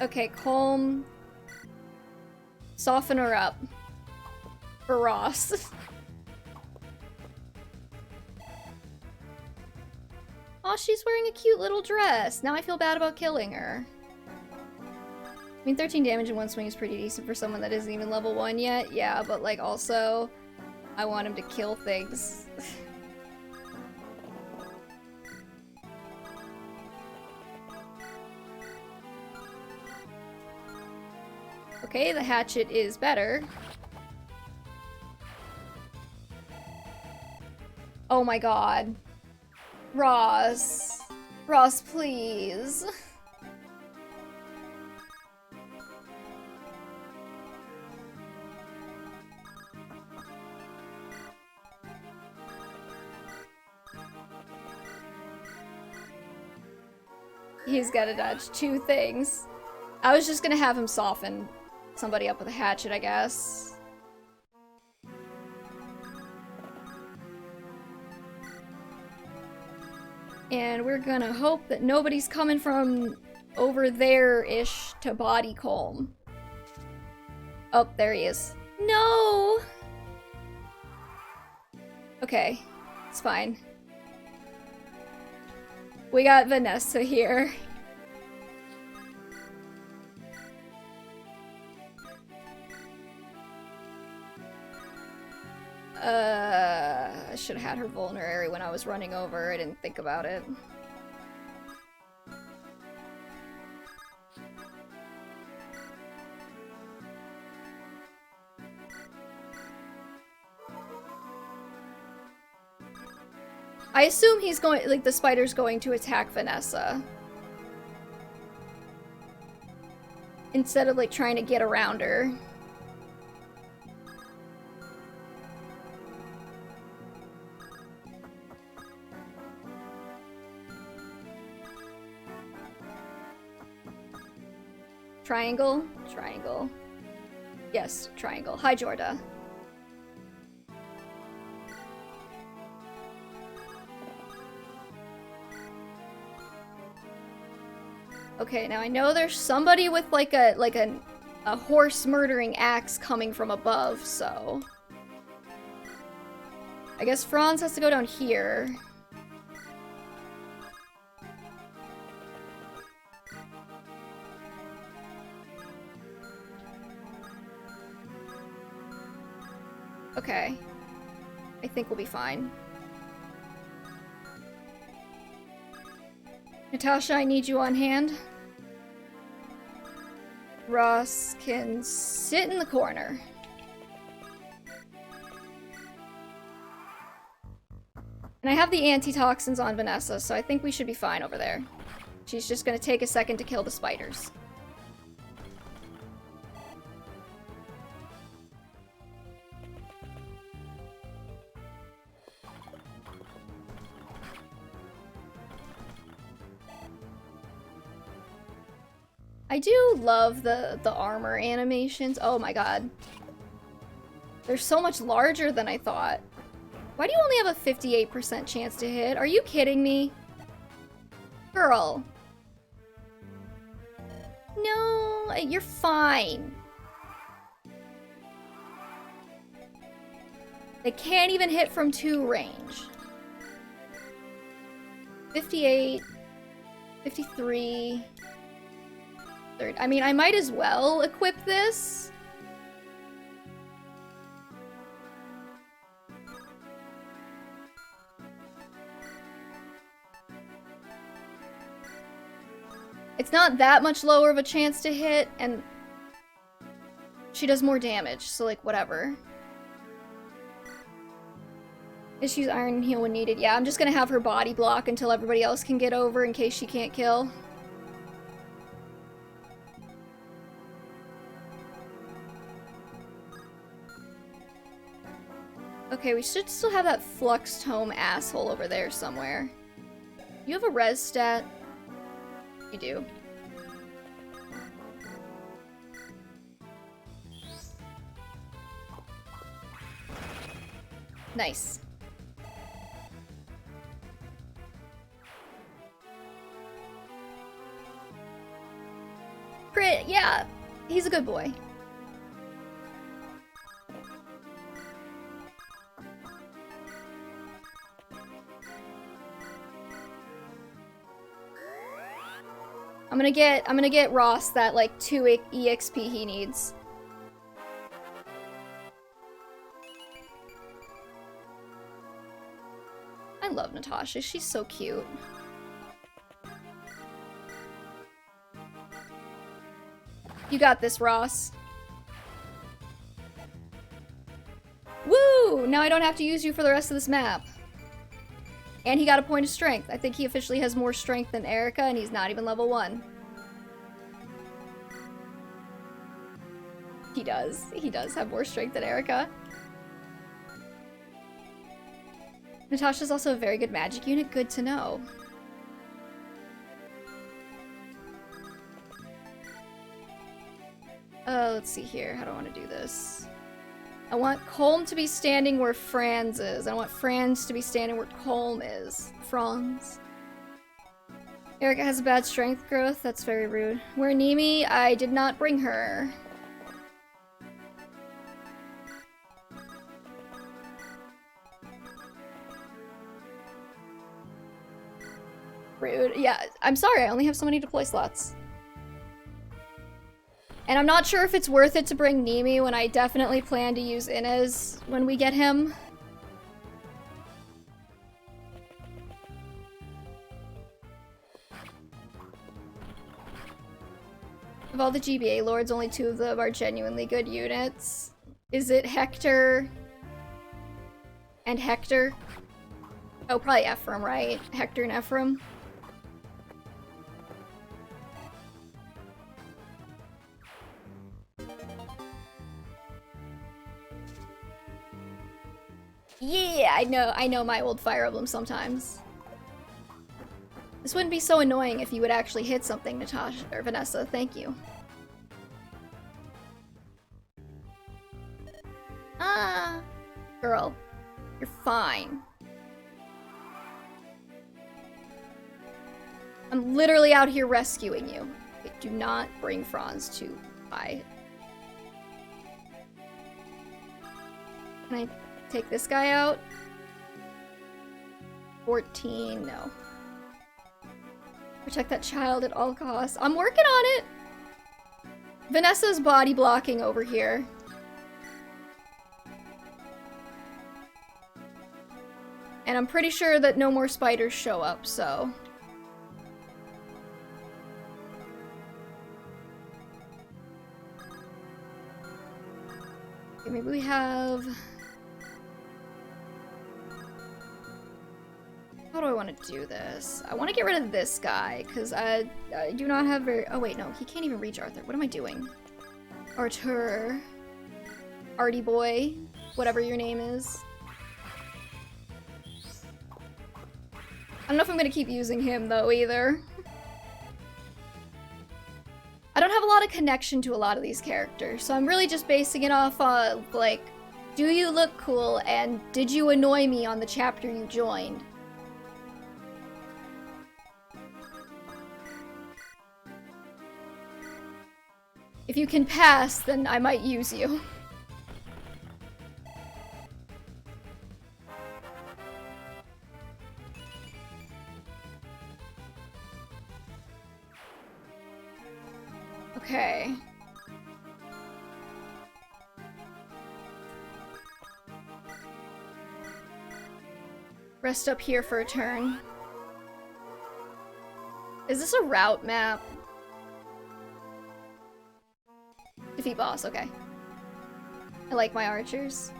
Okay, Colm. Soften her up. For Ross. Aw, she's wearing a cute little dress. Now I feel bad about killing her. I mean, 13 damage in one swing is pretty decent for someone that isn't even level 1 yet. Yeah, but like also, I want him to kill things. Okay, the hatchet is better. Oh my god. Ross. Ross, please. He's gotta dodge 2 things. I was just gonna have him soften somebody up with a hatchet, I guess. And we're gonna hope that nobody's coming from over there-ish to body Colm. Oh, there he is. No! Okay, it's fine. We got Vanessa here. I should have had her vulnerary when I was running over. I didn't think about it. I assume he's going, like, the spider's going to attack Vanessa. Instead of, like, trying to get around her. Triangle? Triangle. Yes, triangle. Hi, Jorda. Okay, now I know there's somebody with like a horse murdering axe coming from above, so I guess Franz has to go down here. Okay. I think we'll be fine. Natasha, I need you on hand. Ross can sit in the corner. And I have the antitoxins on Vanessa, so I think we should be fine over there. She's just gonna take a second to kill the spiders. I do love the armor animations. Oh my god. They're so much larger than I thought. Why do you only have a 58% chance to hit? Are you kidding me? Girl. No, you're fine. They can't even hit from 2 range. 58, 53, 30. I mean, I might as well equip this. It's not that much lower of a chance to hit, and she does more damage, so like, whatever. Just use Iron Heal when needed. Yeah, I'm just gonna have her body block until everybody else can get over in case she can't kill. Okay, we should still have that Flux Tome asshole over there somewhere. You have a res stat? You do. Nice. Crit, yeah. He's a good boy. I'm gonna get Ross that like 2 EXP he needs. I love Natasha, she's so cute. You got this, Ross. Woo! Now I don't have to use you for the rest of this map. And he got a point of strength. I think he officially has more strength than Eirika, and he's not even level 1. He does. He does have more strength than Eirika. Natasha's also a very good magic unit. Good to know. Let's see here. How do I want to do this? I want Colm to be standing where Franz is. I want Franz to be standing where Colm is. Franz. Eirika has a bad strength growth. That's very rude. Where Nimi? I did not bring her. Rude. Yeah, I'm sorry. I only have so many deploy slots. And I'm not sure if it's worth it to bring Nimi when I definitely plan to use Inez when we get him. Of all the GBA lords, only 2 of them are genuinely good units. Is it Hector and Hector? Oh, probably Ephraim, right? Hector and Ephraim. Yeah, I know my old Fire Emblem sometimes. This wouldn't be so annoying if you would actually hit something, Natasha or Vanessa. Thank you. Ah, girl, you're fine. I'm literally out here rescuing you. Okay, do not bring Franz to my. Can I take this guy out? 14, no. Protect that child at all costs. I'm working on it! Vanessa's body blocking over here. And I'm pretty sure that no more spiders show up, so... Okay, maybe we have... How do I want to do this? I want to get rid of this guy, because I do not have very... Oh wait, no, he can't even reach Arthur. What am I doing? Arthur. Artie boy. Whatever your name is. I don't know if I'm going to keep using him, though, either. I don't have a lot of connection to a lot of these characters, so I'm really just basing it off of, like, do you look cool, and did you annoy me on the chapter you joined? If you can pass, then I might use you. Okay. Rest up here for a turn. Is this a route map? Defeat boss, okay. I like my archers.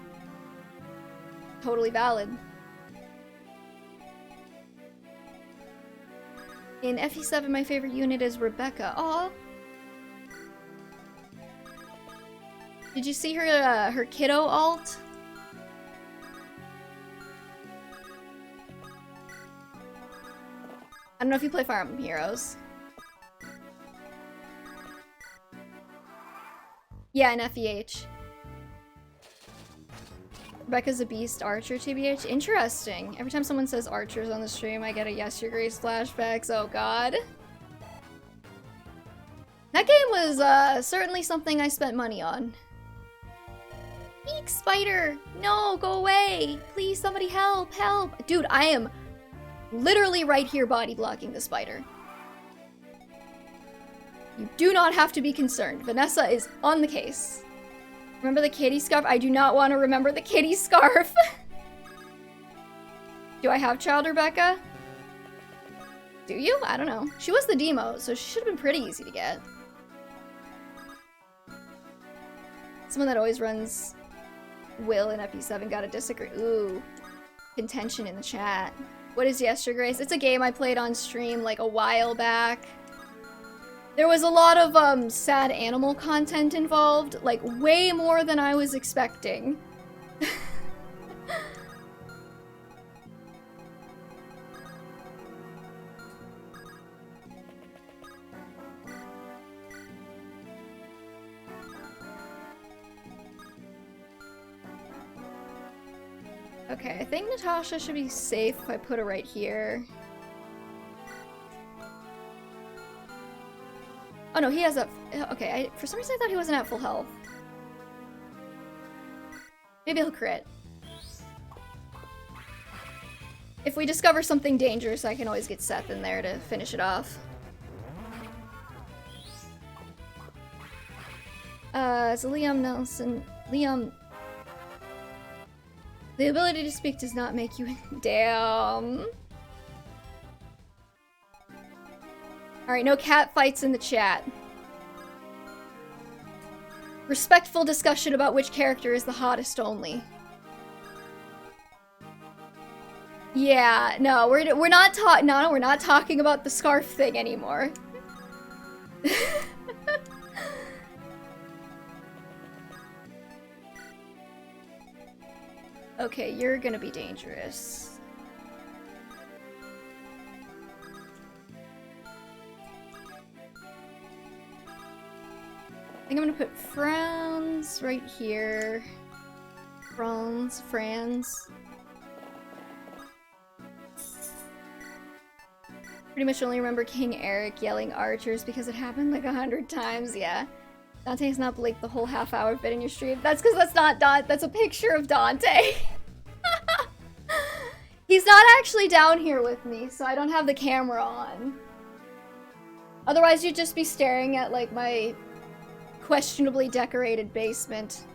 Totally valid. In FE7, my favorite unit is Rebecca. Aw. Did you see her, her kiddo alt? I don't know if you play Fire Emblem Heroes. Yeah, in FEH. Rebecca's a beast archer, TBH. Interesting. Every time someone says archers on the stream, I get a yes, your grace flashbacks. Oh god. That game was certainly something I spent money on. Eek, spider! No, go away! Please, somebody help, help! Dude, I am literally right here body blocking the spider. You do not have to be concerned. Vanessa is on the case. Remember the kitty scarf? I do not want to remember the kitty scarf. Do I have child Rebecca? Do you? I don't know. She was the demo, so she should have been pretty easy to get. Someone that always runs Will in FE7 gotta disagree. Ooh. Contention in the chat. What is Yes, Your Grace? It's a game I played on stream like a while back. There was a lot of sad animal content involved, like way more than I was expecting. Okay, I think Natasha should be safe if I put her right here. Oh no, he has a... Okay, for some reason I thought he wasn't at full health. Maybe he'll crit. If we discover something dangerous, I can always get Seth in there to finish it off. So Liam Nelson... Liam... The ability to speak does not make you... Damn. Alright, no cat fights in the chat. Respectful discussion about which character is the hottest only. Yeah, no, we're not talking about the scarf thing anymore. Okay, you're gonna be dangerous. I think I'm gonna put Franz right here. Franz. Pretty much only remember King Eric yelling archers because it happened like 100 times, yeah. Dante's not blinked the whole half hour bit in your stream. That's because that's not Dante. That's a picture of Dante. He's not actually down here with me, so I don't have the camera on. Otherwise, you'd just be staring at, like, my questionably decorated basement.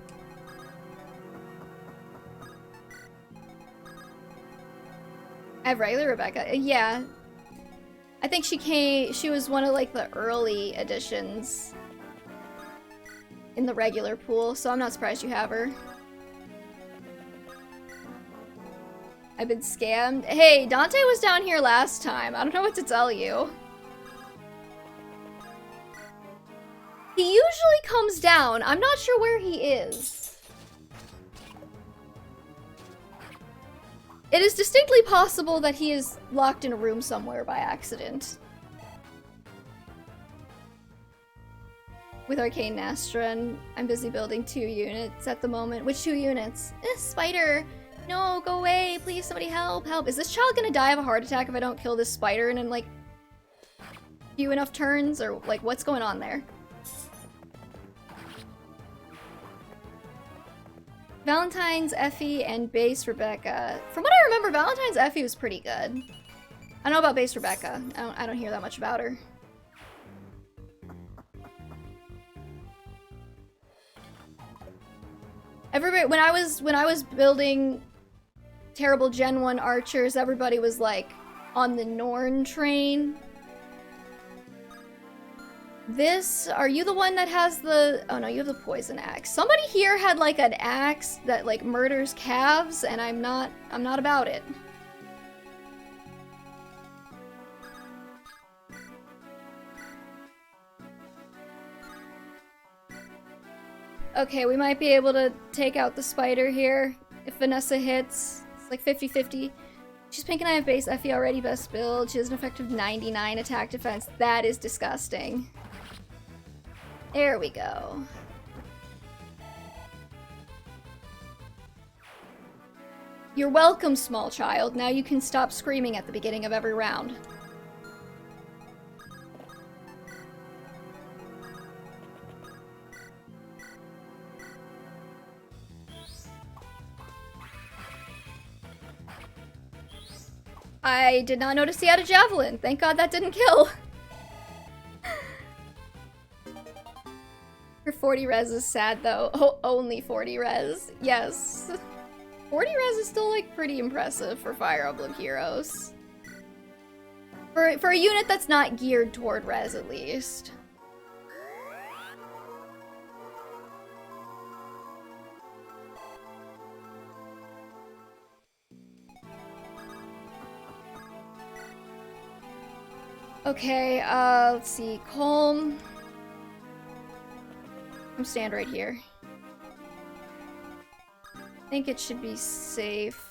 I have regular Rebecca. Yeah. I think she was one of, like, the early editions in the regular pool, so I'm not surprised you have her. I've been scammed. Hey, Dante was down here last time. I don't know what to tell you. He usually comes down. I'm not sure where he is. It is distinctly possible that he is locked in a room somewhere by accident. With Arcane Astra, and I'm busy building 2 units at the moment. Which 2 units? Spider! No, go away! Please, somebody help! Help! Is this child gonna die of a heart attack if I don't kill this spider in like few enough turns? Or like, what's going on there? Valentine's, Effie, and Base Rebecca. From what I remember, Valentine's Effie was pretty good. I know about Base Rebecca. I don't hear that much about her. Everybody, when I was building terrible Gen 1 archers, everybody was like on the Norn train. This, are you the one that has the, oh no, you have the poison axe. Somebody here had like an axe that like murders calves, and I'm not about it. Okay, we might be able to take out the spider here if Vanessa hits. It's like 50-50. She's pink and I have base Effie already, best build. She has an effective 99 attack defense. That is disgusting. There we go. You're welcome, small child. Now you can stop screaming at the beginning of every round. I did not notice he had a javelin. Thank God that didn't kill. Her 40 res is sad though. Oh, only 40 res. Yes. 40 res is still like pretty impressive for Fire Emblem heroes. For a unit that's not geared toward res at least. Okay, let's see. Calm. I'm stand right here. I think it should be safe.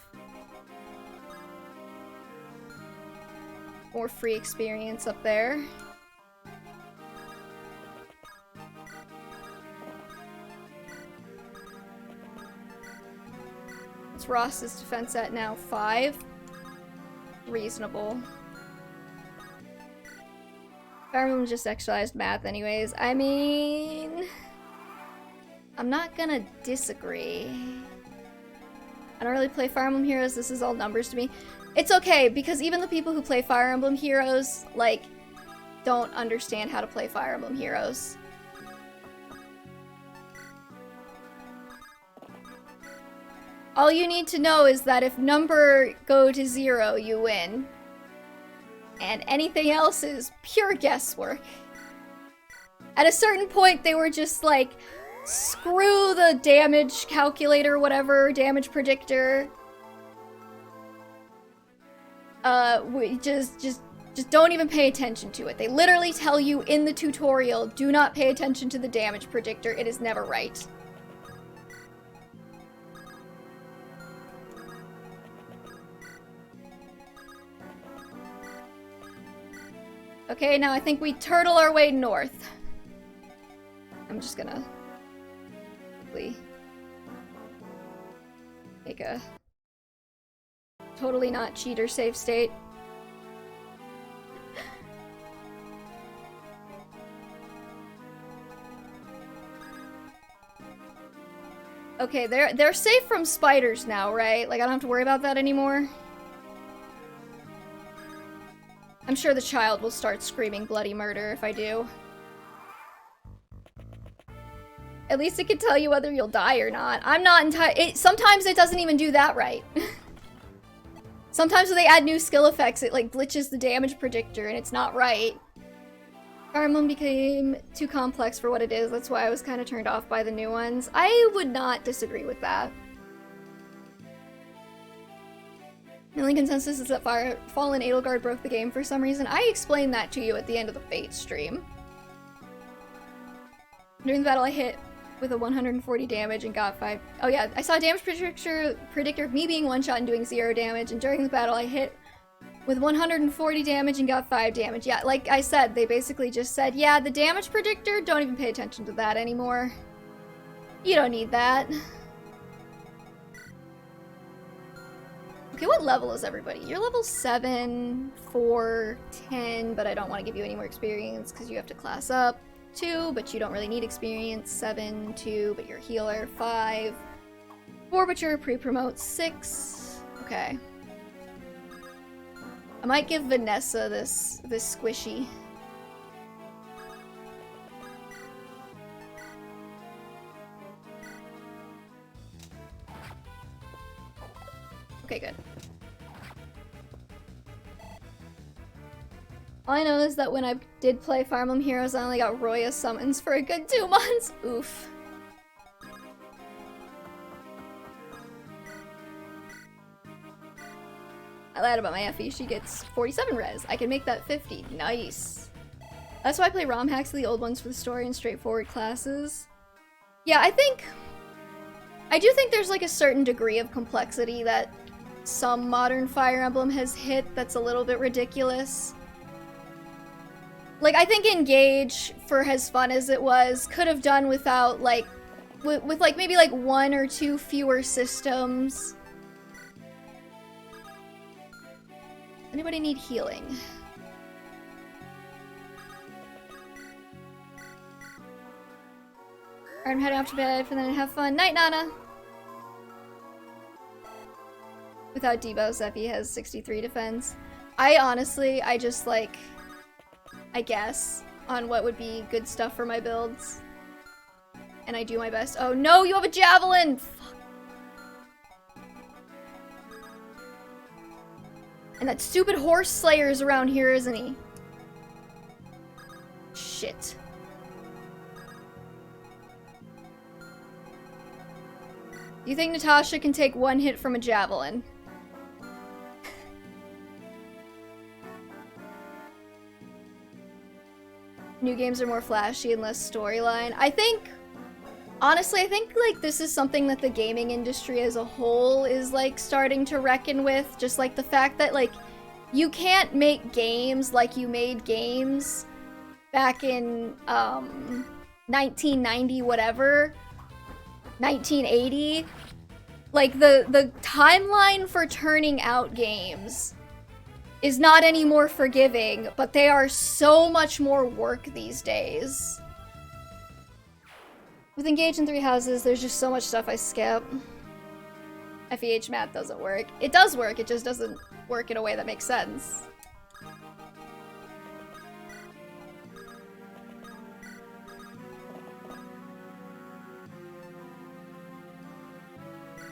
More free experience up there. What's Ross's defense at now? 5? Reasonable. Fire Emblem just exercised math anyways. I mean, I'm not gonna disagree. I don't really play Fire Emblem Heroes. This is all numbers to me. It's okay, because even the people who play Fire Emblem Heroes, like, don't understand how to play Fire Emblem Heroes. All you need to know is that if number go to 0, you win. And anything else is pure guesswork. At a certain point, they were just like, screw the damage calculator, whatever, damage predictor. We just don't even pay attention to it. They literally tell you in the tutorial, do not pay attention to the damage predictor. It is never right. Okay, now I think we turtle our way north. I'm just gonna quickly make a totally not cheater save state. Okay, they're safe from spiders now, right? Like I don't have to worry about that anymore. I'm sure the child will start screaming bloody murder if I do. At least it can tell you whether you'll die or not. I'm not entirely- sometimes it doesn't even do that right. Sometimes when they add new skill effects, it like glitches the damage predictor and it's not right. Fire Emblem became too complex for what it is. That's why I was kind of turned off by the new ones. I would not disagree with that. The only consensus is that Fallen Edelgard broke the game for some reason. I explained that to you at the end of the Fate stream. During the battle I hit with a 140 damage and got 5. Oh yeah, I saw a damage predictor of me being one-shot and doing 0 damage, and during the battle I hit with 140 damage and got 5 damage. Yeah, like I said, they basically just said, yeah, the damage predictor, don't even pay attention to that anymore. You don't need that. Okay, what level is everybody? You're level 7, 4, 10, but I don't want to give you any more experience because you have to class up. 2, but you don't really need experience. 7, 2, but you're a healer. 5, Forfeiture, pre-promote 6. Okay. I might give Vanessa this squishy. Okay, good. All I know is that when I did play Fire Emblem Heroes, I only got Roya summons for a good 2 months. Oof. I lied about my Effie. She gets 47 res. I can make that 50. Nice. That's why I play ROM hacks of the old ones for the story and straightforward classes. Yeah, I do think there's like a certain degree of complexity that some modern Fire Emblem has hit that's a little bit ridiculous. Like, I think Engage, for as fun as it was, could have done without, like, with like, maybe, like, 1 or 2 fewer systems. Anybody need healing? Alright, I'm heading off to bed for then and have fun. Night, Nana! Without debuffs, Effie has 63 defense. I just, like... I guess, on what would be good stuff for my builds. And I do my best. Oh no, you have a javelin! Fuck. And that stupid horse slayer is around here, isn't he? Shit. Do you think Natasha can take 1 hit from a javelin? New games are more flashy and less storyline. Honestly, I think, like, this is something that the gaming industry as a whole is, like, starting to reckon with. Just, like, the fact that, like, you can't make games like you made games back in, 1990 whatever. 1980. Like, the timeline for turning out games is not any more forgiving, but they are so much more work these days. With Engage in 3 houses, there's just so much stuff I skip. FEH math doesn't work. It does work, it just doesn't work in a way that makes sense.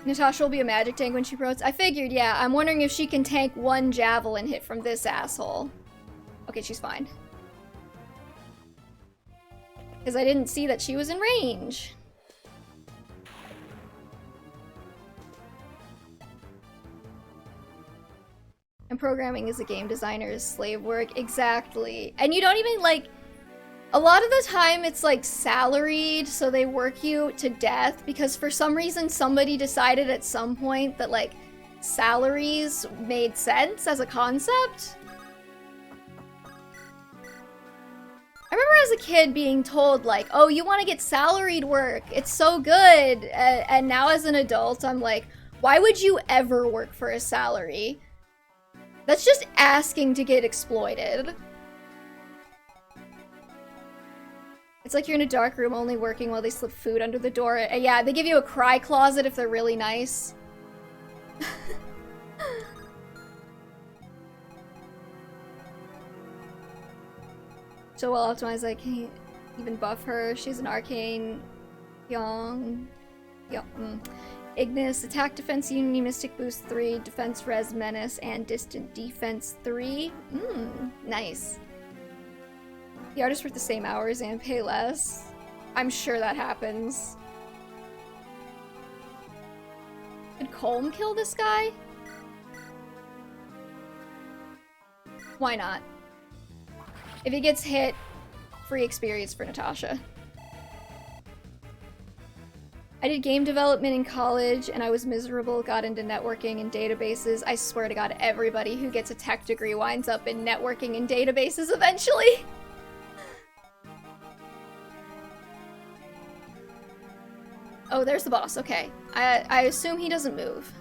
Natasha will be a magic tank when she promotes. I figured, yeah. I'm wondering if she can tank 1 javelin hit from this asshole. Okay, she's fine. Because I didn't see that she was in range. And programming as a game designer is slave work. Exactly. And you don't even, like... A lot of the time it's like salaried, so they work you to death because for some reason somebody decided at some point that like salaries made sense as a concept. I remember as a kid being told like, oh, you want to get salaried work, it's so good. And now as an adult, I'm like, why would you ever work for a salary? That's just asking to get exploited. It's like you're in a dark room only working while they slip food under the door. Yeah, they give you a cry closet if they're really nice. So well optimized I can't even buff her. She's an arcane young. Ignis, attack defense unity, mystic boost 3, defense res menace, and distant defense 3. Nice. The artists work the same hours and pay less. I'm sure that happens. Could Colm kill this guy? Why not? If he gets hit, free experience for Natasha. I did game development in college and I was miserable, got into networking and databases. I swear to God, everybody who gets a tech degree winds up in networking and databases eventually. Oh, there's the boss. Okay. I assume he doesn't move.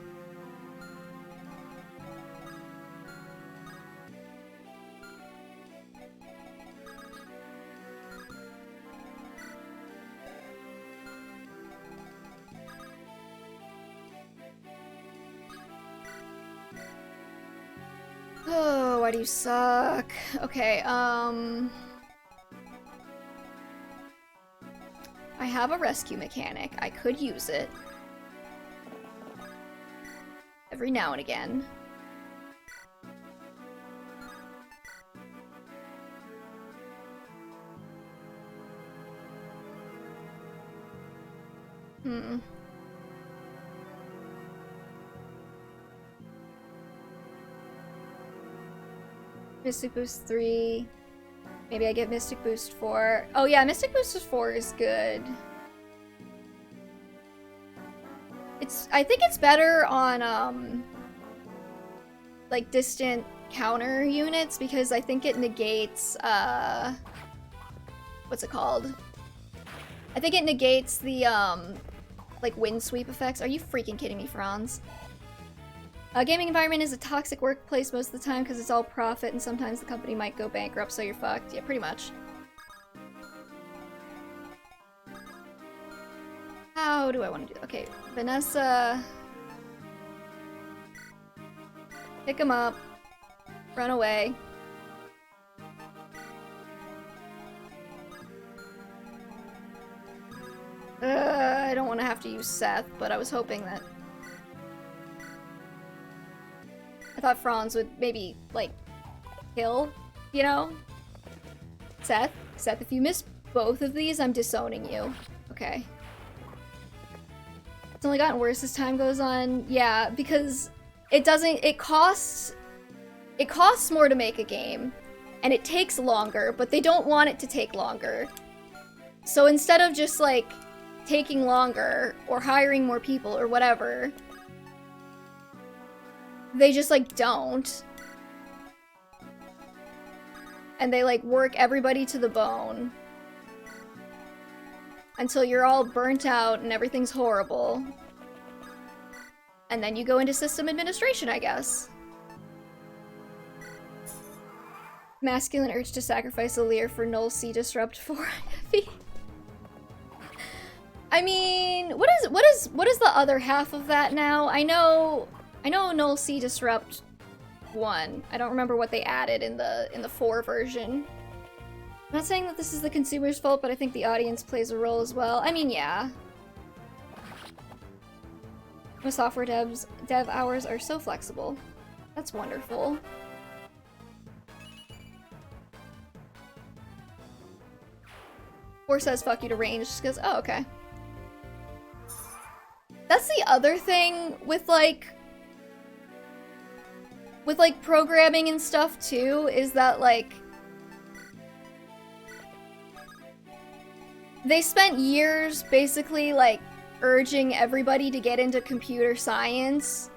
God, you suck. Okay, I have a rescue mechanic. I could use it. Every now and again. Mystic Boost 3. Maybe I get Mystic Boost 4. Oh yeah, Mystic Boost 4 is good. I think it's better on, like, distant counter units, because I think it negates, what's it called? I think it negates the, like, wind sweep effects. Are you freaking kidding me, Franz? A gaming environment is a toxic workplace most of the time because it's all profit and sometimes the company might go bankrupt, so you're fucked. Yeah, pretty much. How do I want to do that? Okay, Vanessa. Pick him up. Run away. I don't want to have to use Seth, but I was hoping that... I thought Franz would maybe, like, kill, you know? Seth, if you miss both of these, I'm disowning you. Okay. It's only gotten worse as time goes on. Yeah, because it costs more to make a game, and it takes longer, but they don't want it to take longer. So instead of just, like, taking longer, or hiring more people, or whatever, they just, like, don't. And they, like, work everybody to the bone. Until you're all burnt out and everything's horrible. And then you go into system administration, I guess. Masculine urge to sacrifice a Lear for Null C Disrupt 4 IFE. I mean, what is the other half of that now? I know Null C Disrupt 1. I don't remember what they added in the 4 version. I'm not saying that this is the consumer's fault, but I think the audience plays a role as well. I mean, yeah. The software dev hours are so flexible. That's wonderful. Or says fuck you to range, just goes, oh, okay. That's the other thing with programming and stuff too, is that like they spent years basically like urging everybody to get into computer science.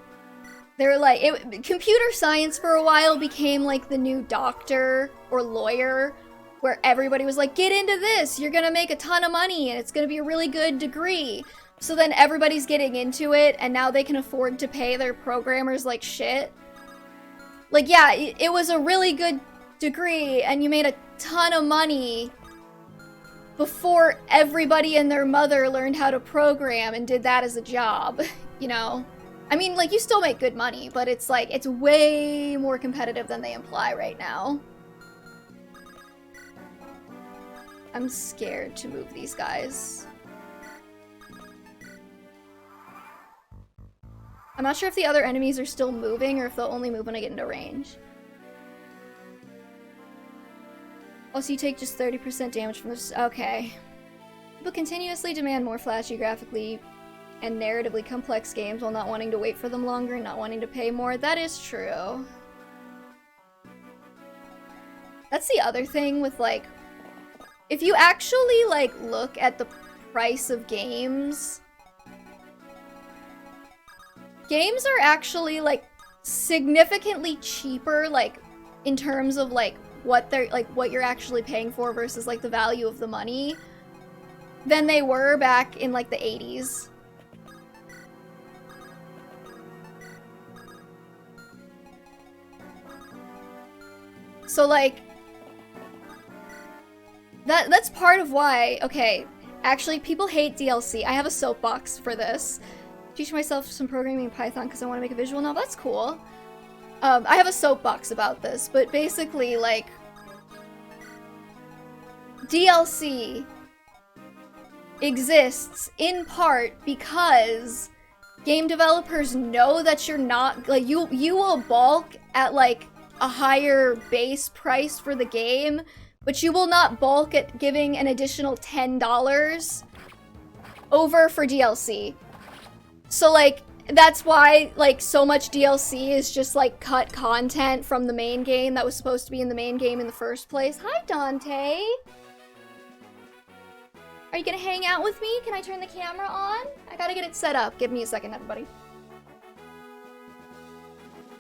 They're like, computer science for a while became like the new doctor or lawyer, where everybody was like, get into this, you're gonna make a ton of money and it's gonna be a really good degree. So then everybody's getting into it and now they can afford to pay their programmers like shit. Like, yeah, it was a really good degree and you made a ton of money before everybody and their mother learned how to program and did that as a job, you know? I mean, like, you still make good money, but it's like, it's way more competitive than they imply right now. I'm scared to move these guys. I'm not sure if the other enemies are still moving or if they'll only move when I get into range. Also, you take just 30% damage from this. Okay. People continuously demand more flashy, graphically and narratively complex games while not wanting to wait for them longer and not wanting to pay more. That is true. That's the other thing with, like, if you actually, like, look at the price of games, games are actually, like, significantly cheaper, like, in terms of, like, what they're, like, what you're actually paying for versus, like, the value of the money than they were back in, like, the 80s. So, like, that's part of why, okay, actually, people hate DLC. I have a soapbox for this. Teach myself some programming in Python because I want to make a visual novel. That's cool. I have a soapbox about this, but basically, like, DLC exists in part because game developers know that you're not, like, you will bulk at, like, a higher base price for the game, but you will not bulk at giving an additional $10 over for DLC. So, like, that's why, like, so much DLC is just, like, cut content from the main game that was supposed to be in the main game in the first place. Hi, Dante! Are you gonna hang out with me? Can I turn the camera on? I gotta get it set up. Give me a second, everybody.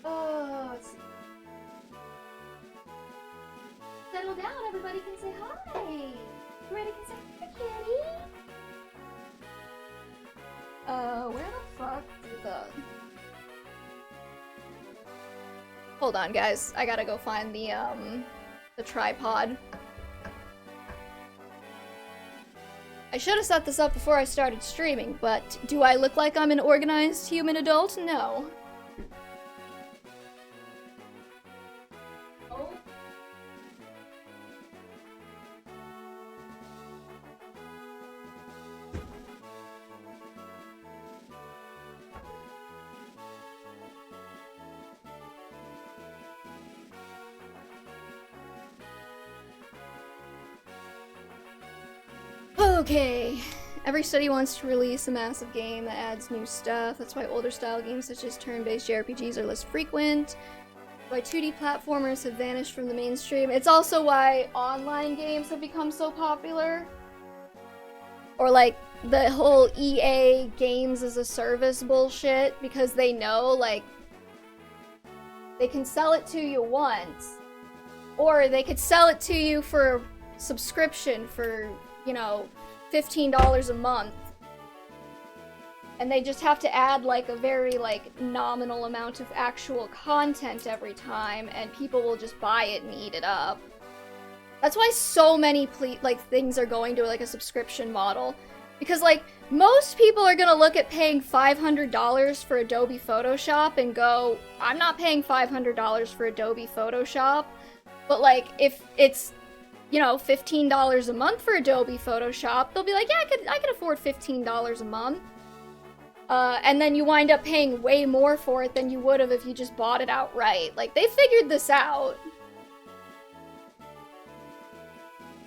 Oh, let's see. Settle down, everybody can say hi! Everybody can say hi, kitty! Where the fuck did the... Hold on, guys. I gotta go find the tripod. I should have set this up before I started streaming, but do I look like I'm an organized human adult? No. Oh. Okay. Every study wants to release a massive game that adds new stuff. That's why older style games such as turn-based JRPGs are less frequent. Why 2D platformers have vanished from the mainstream. It's also why online games have become so popular. Or like the whole EA games as a service bullshit, because they know, like, they can sell it to you once, or they could sell it to you for subscription for, you know, $15 a month. And they just have to add, like, a very, like, nominal amount of actual content every time, and people will just buy it and eat it up. That's why so many, like, things are going to, like, a subscription model. Because, like, most people are gonna look at paying $500 for Adobe Photoshop and go, I'm not paying $500 for Adobe Photoshop. But, like, if it's, you know, $15 a month for Adobe Photoshop, they'll be like, yeah, I could afford $15 a month. And then you wind up paying way more for it than you would have if you just bought it outright. Like, they figured this out.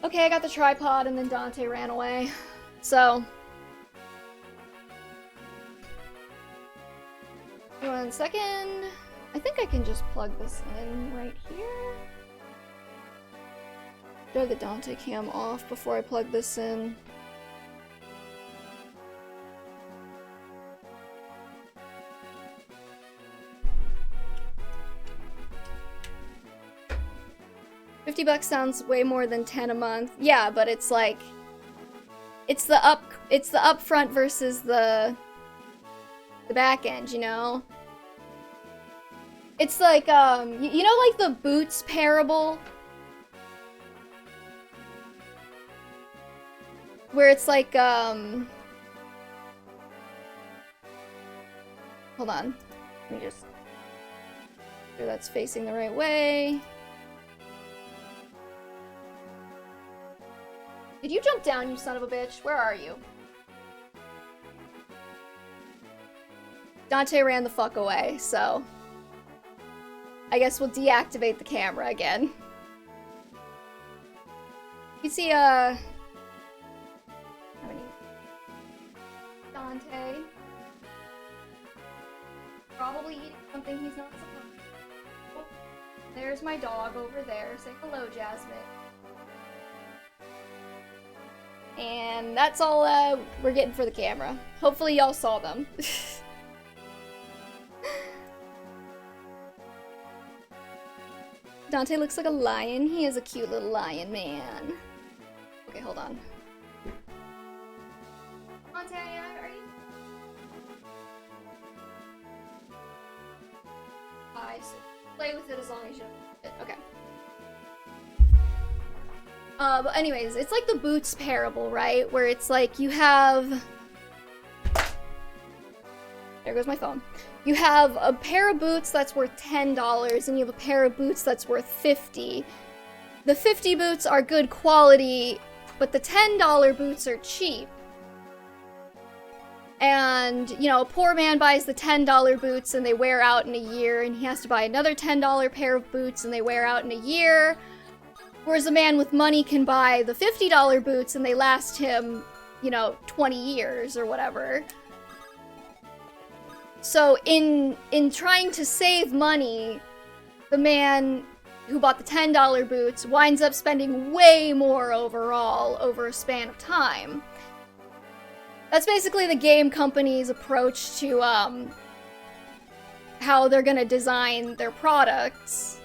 Okay, I got the tripod and then Dante ran away. So. 1 second. I think I can just plug this in right here. Do I have the Dante cam off before I plug this in? $50 sounds way more than 10 a month. Yeah, but it's like, it's the upfront versus the back end, you know? It's like, you know, like the Boots parable? Where it's like, hold on. Let me just, make sure that's facing the right way. Did you jump down, you son of a bitch? Where are you? Dante ran the fuck away, so I guess we'll deactivate the camera again. You see, how many? Dante. Probably eating something he's not supposed to. Oh, there's my dog over there. Say hello, Jasmine. And that's all we're getting for the camera. Hopefully y'all saw them. Dante looks like a lion. He is a cute little lion man. Okay, hold on. Dante, are you? Play with it as long as you don't. Okay. But anyways, it's like the Boots parable, right? Where it's like you have There goes my phone. You have a pair of boots that's worth $10, and you have a pair of boots that's worth $50. The 50 boots are good quality, but the $10 boots are cheap. And, you know, a poor man buys the $10 boots and they wear out in a year, and he has to buy another $10 pair of boots and they wear out in a year. Whereas a man with money can buy the $50 boots and they last him, you know, 20 years or whatever. So in trying to save money, the man who bought the $10 boots winds up spending way more overall over a span of time. That's basically the game company's approach to how they're gonna design their products.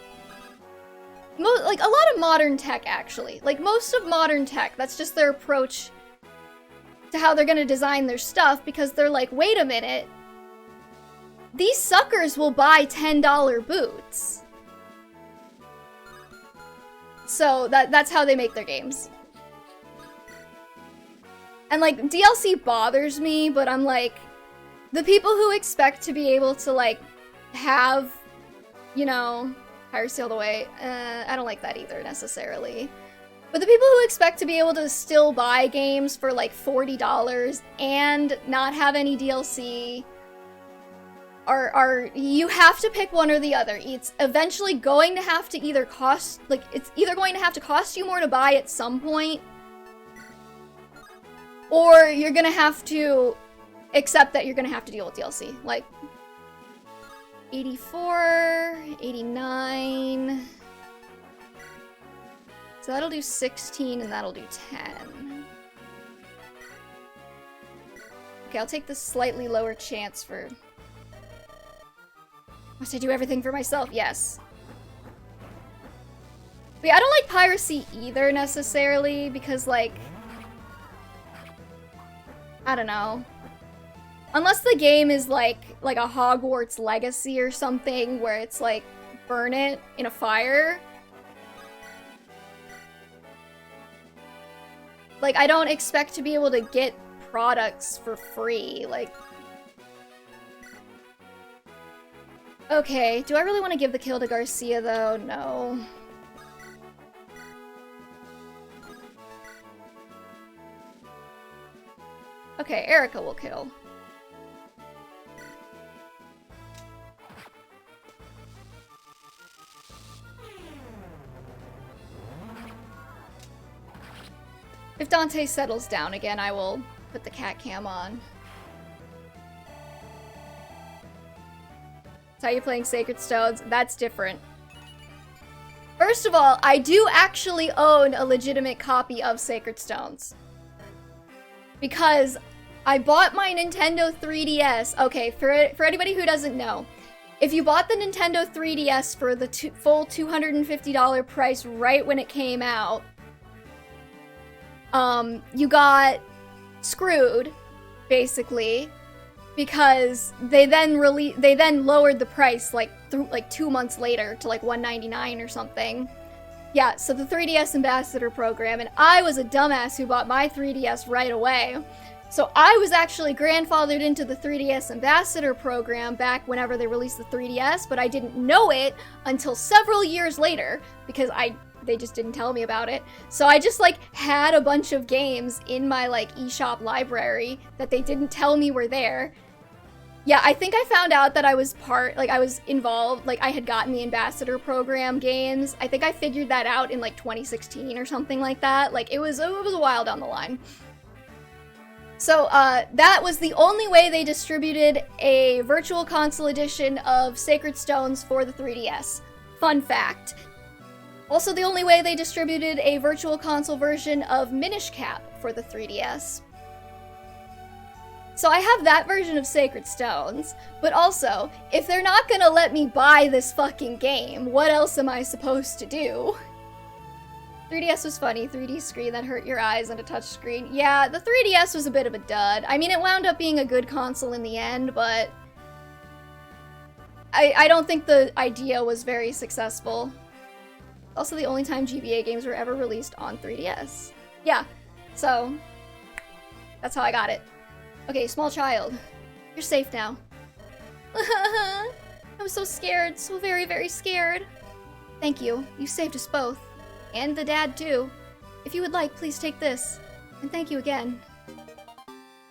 Like a lot of modern tech, actually. Like most of modern tech, that's just their approach to how they're gonna design their stuff, because they're like, wait a minute, these suckers will buy $10 boots. So that's how they make their games. And, like, DLC bothers me, but I'm like, the people who expect to be able to, like, have, you know, piracy all the way, I don't like that either, necessarily. But the people who expect to be able to still buy games for, like, $40 and not have any DLC you have to pick one or the other. It's eventually going to have to either cost, like, it's either going to have to cost you more to buy at some point, or you're gonna have to accept that you're gonna have to deal with DLC. Like, 84, 89. So that'll do 16 and that'll do 10. Okay, I'll take the slightly lower chance for... Must I do everything for myself? Yes. But yeah, I don't like piracy either, necessarily, because, like... I don't know. Unless the game is like a Hogwarts Legacy or something, where it's like, burn it in a fire. Like, I don't expect to be able to get products for free, like... Okay, do I really want to give the kill to Garcia, though? No. Okay, Eirika will kill. If Dante settles down again, I will put the cat cam on. So how you playing Sacred Stones? That's different. First of all, I do actually own a legitimate copy of Sacred Stones. Because I bought my Nintendo 3DS. Okay, for anybody who doesn't know, if you bought the Nintendo 3DS for the full $250 price right when it came out, you got screwed, basically, because they then lowered the price like 2 months later to like $199 or something. Yeah, so the 3DS Ambassador Program, and I was a dumbass who bought my 3DS right away. So I was actually grandfathered into the 3DS Ambassador Program back whenever they released the 3DS, but I didn't know it until several years later, because they just didn't tell me about it. So I just, like, had a bunch of games in my, like, eShop library that they didn't tell me were there. Yeah, I think I found out that I was I was involved, like, I had gotten the Ambassador Program games. I think I figured that out in, like, 2016 or something like that. Like, it was a while down the line. So, that was the only way they distributed a Virtual Console edition of Sacred Stones for the 3DS. Fun fact. Also, the only way they distributed a Virtual Console version of Minish Cap for the 3DS. So I have that version of Sacred Stones, but also, if they're not gonna let me buy this fucking game, what else am I supposed to do? 3DS was funny, 3D screen that hurt your eyes and a touchscreen. Yeah, the 3DS was a bit of a dud. I mean, it wound up being a good console in the end, but I don't think the idea was very successful. Also the only time GBA games were ever released on 3DS. Yeah, so that's how I got it. Okay, small child. You're safe now. I was so scared, so very, very scared. Thank you. You saved us both. And the dad, too. If you would like, please take this. And thank you again.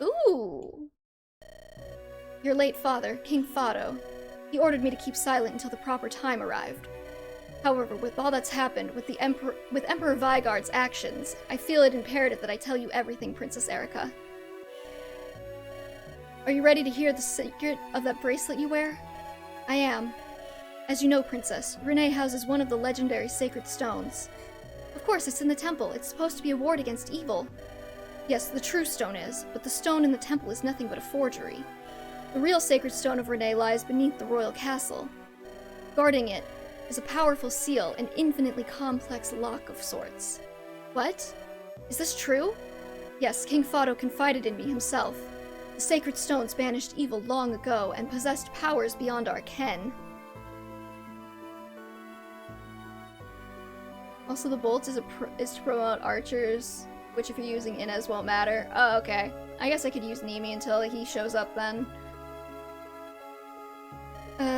Ooh. Your late father, King Fado. He ordered me to keep silent until the proper time arrived. However, with all that's happened, with Emperor Vigard's actions, I feel it imperative that I tell you everything, Princess Eirika. Are you ready to hear the secret of that bracelet you wear? I am. As you know, Princess, Renee houses one of the legendary sacred stones. Of course, it's in the temple. It's supposed to be a ward against evil. Yes, the true stone is, but the stone in the temple is nothing but a forgery. The real sacred stone of Renee lies beneath the royal castle. Guarding it is a powerful seal, an infinitely complex lock of sorts. What? Is this true? Yes, King Fado confided in me himself. The sacred stones banished evil long ago and possessed powers beyond our ken. Also, the bolt is to promote archers, which if you're using Inez won't matter. Oh, okay. I guess I could use Nimi until he shows up then.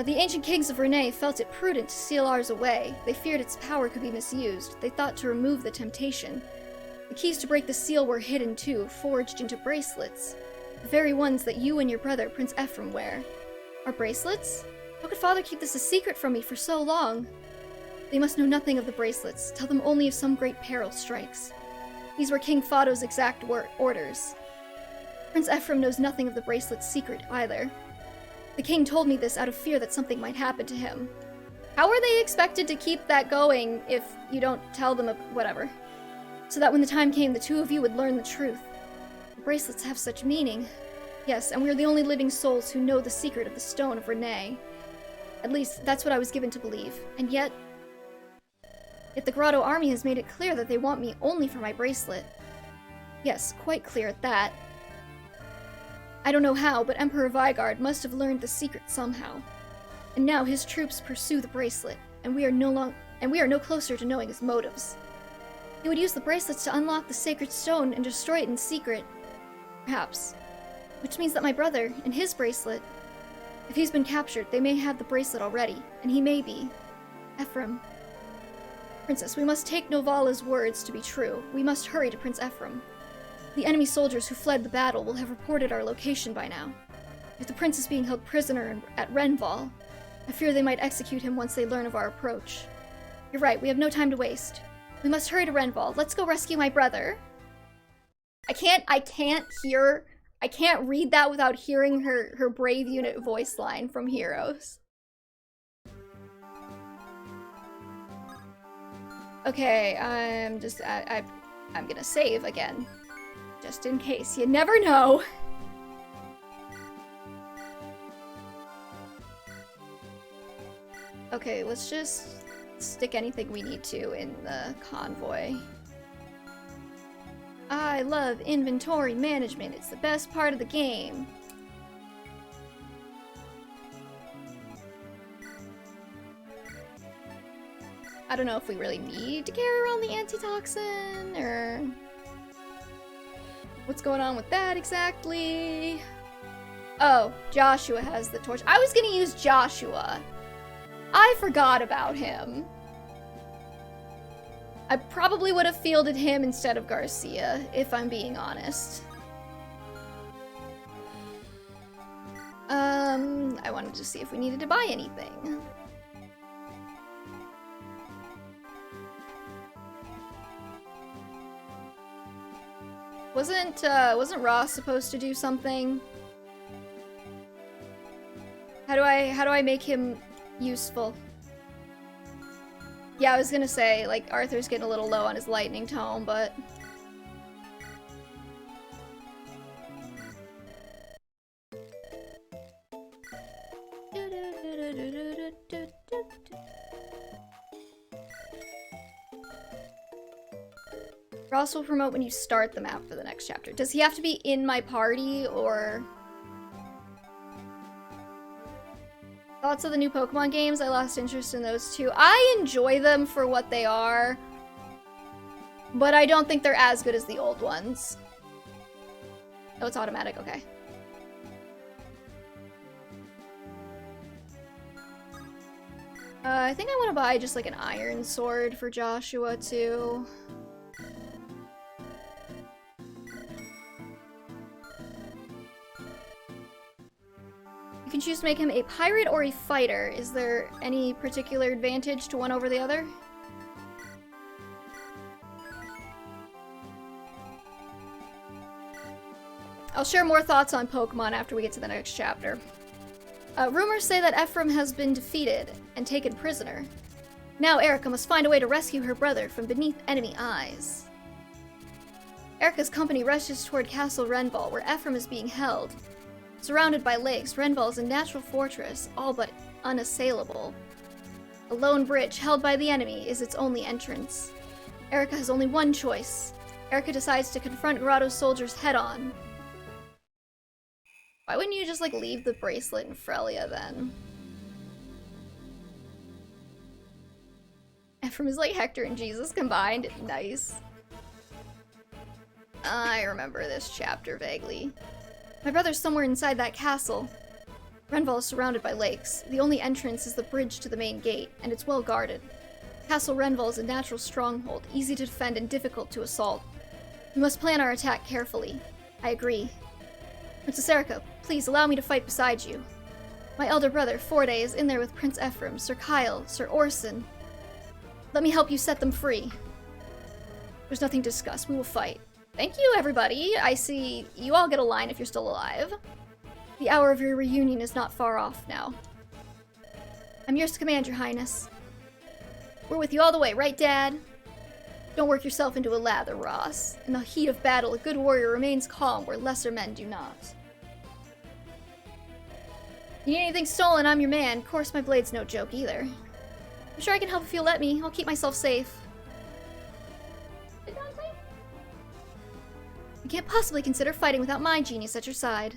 The ancient kings of Renee felt it prudent to seal ours away. They feared its power could be misused. They thought to remove the temptation. The keys to break the seal were hidden too, forged into bracelets. The very ones that you and your brother, Prince Ephraim, wear. Our bracelets? How could Father keep this a secret from me for so long? They must know nothing of the bracelets. Tell them only if some great peril strikes. These were King Fado's exact orders. Prince Ephraim knows nothing of the bracelet's secret either. The king told me this out of fear that something might happen to him. How are they expected to keep that going if you don't tell them whatever? So that when the time came, the two of you would learn the truth. The bracelets have such meaning. Yes, and we're the only living souls who know the secret of the Stone of Renee. At least, that's what I was given to believe. And yet the Grotto army has made it clear that they want me only for my bracelet. Yes, quite clear at that. I don't know how, but Emperor Vigard must have learned the secret somehow. And now his troops pursue the bracelet, and we are no closer to knowing his motives. He would use the bracelets to unlock the sacred stone and destroy it in secret. Perhaps. Which means that my brother, and his bracelet, if he's been captured, they may have the bracelet already, and he may be Ephraim. Princess, we must take Novala's words to be true. We must hurry to Prince Ephraim. The enemy soldiers who fled the battle will have reported our location by now. If the prince is being held prisoner at Renval, I fear they might execute him once they learn of our approach. You're right, we have no time to waste. We must hurry to Renval. Let's go rescue my brother. I can't read that without hearing her Brave Unit voice line from Heroes. Okay, I'm gonna save again. Just in case. You never know. Okay, let's just stick anything we need to in the convoy. I love inventory management. It's the best part of the game. I don't know if we really need to carry around the antitoxin, or what's going on with that exactly. Oh, Joshua has the torch. I was gonna use Joshua. I forgot about him. I probably would have fielded him instead of Garcia, if I'm being honest. I wanted to see if we needed to buy anything. Wasn't Ross supposed to do something? How do I make him useful? Yeah, I was gonna say, like, Arthur's getting a little low on his lightning tome, but... Ross will promote when you start the map for the next chapter. Does he have to be in my party, or... Thoughts of the new Pokemon games? I lost interest in those too. I enjoy them for what they are, but I don't think they're as good as the old ones. Oh, it's automatic, okay. I think I want to buy just like an iron sword for Joshua too. You can choose to make him a pirate or a fighter. Is there any particular advantage to one over the other? I'll share more thoughts on Pokemon after we get to the next chapter. Rumors say that Ephraim has been defeated and taken prisoner. Now Eirika must find a way to rescue her brother from beneath enemy eyes. Eirika's company rushes toward Castle Renval, where Ephraim is being held. Surrounded by lakes, Renval is a natural fortress, all but unassailable. A lone bridge held by the enemy is its only entrance. Eirika has only one choice. Eirika decides to confront Grotto's soldiers head-on. Why wouldn't you just, like, leave the bracelet in Frelia, then? Ephraim is like Hector and Jesus combined. Nice. I remember this chapter vaguely. My brother's somewhere inside that castle. Renval is surrounded by lakes. The only entrance is the bridge to the main gate, and it's well guarded. Castle Renval is a natural stronghold, easy to defend and difficult to assault. We must plan our attack carefully. I agree. Princess Eirika, please allow me to fight beside you. My elder brother, Forde, is in there with Prince Ephraim, Sir Kyle, Sir Orson. Let me help you set them free. There's nothing to discuss. We will fight. Thank you, everybody. I see you all get a line if you're still alive. The hour of your reunion is not far off now. I'm yours to command, Your Highness. We're with you all the way, right, Dad? Don't work yourself into a lather, Ross. In the heat of battle, a good warrior remains calm where lesser men do not. You need anything stolen, I'm your man. Of course, my blade's no joke either. I'm sure I can help if you'll let me. I'll keep myself safe. Did Dante? You can't possibly consider fighting without my genius at your side.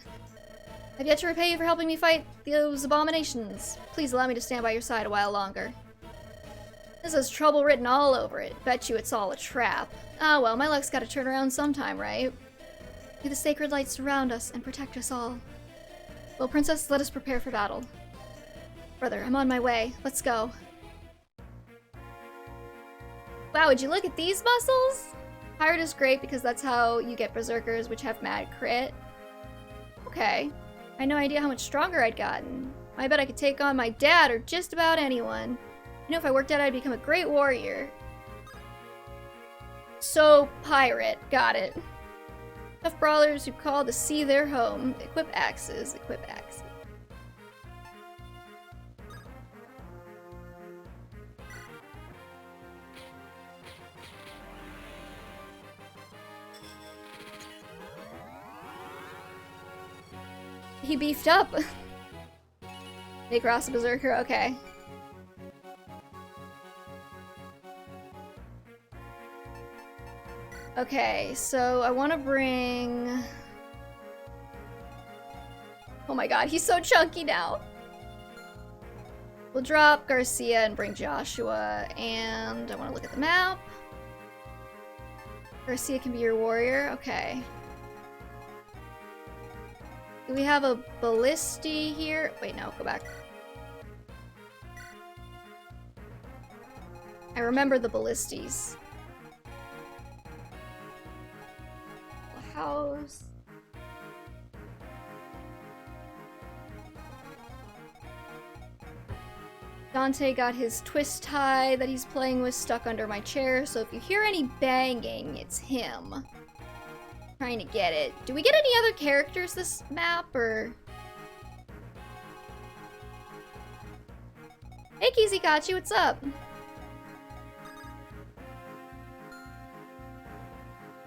I've yet to repay you for helping me fight those abominations. Please allow me to stand by your side a while longer. This has trouble written all over it. Bet you it's all a trap. Ah well, my luck's gotta turn around sometime, right? May the sacred light surround us and protect us all. Well, Princess, let us prepare for battle. Brother, I'm on my way. Let's go. Wow, would you look at these muscles? Pirate is great because that's how you get Berserkers, which have mad crit. Okay. I had no idea how much stronger I'd gotten. I bet I could take on my dad or just about anyone. I know if I worked out, I'd become a great warrior. So, pirate. Got it. Tough brawlers who call the sea their home. Equip axes. Equip axes. He beefed up. Make Ross a berserker? Okay. Okay, so I want to bring... Oh my god, he's so chunky now. We'll drop Garcia and bring Joshua, and I want to look at the map. Garcia can be your warrior, okay. Do we have a ballisti here? Wait, no, go back. I remember the ballistis. House. Dante got his twist tie that he's playing with stuck under my chair, so if you hear any banging, it's him. Trying to get it. Do we get any other characters this map, or... Hey Kizikachi, what's up?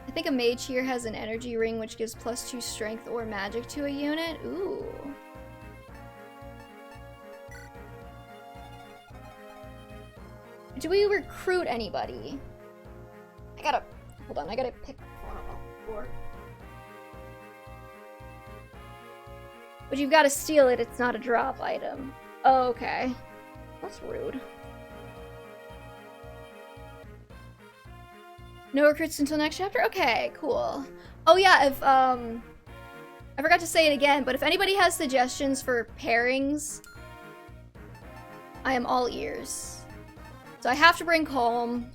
I think a mage here has an energy ring which gives +2 strength or magic to a unit. Ooh. Do we recruit anybody? I gotta... Hold on, I gotta pick one up off the floor. But you've gotta steal it, it's not a drop item. Oh, okay. That's rude. No recruits until next chapter? Okay, cool. Oh yeah, if, I forgot to say it again, but if anybody has suggestions for pairings I am all ears. So I have to bring Calm.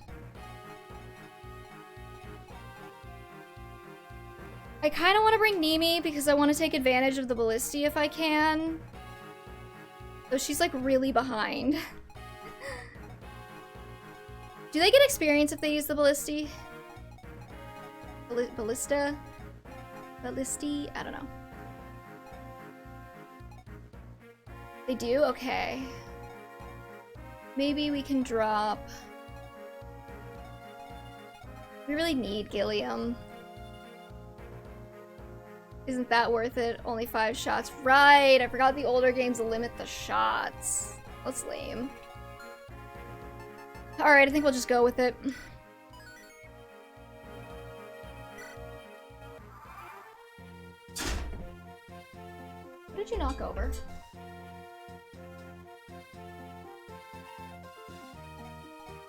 I kind of want to bring Nimi because I want to take advantage of the Ballisti if I can. Though she's like really behind. Do they get experience if they use the Ballisti? Ballista? Ballisti? I don't know. They do? Okay. Maybe we can drop... We really need Gilliam. Isn't that worth it? Only 5 shots. Right! I forgot the older games limit the shots. That's lame. Alright, I think we'll just go with it. What did you knock over?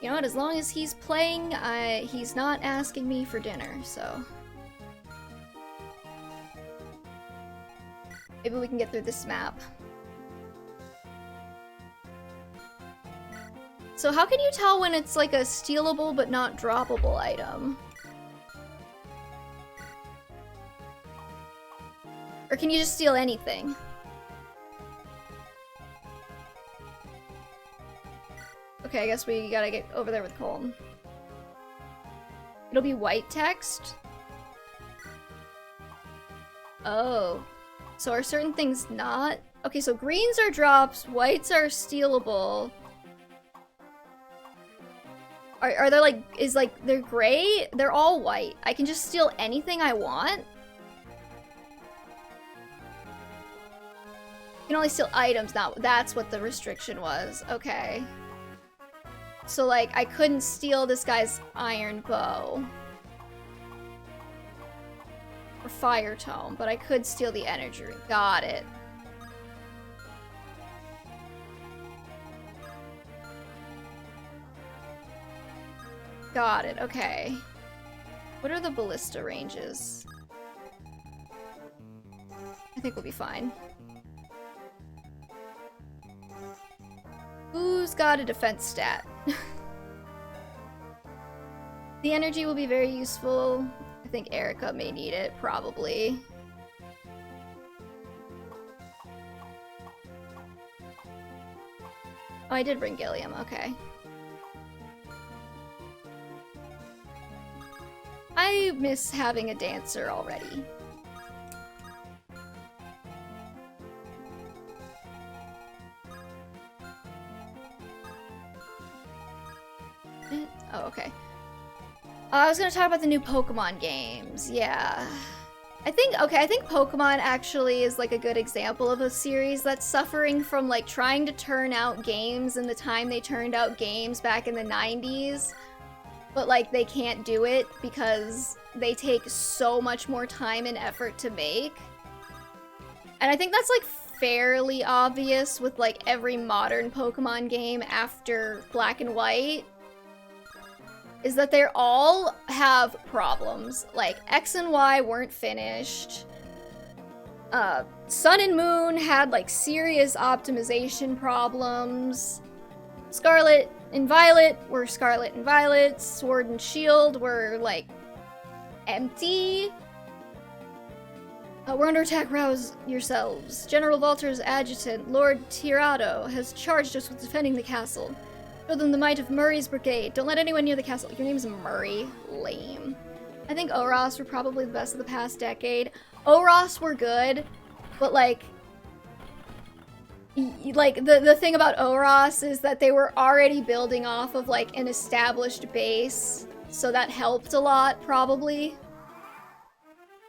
You know what, as long as he's playing, he's not asking me for dinner, so... Maybe we can get through this map. So how can you tell when it's like a stealable but not droppable item? Or can you just steal anything? Okay, I guess we gotta get over there with Colm. It'll be white text? Oh. So are certain things not? Okay, so greens are drops, whites are stealable. Are there like, they're gray? They're all white. I can just steal anything I want? You can only steal items now. That's what the restriction was. Okay. So like, I couldn't steal this guy's iron bow. Or fire tome, but I could steal the energy ring. Got it. Got it, okay. What are the ballista ranges? I think we'll be fine. Who's got a defense stat? The energy will be very useful. I think Eirika may need it, probably. Oh, I did bring Gilliam, okay. I miss having a dancer already. Oh, okay. I was gonna talk about the new Pokemon games, yeah. I think Pokemon actually is like a good example of a series that's suffering from like trying to turn out games in the time they turned out games back in the 90s. But like they can't do it because they take so much more time and effort to make. And I think that's like fairly obvious with like every modern Pokemon game after Black and White. Is that they all have problems. Like X and Y weren't finished. Sun and Moon had like serious optimization problems. Scarlet and Violet were Scarlet and Violet. Sword and Shield were, like, empty. We're under attack, rouse yourselves. General Valter's adjutant, Lord Tirado, has charged us with defending the castle. Show them the might of Murray's brigade. Don't let anyone near the castle. Your name's Murray. Lame. I think Oros were probably the best of the past decade. Oros were good, but, like the thing about Oros is that they were already building off of like an established base, so that helped a lot probably.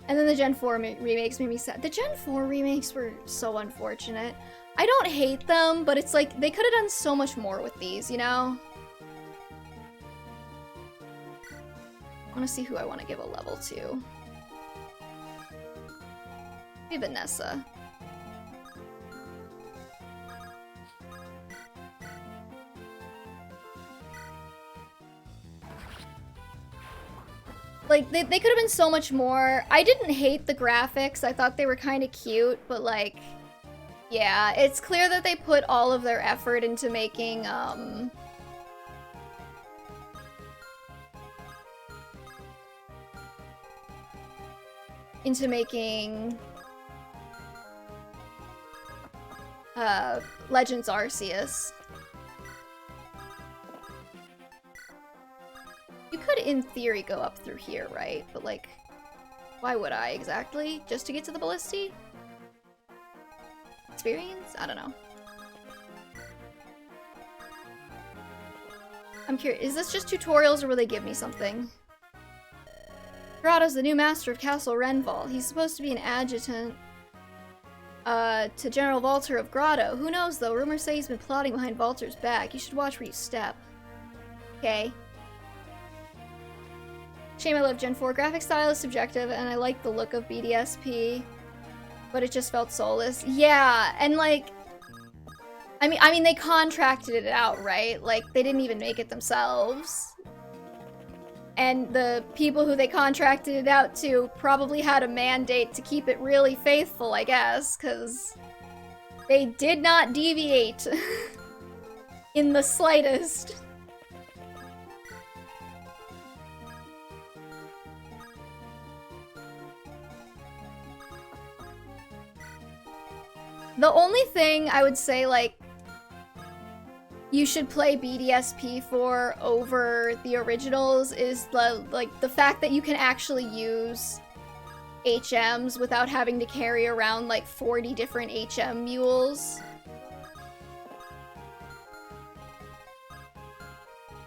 And then the Gen 4 remakes made me sad. The Gen 4 remakes were so unfortunate. I don't hate them, but it's like they could have done so much more with these, you know? I want to see who I want to give a level to. Maybe Vanessa. Like, they could have been so much more. I didn't hate the graphics. I thought they were kind of cute, but like, Yeah, it's clear that they put all of their effort into making, Legends Arceus. You could, in theory, go up through here, right? But, like, why would I exactly? Just to get to the Ballisti? Experience? I don't know. I'm curious, is this just tutorials or will they give me something? Grotto's the new master of Castle Renval. He's supposed to be an adjutant to General Valter of Grotto. Who knows though? Rumors say he's been plotting behind Valter's back. You should watch where you step. Okay. Shame I love Gen 4. Graphic style is subjective and I like the look of BDSP. But it just felt soulless. Yeah, and like... I mean, they contracted it out, right? Like, they didn't even make it themselves. And the people who they contracted it out to probably had a mandate to keep it really faithful, I guess, because they did not deviate in the slightest. The only thing I would say, like, you should play BDSP for over the originals is the fact that you can actually use HMs without having to carry around like 40 different HM mules.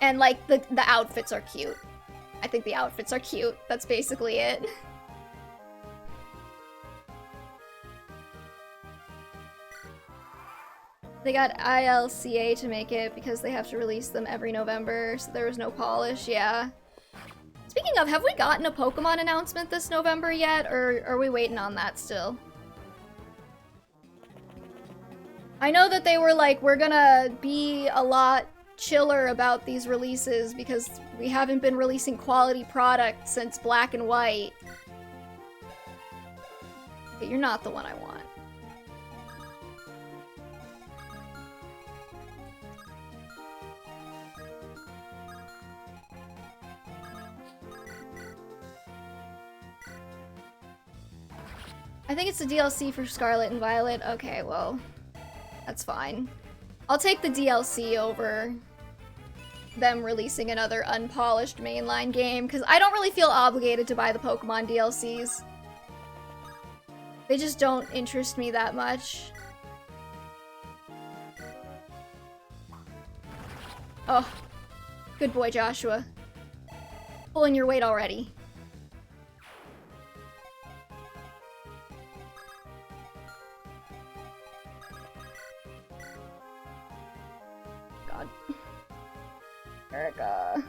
And like the outfits are cute. I think the outfits are cute. That's basically it. They got ILCA to make it because they have to release them every November, so there was no polish, yeah. Speaking of, have we gotten a Pokemon announcement this November yet, or are we waiting on that still? I know that they were like, we're gonna be a lot chiller about these releases because we haven't been releasing quality product since Black and White. But you're not the one I want. I think it's the DLC for Scarlet and Violet. Okay, well, that's fine. I'll take the DLC over them releasing another unpolished mainline game, because I don't really feel obligated to buy the Pokemon DLCs. They just don't interest me that much. Oh, good boy, Joshua. Pulling your weight already. Eirika.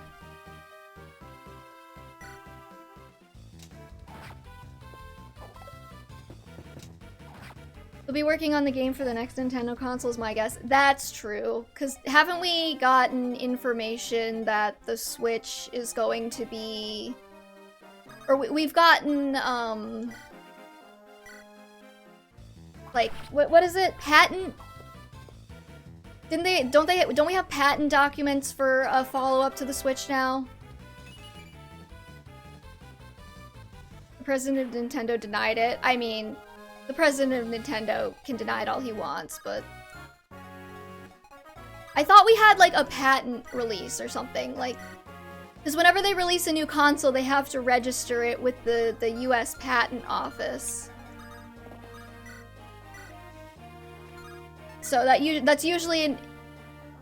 We'll be working on the game for the next Nintendo console is my guess. That's true, because haven't we gotten information that the Switch is going to be... Or we've gotten, like, what is it? Patent? Don't we have patent documents for a follow-up to the Switch now? The president of Nintendo denied it. I mean, the president of Nintendo can deny it all he wants, but... I thought we had, like, a patent release or something, like... Because whenever they release a new console, they have to register it with the US Patent Office. So that's usually an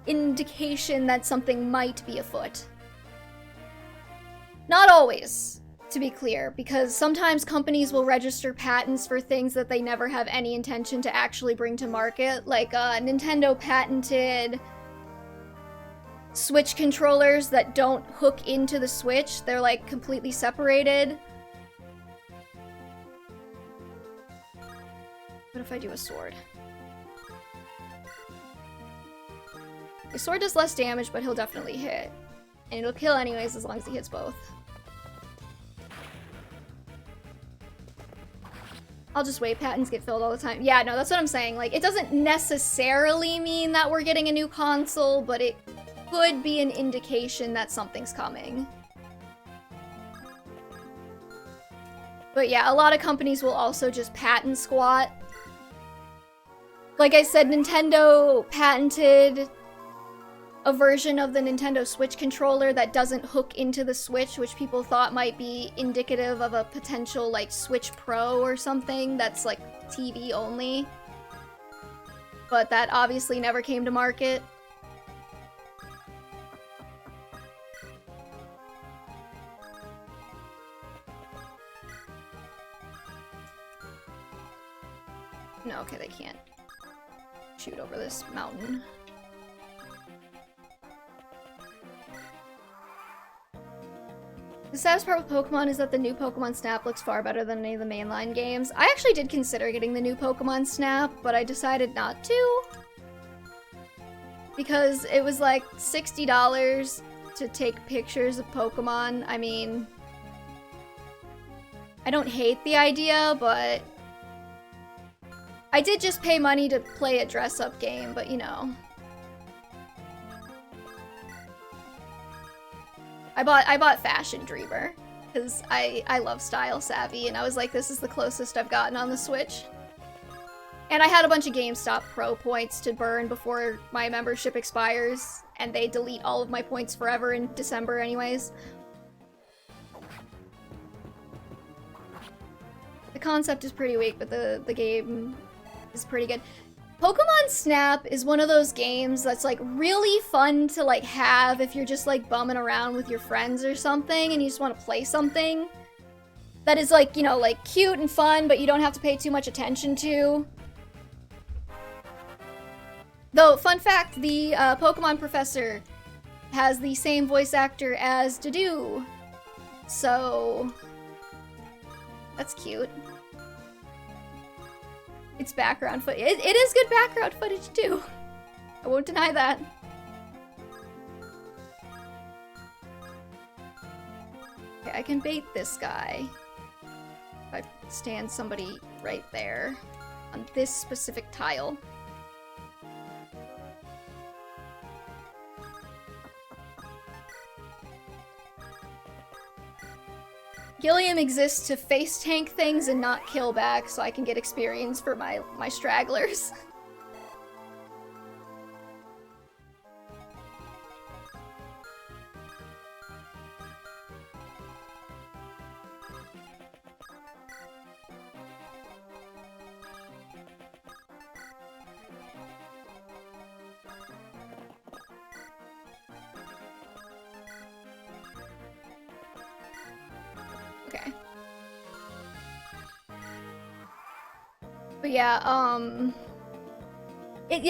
indication that something might be afoot. Not always, to be clear, because sometimes companies will register patents for things that they never have any intention to actually bring to market. Like, Nintendo patented Switch controllers that don't hook into the Switch. They're, like, completely separated. What if I do a sword? The sword does less damage, but he'll definitely hit. And it'll kill anyways as long as he hits both. I'll just wait. Patents get filled all the time. Yeah, no, that's what I'm saying. Like, it doesn't necessarily mean that we're getting a new console, but it could be an indication that something's coming. But yeah, a lot of companies will also just patent squat. Like I said, Nintendo patented a version of the Nintendo Switch controller that doesn't hook into the Switch, which people thought might be indicative of a potential, like, Switch Pro or something that's, like, TV only. But that obviously never came to market. No, okay, they can't shoot over this mountain. The saddest part with Pokemon is that the new Pokemon Snap looks far better than any of the mainline games. I actually did consider getting the new Pokemon Snap, but I decided not to. Because it was like $60 to take pictures of Pokemon. I mean, I don't hate the idea, but I did just pay money to play a dress-up game, but you know. I bought Fashion Dreamer because I love Style Savvy, and I was like, this is the closest I've gotten on the Switch. And I had a bunch of GameStop Pro points to burn before my membership expires, and they delete all of my points forever in December anyways. The concept is pretty weak, but the game is pretty good. Pokemon Snap is one of those games that's like really fun to like have if you're just like bumming around with your friends or something and you just want to play something that is like, you know, like cute and fun, but you don't have to pay too much attention to. Though, fun fact, the Pokemon professor has the same voice actor as Dedue. So, that's cute. It's background footage. It is good background footage, too. I won't deny that. Okay, I can bait this guy. If I stand somebody right there on this specific tile. Gilliam exists to face tank things and not kill back so I can get experience for my stragglers. Okay. But yeah,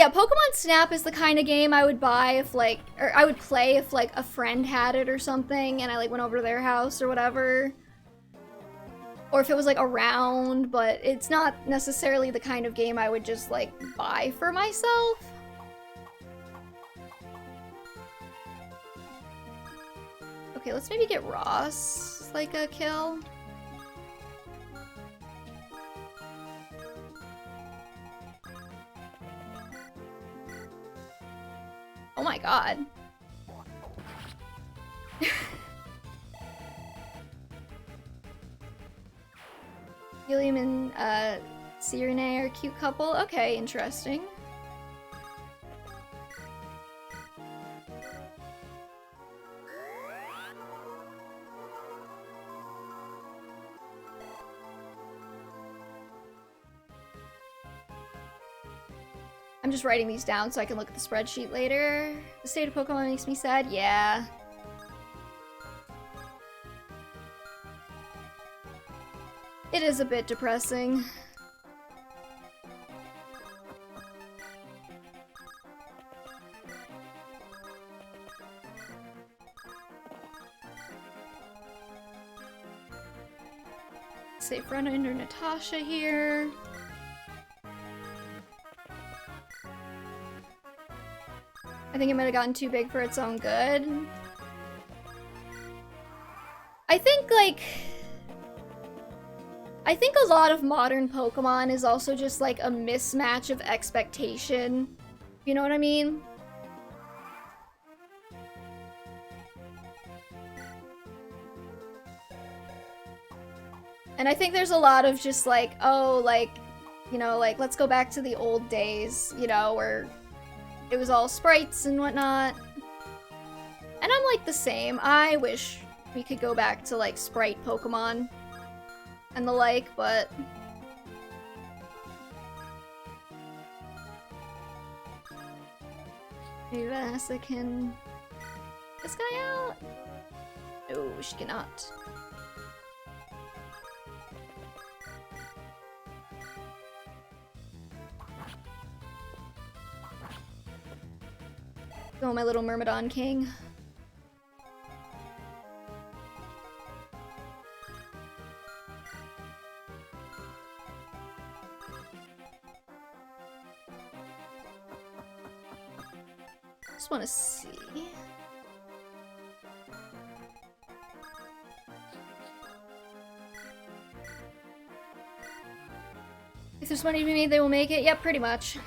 Pokemon Snap is the kind of game I would buy if like, or I would play if like a friend had it or something and I like went over to their house or whatever. Or if it was like around, but it's not necessarily the kind of game I would just like buy for myself. Okay, let's maybe get Ross like a kill. Oh my god. Gilliam and Sirene are a cute couple. Okay, interesting. I'm just writing these down so I can look at the spreadsheet later. The state of Pokemon makes me sad. Yeah. It is a bit depressing. Safe run under Natasha here. I think it might have gotten too big for its own good. I think, like... I think a lot of modern Pokemon is also just like a mismatch of expectation. You know what I mean? And I think there's a lot of just like, oh, like, you know, like, let's go back to the old days, you know, where it was all sprites and whatnot. And I'm like the same. I wish we could go back to like sprite Pokemon and the like, but maybe Vanessa can this guy out? No, she cannot. Go, my little Myrmidon King. Just want to see. If there's money to be made, they will make it. Yep, pretty much.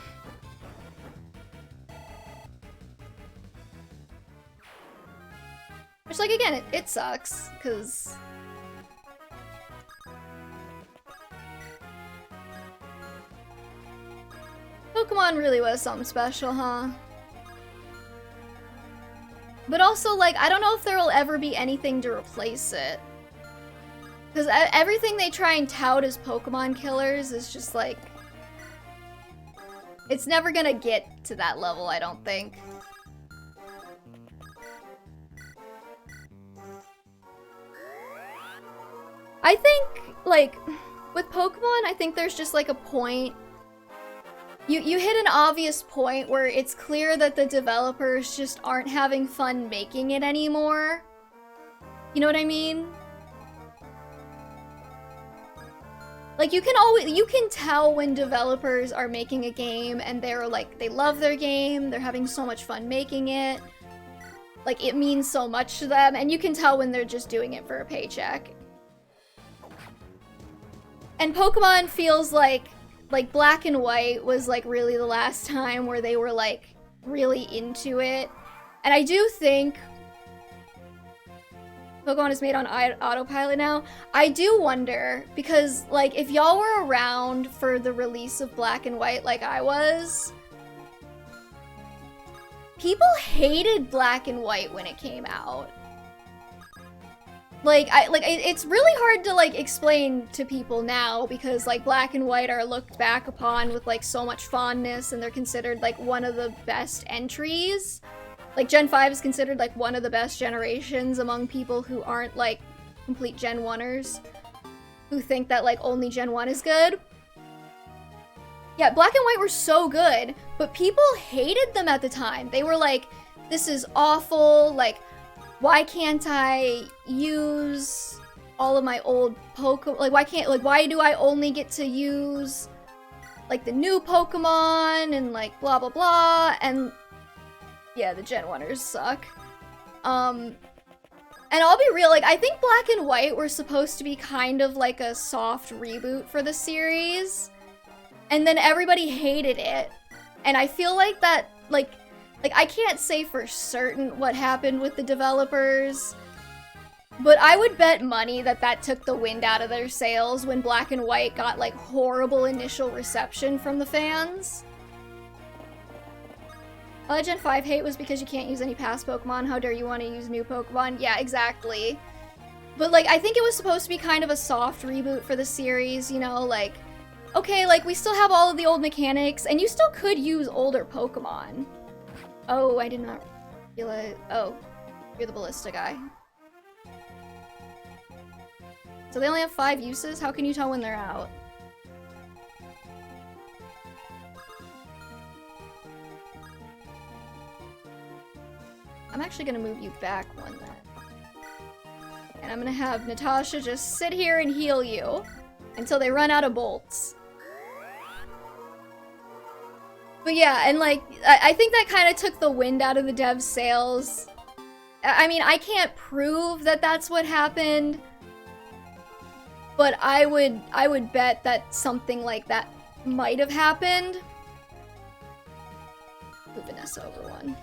Which, like, again, it sucks, because Pokemon really was something special, huh? But also, like, I don't know if there will ever be anything to replace it. Because everything they try and tout as Pokemon killers is just, like, it's never gonna get to that level, I don't think. I think, like, with Pokemon, I think there's just, like, a point. You hit an obvious point where it's clear that the developers just aren't having fun making it anymore. You know what I mean? Like, you can tell when developers are making a game and they're, like, they love their game, they're having so much fun making it. Like, it means so much to them, and you can tell when they're just doing it for a paycheck. And Pokemon feels like Black and White was like really the last time where they were like really into it. And I do think Pokemon is made on autopilot now. I do wonder, because like if y'all were around for the release of Black and White like I was, people hated Black and White when it came out. Like, it's really hard to, like, explain to people now because, like, Black and White are looked back upon with, like, so much fondness and they're considered, like, one of the best entries. Like, Gen 5 is considered, like, one of the best generations among people who aren't, like, complete Gen 1ers. Who think that, like, only Gen 1 is good. Yeah, Black and White were so good, but people hated them at the time. They were like, this is awful, like, why can't I use all of my old Pokemon? Like, why do I only get to use, like, the new Pokemon and, like, blah, blah, blah? And, yeah, the Gen 1ers suck. And I'll be real, like, I think Black and White were supposed to be kind of like a soft reboot for the series. And then everybody hated it. And I feel like that, like, I can't say for certain what happened with the developers, but I would bet money that that took the wind out of their sails when Black and White got, like, horrible initial reception from the fans. Gen 5 hate was because you can't use any past Pokemon. How dare you want to use new Pokemon? Yeah, exactly. But, like, I think it was supposed to be kind of a soft reboot for the series, you know, like, okay, like, we still have all of the old mechanics, and you still could use older Pokemon. Oh, I did not realize. Oh, you're the ballista guy. So they only have 5 uses? How can you tell when they're out? I'm actually gonna move you back one then. And I'm gonna have Natasha just sit here and heal you until they run out of bolts. But yeah, and like, I think that kind of took the wind out of the devs' sails. I mean, I can't prove that that's what happened. but I would bet that something like that might have happened. Move Vanessa over one.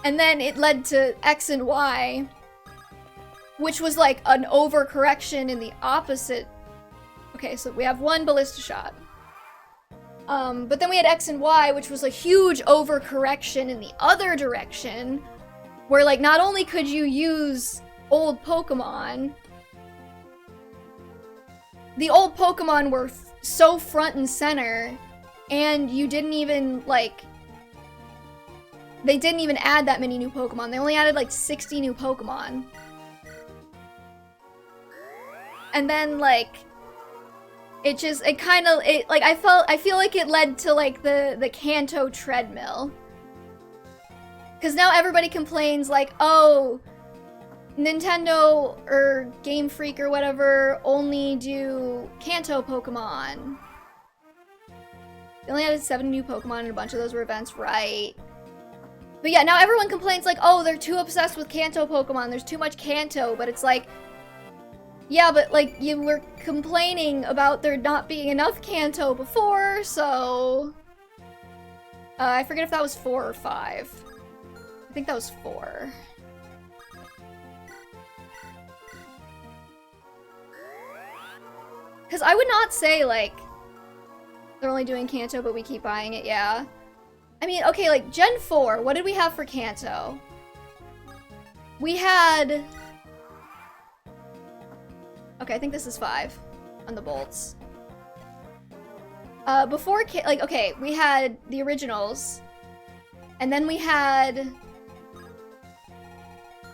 And then it led to X and Y, which was like an overcorrection in the opposite. Okay, so we have one ballista shot. But then we had X and Y, which was a huge overcorrection in the other direction, where like not only could you use old Pokemon, the old Pokemon were so front and center, and you didn't even like, they didn't even add that many new Pokemon. They only added like 60 new Pokemon. And then like, I feel like it led to like the Kanto treadmill. Cause now everybody complains like, oh, Nintendo or Game Freak or whatever only do Kanto Pokemon. They only added 7 new Pokemon and a bunch of those were events, right? But yeah, now everyone complains like, oh, they're too obsessed with Kanto Pokemon, there's too much Kanto, but it's like, yeah, but like, you were complaining about there not being enough Kanto before, so... I forget if that was 4 or 5. I think that was 4. Because I would not say, like, they're only doing Kanto, but we keep buying it, yeah. I mean, okay, like, Gen 4, what did we have for Kanto? We had... Okay, I think this is 5 on the bolts. Before, like, okay, we had the originals, and then we had...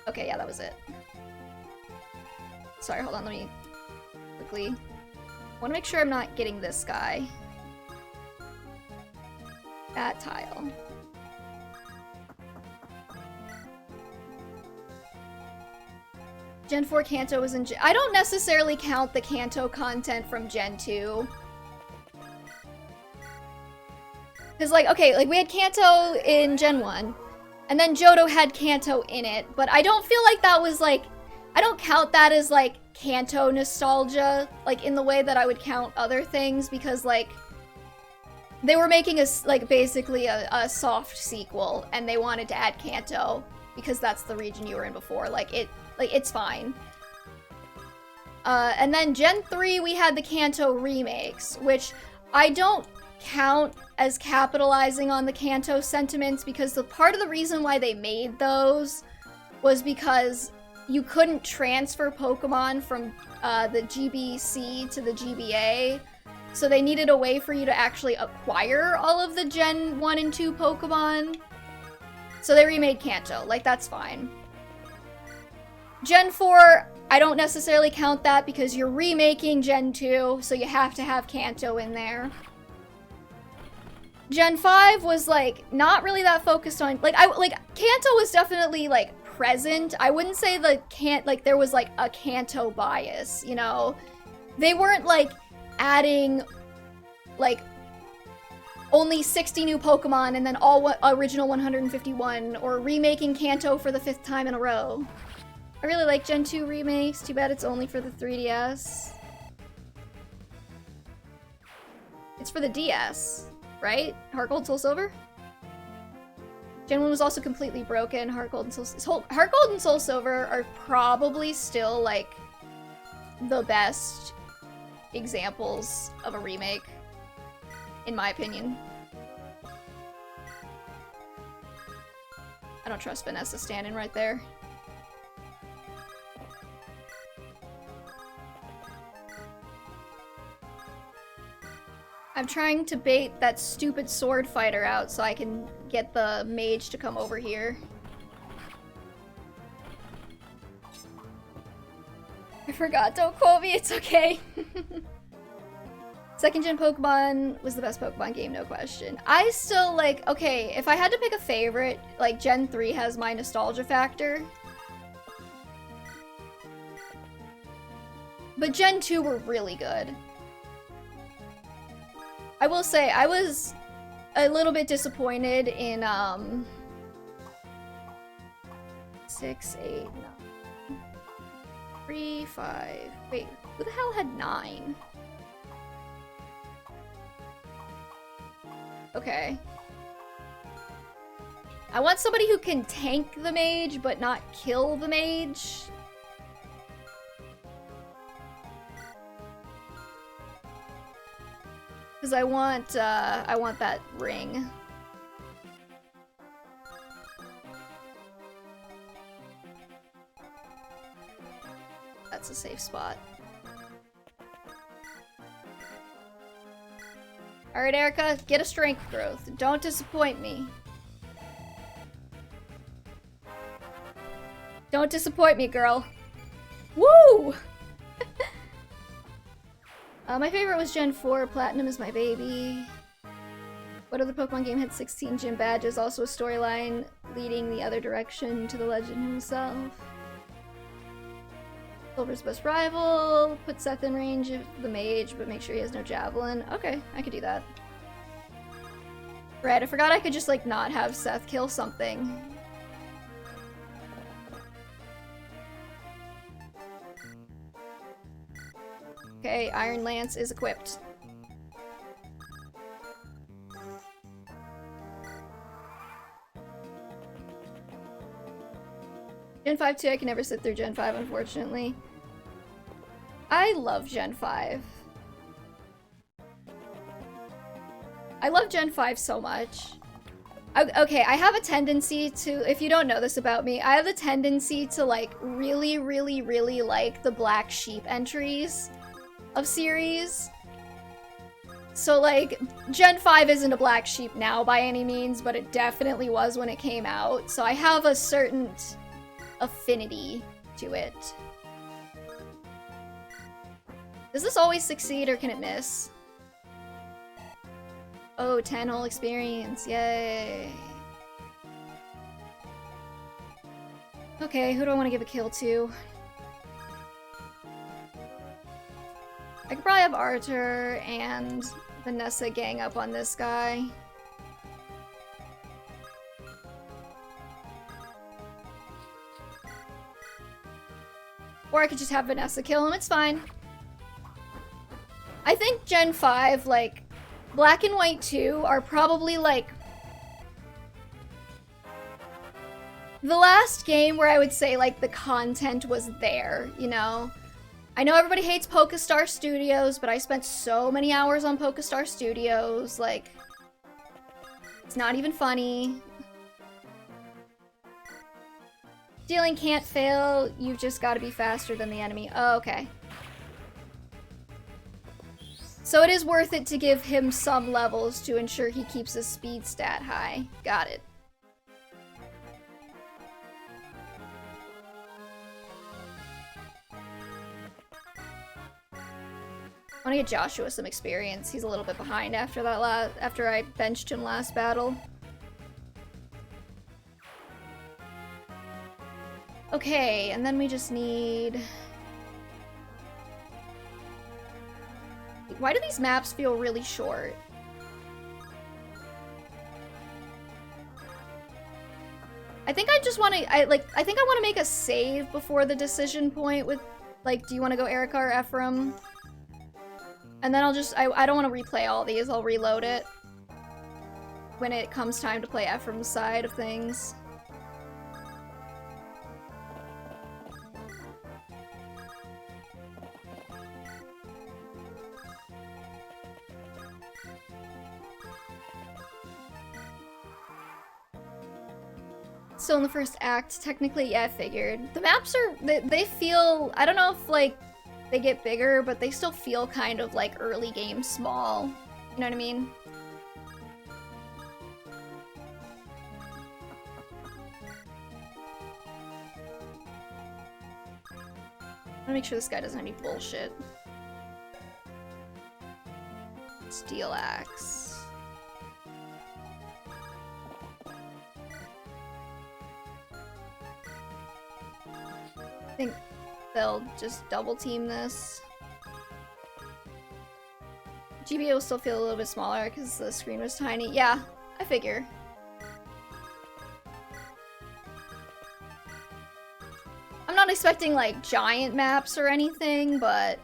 Okay, yeah, that was it. Sorry, hold on, let me quickly... I want to make sure I'm not getting this guy. That tile. Gen 4 Kanto was in I don't necessarily count the Kanto content from Gen 2. Because, like, okay, like, we had Kanto in Gen 1, and then Johto had Kanto in it, but I don't feel like that was, like, I don't count that as, like, Kanto nostalgia, like, in the way that I would count other things, because, like, they were making a, like, basically a soft sequel, and they wanted to add Kanto, because that's the region you were in before. Like, it's fine. And then Gen 3, we had the Kanto remakes, which I don't count as capitalizing on the Kanto sentiments, because the part of the reason why they made those was because you couldn't transfer Pokemon from the GBC to the GBA, so they needed a way for you to actually acquire all of the Gen 1 and 2 Pokemon. So they remade Kanto, like, that's fine. Gen 4, I don't necessarily count that because you're remaking Gen 2, so you have to have Kanto in there. Gen 5 was, like, not really that focused on, like, Kanto was definitely, like, present. I wouldn't say there was, like, a Kanto bias, you know? They weren't, like, adding, like, only 60 new Pokemon and then all original 151, or remaking Kanto for the 5th time in a row. I really like Gen 2 remakes, too bad it's only for the 3DS. It's for the DS. Right? Heart Gold, Soul Silver? Gen 1 was also completely broken. Heart Gold and Soul Silver are probably still, like, the best examples of a remake, in my opinion. I don't trust Vanessa standing right there. I'm trying to bait that stupid sword fighter out so I can get the mage to come over here. I forgot, don't quote me, it's okay. Second gen Pokemon was the best Pokemon game, no question. I still, like, okay, if I had to pick a favorite, like, Gen 3 has my nostalgia factor. But Gen 2 were really good. I will say, I was a little bit disappointed in, 6, 8, 9. 3, 5. Wait, who the hell had 9? Okay. I want somebody who can tank the mage, but not kill the mage. Because I want that ring. That's a safe spot. Alright, Eirika, get a strength growth. Don't disappoint me. Don't disappoint me, girl. Woo! My favorite was Gen 4. Platinum is my baby. What other Pokemon game had 16 gym badges? Also a storyline leading the other direction to the legend himself. Silver's best rival. Put Seth in range of the mage, but make sure he has no javelin. Okay, I could do that. Right, I forgot I could just, like, not have Seth kill something. Okay, Iron Lance is equipped. Gen 5 too, I can never sit through Gen 5, unfortunately. I love Gen 5. I love Gen 5 so much. Okay, I have a tendency to, if you don't know this about me, I have a tendency to, like, really, really, really like the Black Sheep entries of series. So, like, Gen 5 isn't a black sheep now by any means, but it definitely was when it came out. So I have a certain affinity to it. Does this always succeed or can it miss? Oh, 10 whole experience, yay. Okay, who do I want to give a kill to? I could probably have Arthur and Vanessa gang up on this guy. Or I could just have Vanessa kill him, it's fine. I think Gen 5, like, Black and White 2 are probably, like, the last game where I would say, like, the content was there, you know? I know everybody hates Pokestar Studios, but I spent so many hours on Pokestar Studios, like, it's not even funny. Stealing can't fail, you've just got to be faster than the enemy. Oh, okay. So it is worth it to give him some levels to ensure he keeps his speed stat high. Got it. I want to get Joshua some experience. He's a little bit behind after that after I benched him last battle. Okay, and then we just need... Why do these maps feel really short? I think I just want to... I think I want to make a save before the decision point with, like, do you want to go Eirika or Ephraim? And then I'll just, I don't want to replay all these, I'll reload it when it comes time to play Ephraim's side of things. Still in the first act, technically, yeah, I figured. The maps are, they feel, I don't know if, like, they get bigger, but they still feel kind of like early game small. You know what I mean? I wanna make sure this guy doesn't have any bullshit. Steel axe. I think they'll just double team this. GBA will still feel a little bit smaller because the screen was tiny. Yeah, I figure. expecting, like, giant maps or anything, but...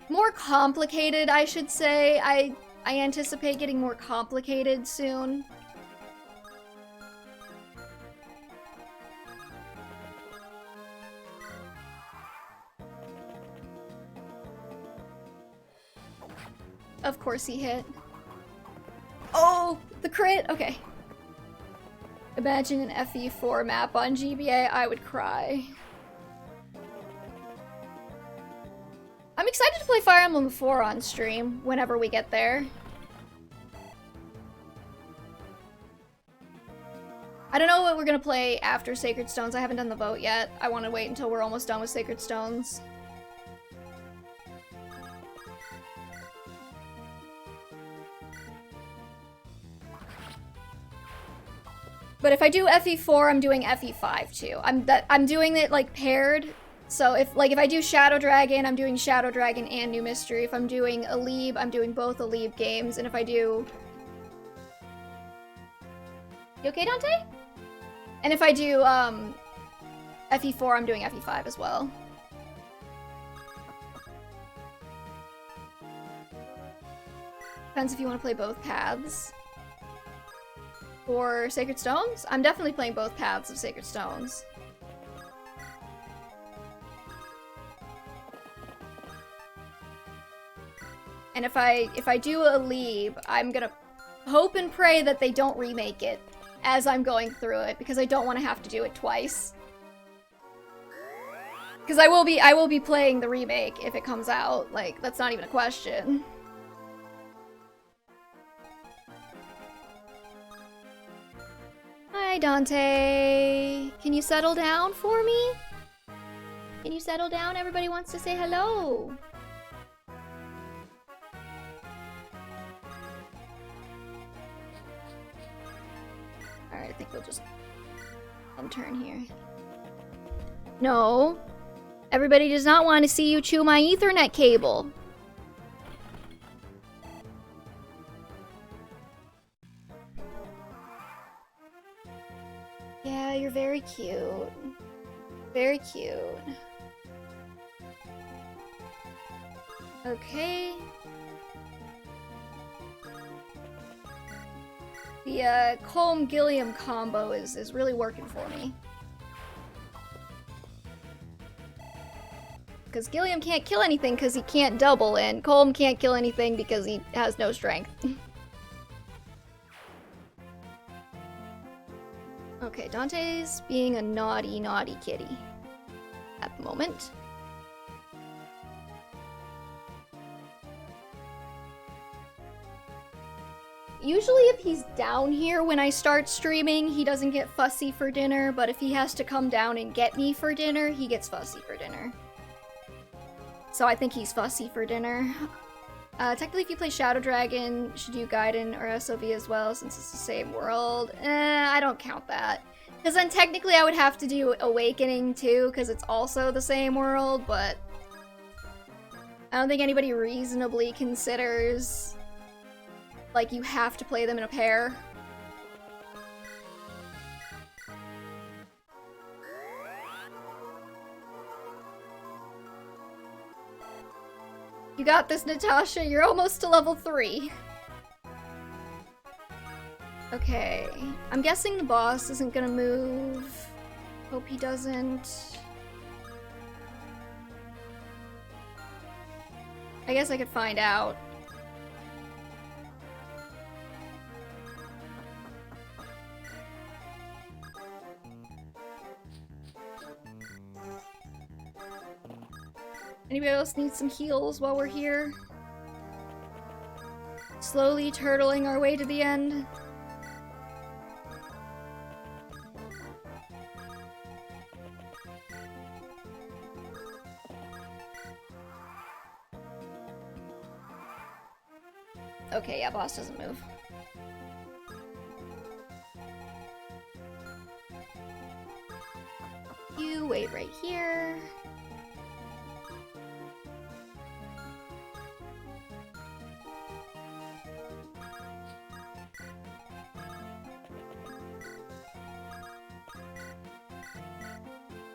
more complicated, I should say. I anticipate getting more complicated soon. Of course he hit. Oh, the crit? Okay. Imagine an FE4 map on GBA, I would cry. I'm excited to play Fire Emblem 4 on stream, whenever we get there. I don't know what we're gonna play after Sacred Stones. I haven't done the vote yet. I want to wait until we're almost done with Sacred Stones. But if I do FE4, I'm doing FE5 too. I'm doing it like paired. So if I do Shadow Dragon, I'm doing Shadow Dragon and New Mystery. If I'm doing Alib, I'm doing both Alib games. And if I do... You okay, Dante? And if I do FE4, I'm doing FE5 as well. Depends if you want to play both paths. For Sacred Stones? I'm definitely playing both paths of Sacred Stones. And if I do a Alib, I'm gonna hope and pray that they don't remake it as I'm going through it, because I don't want to have to do it twice. Because I will be playing the remake if it comes out. Like, that's not even a question. Hi, Dante. Can you settle down for me? Can you settle down? Everybody wants to say hello. Alright, I think we'll just turn here. No. Everybody does not want to see you chew my Ethernet cable. Yeah, you're very cute. Very cute. Okay. The Colm-Gilliam combo is really working for me. Because Gilliam can't kill anything because he can't double, and Colm can't kill anything because he has no strength. Okay, Dante's being a naughty, naughty kitty at the moment. Usually if he's down here when I start streaming, he doesn't get fussy for dinner, but if he has to come down and get me for dinner, he gets fussy for dinner. So I think he's fussy for dinner. Technically, if you play Shadow Dragon, you should do Gaiden or SOV as well, since it's the same world. I don't count that. Because then technically I would have to do Awakening too, because it's also the same world, but... I don't think anybody reasonably considers... like, you have to play them in a pair. You got this, Natasha. You're almost to level 3. Okay. I'm guessing the boss isn't gonna move. Hope he doesn't. I guess I could find out. Anybody else need some heals while we're here? Slowly turtling our way to the end. Okay, yeah, boss doesn't move. You wait right here.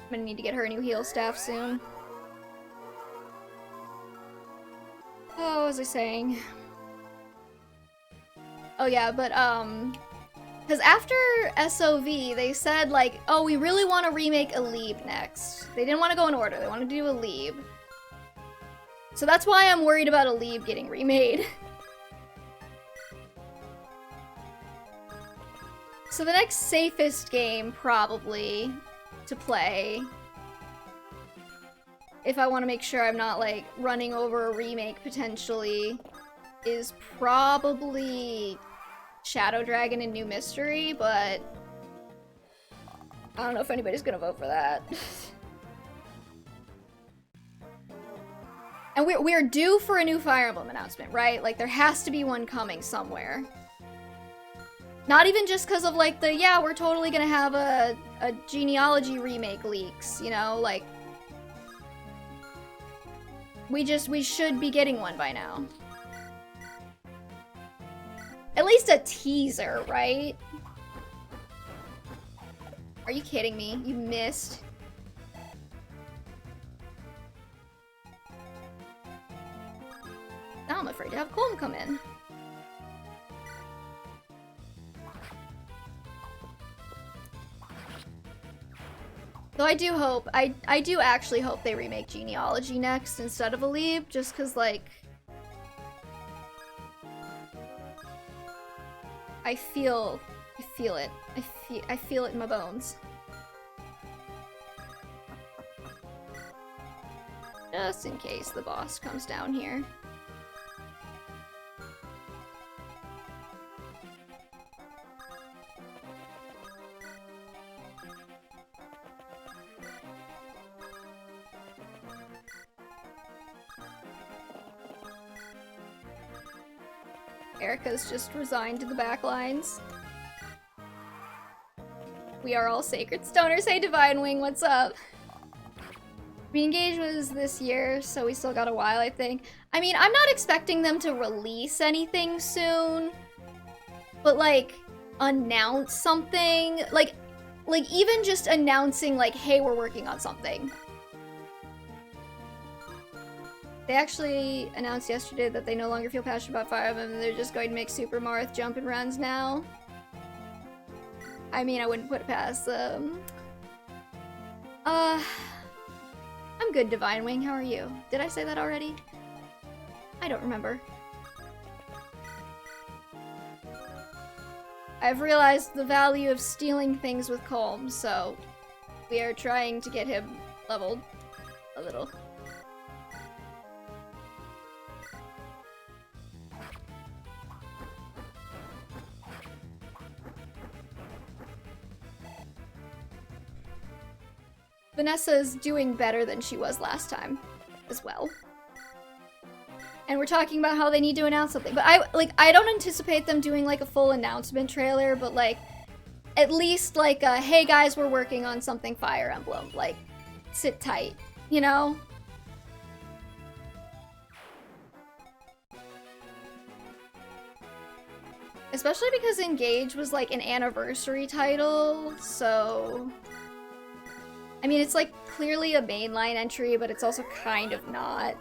I'm gonna need to get her a new heal staff soon. Oh, what was I saying? Oh yeah, but because after SOV, they said like, oh, we really want to remake Alib next. They didn't want to go in order, they wanted to do Alib. So that's why I'm worried about Alib getting remade. So the next safest game, probably, to play, if I want to make sure I'm not, like, running over a remake, potentially, is probably Shadow Dragon and New Mystery, but I don't know if anybody's gonna vote for that. And we're due for a new Fire Emblem announcement, right? Like, there has to be one coming somewhere. Not even just because of, like, the, yeah, we're totally gonna have a genealogy remake leaks, you know? Like, we should be getting one by now. At least a teaser, right? Are you kidding me? You missed. Now I'm afraid to have Colm come in. Though I do hope, I do actually hope they remake Genealogy next instead of Alib, just cause like, I feel it. I feel it in my bones. Just in case the boss comes down here. Eirika's just resigned to the back lines. We are all Sacred Stoners. Hey, Divine Wing, what's up? Re-engage was this year, so we still got a while, I think. I mean, I'm not expecting them to release anything soon, but like, announce something. Like even just announcing, like, hey, we're working on something. They actually announced yesterday that they no longer feel passionate about Fire Emblem and they're just going to make Super Marth jump and runs now. I mean, I wouldn't put it past them. I'm good, Divine Wing. How are you? Did I say that already? I don't remember. I've realized the value of stealing things with Colm, so we are trying to get him leveled a little. Vanessa is doing better than she was last time, as well. And we're talking about how they need to announce something. But I don't anticipate them doing, like, a full announcement trailer, but, like, at least, like, hey guys, we're working on something Fire Emblem. Like, sit tight, you know? Especially because Engage was, like, an anniversary title, so... I mean, it's, like, clearly a mainline entry, but it's also kind of not.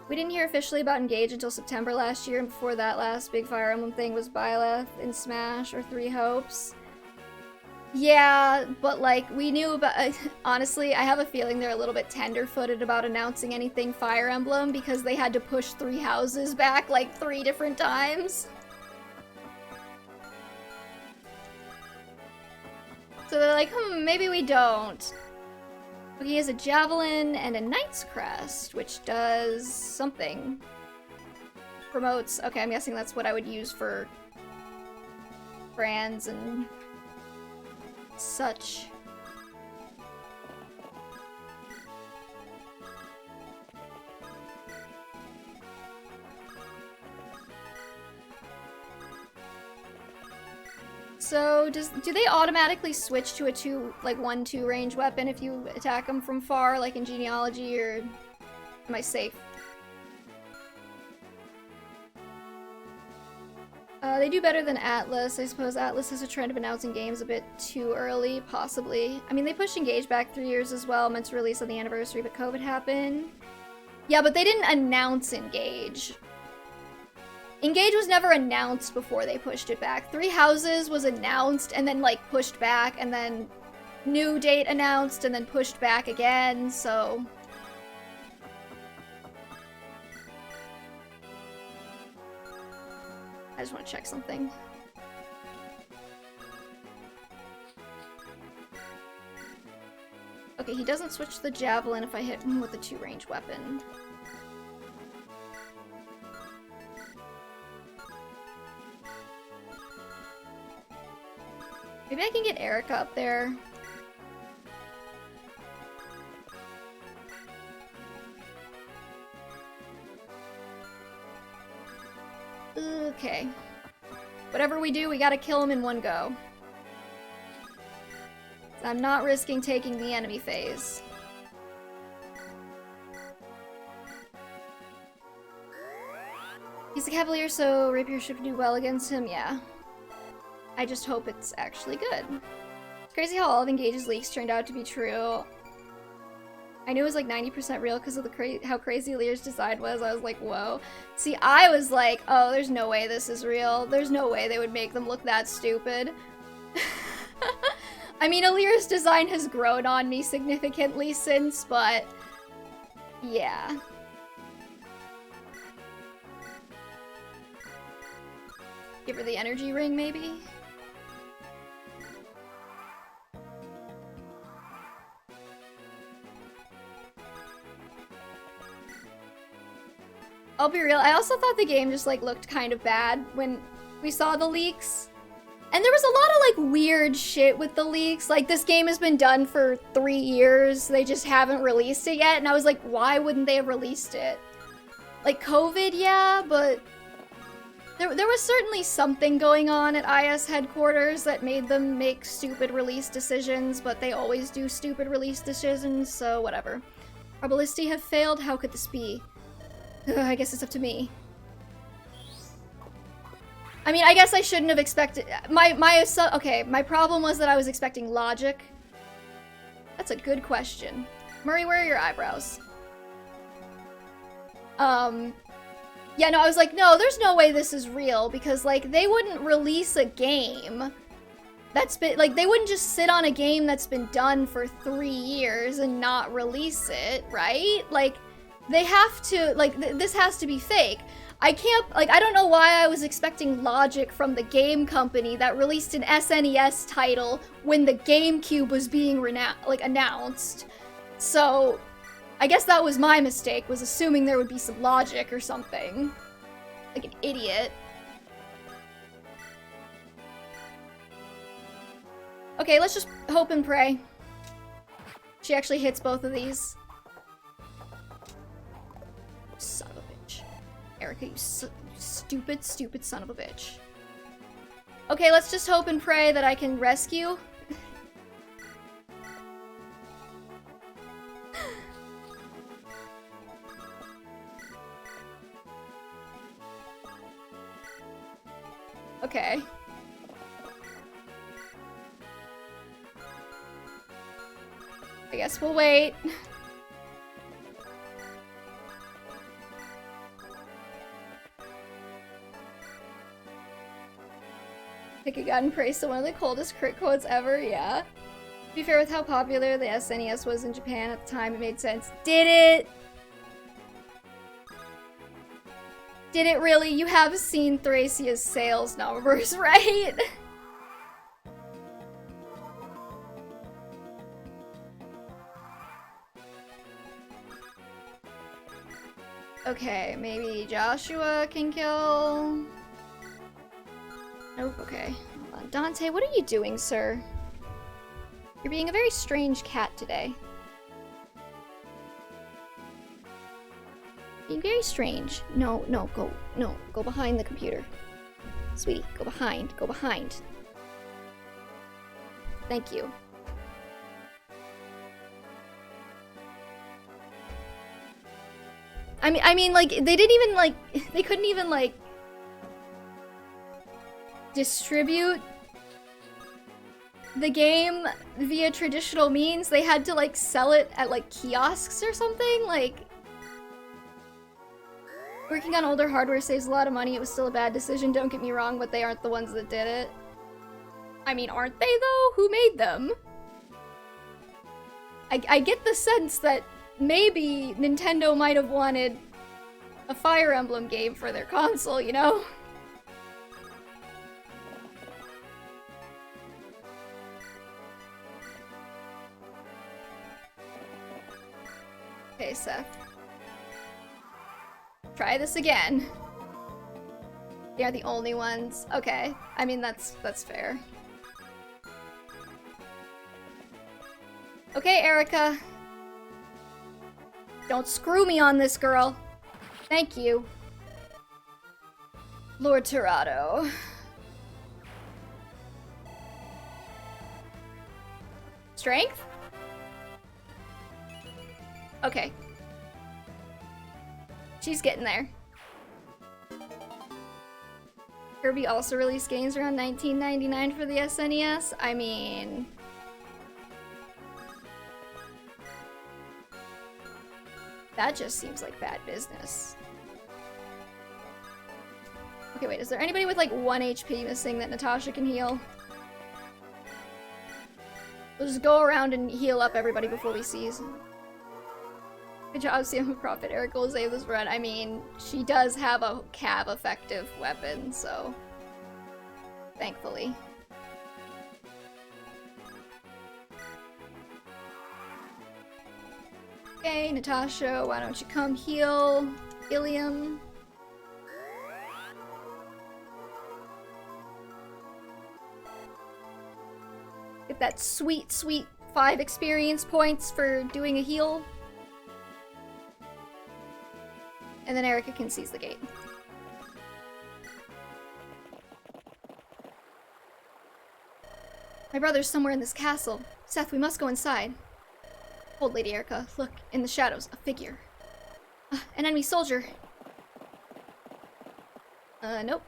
We didn't hear officially about Engage until September last year, and before that last big Fire Emblem thing was Byleth in Smash or Three Hopes. Yeah, but, like, we knew about... honestly, I have a feeling they're a little bit tender-footed about announcing anything Fire Emblem because they had to push Three Houses back, like, 3 different times. So they're like, maybe we don't. He has a Javelin and a Knight's Crest, which does something. Promotes, okay, I'm guessing that's what I would use for brands and such. So, do they automatically switch to a 1-2 range weapon if you attack them from far, like in Genealogy, or am I safe? They do better than Atlas. I suppose Atlas has a trend of announcing games a bit too early, possibly. I mean, they pushed Engage back 3 years as well, meant to release on the anniversary, but COVID happened. Yeah, but they didn't announce Engage. Engage was never announced before they pushed it back. Three Houses was announced and then, like, pushed back, and then new date announced and then pushed back again, so... I just want to check something. Okay, he doesn't switch to the Javelin if I hit him with a 2-range weapon. Maybe I can get Eirika up there. Okay. Whatever we do, we gotta kill him in one go. I'm not risking taking the enemy phase. He's a Cavalier, so Rapier should do well against him, yeah. I just hope it's actually good. It's crazy how all of Engage's leaks turned out to be true. I knew it was like 90% real because of how crazy Lear's design was. I was like, whoa. See, I was like, oh, there's no way this is real. There's no way they would make them look that stupid. I mean, Lear's design has grown on me significantly since, but yeah. Give her the energy ring, maybe? I'll be real, I also thought the game just, like, looked kind of bad when we saw the leaks. And there was a lot of, like, weird shit with the leaks. Like, this game has been done for 3 years, they just haven't released it yet, and I was like, why wouldn't they have released it? Like, COVID, yeah, but... There was certainly something going on at IS headquarters that made them make stupid release decisions, but they always do stupid release decisions, so whatever. Our ballistae have failed, how could this be? I guess it's up to me. I mean, I guess I shouldn't have expected... Okay, my problem was that I was expecting logic. That's a good question. Murray, where are your eyebrows? Yeah, no, I was like, no, there's no way this is real, because, like, they wouldn't release a game that's been... Like, they wouldn't just sit on a game that's been done for 3 years and not release it, right? Like... They have to, like, this has to be fake. I can't, like, I don't know why I was expecting logic from the game company that released an SNES title when the GameCube was being announced. So, I guess that was my mistake, was assuming there would be some logic or something. Like an idiot. Okay, let's just hope and pray. She actually hits both of these. Son of a bitch. Eirika, you stupid, stupid son of a bitch. Okay, let's just hope and pray that I can rescue. Okay. I guess we'll wait. Pick a gun, praise to one of the coldest crit codes ever, yeah. To be fair, with how popular the SNES was in Japan at the time, it made sense. Did it? Did it really? You have seen Thrasia's sales numbers, right? Okay, maybe Joshua can kill... Nope, okay. Hold on. Dante, what are you doing, sir? You're being a very strange cat today. Being very strange. No, go behind the computer. Sweetie, go behind, go behind. Thank you. I mean, like, they didn't even, like, they couldn't even, like... distribute the game via traditional means. They had to like sell it at like kiosks or something. Like, working on older hardware saves a lot of money. It was still a bad decision, don't get me wrong, but they aren't the ones that did it. I mean, aren't they though? Who made them? I get the sense that maybe Nintendo might have wanted a Fire Emblem game for their console, you know? Okay, Seth. Try this again. They are the only ones. Okay. I mean, that's fair. Okay, Eirika. Don't screw me on this, girl. Thank you. Lord Tirado. Strength? Okay. She's getting there. Kirby also released games around 1999 for the SNES. I mean... that just seems like bad business. Okay, wait, is there anybody with like 1 HP missing that Natasha can heal? We'll just go around and heal up everybody before we seize. Good job, Sam Prophet. Eirika will save this run. I mean, she does have a cav effective weapon, so thankfully. Okay, Natasha, why don't you come heal Ilium? Get that sweet, sweet 5 experience points for doing a heal. And then Eirika can seize the gate. My brother's somewhere in this castle. Seth, we must go inside. Hold, Lady Eirika. Look, in the shadows, a figure. An enemy soldier. Nope.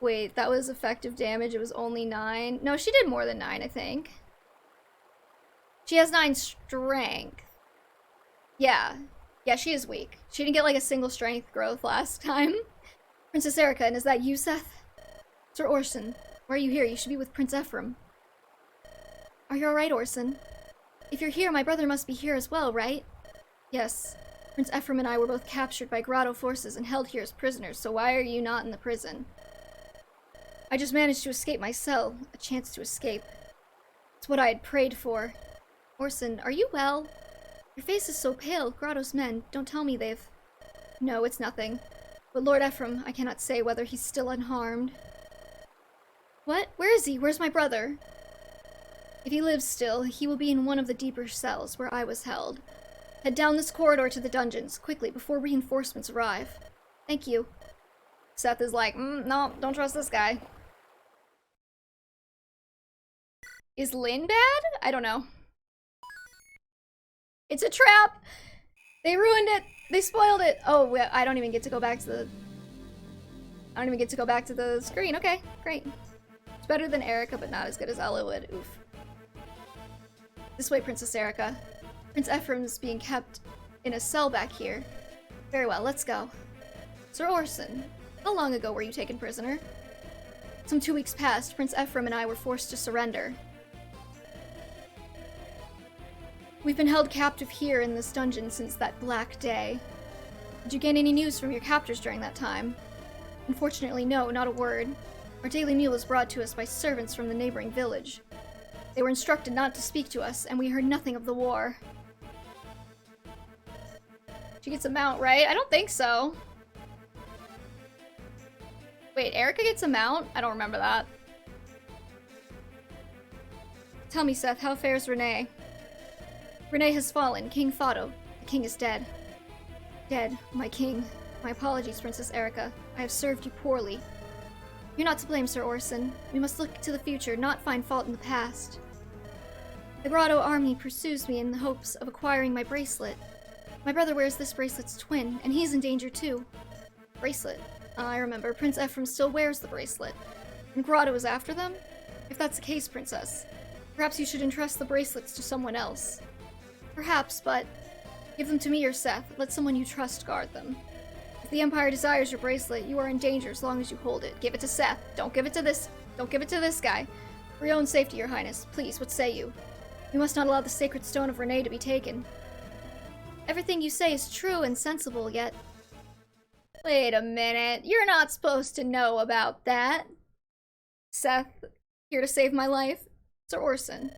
Wait, that was effective damage. It was only 9. No, she did more than 9, I think. She has 9 strength. Yeah. Yeah, she is weak. She didn't get like a single strength growth last time. Princess Eirika, and is that you, Seth? Sir Orson, why are you here? You should be with Prince Ephraim. Are you alright, Orson? If you're here, my brother must be here as well, right? Yes. Prince Ephraim and I were both captured by Grotto forces and held here as prisoners, so why are you not in the prison? I just managed to escape my cell. A chance to escape. It's what I had prayed for. Orson, are you well? Your face is so pale. Grotto's men. Don't tell me they've... No, it's nothing. But Lord Ephraim, I cannot say whether he's still unharmed. What? Where is he? Where's my brother? If he lives still, he will be in one of the deeper cells where I was held. Head down this corridor to the dungeons, quickly, before reinforcements arrive. Thank you. Seth is like, no, don't trust this guy. Is Lynn bad? I don't know. It's a trap! They ruined it! They spoiled it! Oh, well, I don't even get to go back to the... I don't even get to go back to the screen. Okay, great. It's better than Eirika, but not as good as Ella would. Oof. This way, Princess Eirika. Prince Ephraim's being kept in a cell back here. Very well, let's go. Sir Orson, how long ago were you taken prisoner? Some 2 weeks past, Prince Ephraim and I were forced to surrender. We've been held captive here in this dungeon since that black day. Did you gain any news from your captors during that time? Unfortunately, no, not a word. Our daily meal was brought to us by servants from the neighboring village. They were instructed not to speak to us, and we heard nothing of the war. She gets a mount, right? I don't think so. Wait, Eirika gets a mount? I don't remember that. Tell me, Seth, how fares Renee? Renee has fallen. King Fado. The king is dead. Dead, my king. My apologies, Princess Eirika. I have served you poorly. You're not to blame, Sir Orson. We must look to the future, not find fault in the past. The Grotto army pursues me in the hopes of acquiring my bracelet. My brother wears this bracelet's twin, and he's in danger too. Bracelet. I remember. Prince Ephraim still wears the bracelet. And Grotto is after them? If that's the case, Princess, perhaps you should entrust the bracelets to someone else. Perhaps, but give them to me or Seth. Let someone you trust guard them. If the Empire desires your bracelet, you are in danger as long as you hold it. Give it to Seth. Don't give it to this guy. For your own safety, Your Highness. Please, what say you? You must not allow the sacred stone of Renee to be taken. Everything you say is true and sensible, yet... Wait a minute. You're not supposed to know about that. Seth, here to save my life? Sir Orson.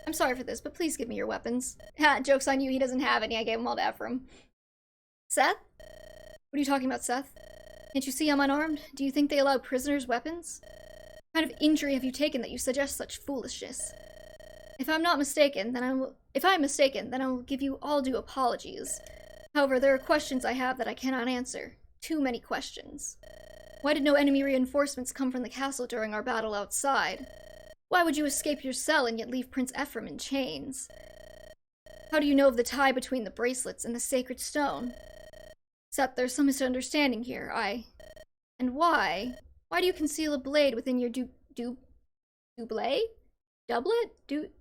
I'm sorry for this, but please give me your weapons. Ha, joke's on you, he doesn't have any. I gave them all to Ephraim. Seth? What are you talking about, Seth? Can't you see I'm unarmed? Do you think they allow prisoners weapons? What kind of injury have you taken that you suggest such foolishness? If I'm mistaken, then I will give you all due apologies. However, there are questions I have that I cannot answer. Too many questions. Why did no enemy reinforcements come from the castle during our battle outside? Why would you escape your cell and yet leave Prince Ephraim in chains? How do you know of the tie between the bracelets and the sacred stone? Except there's some misunderstanding here. And why? Why do you conceal a blade within your doublet? Doublet?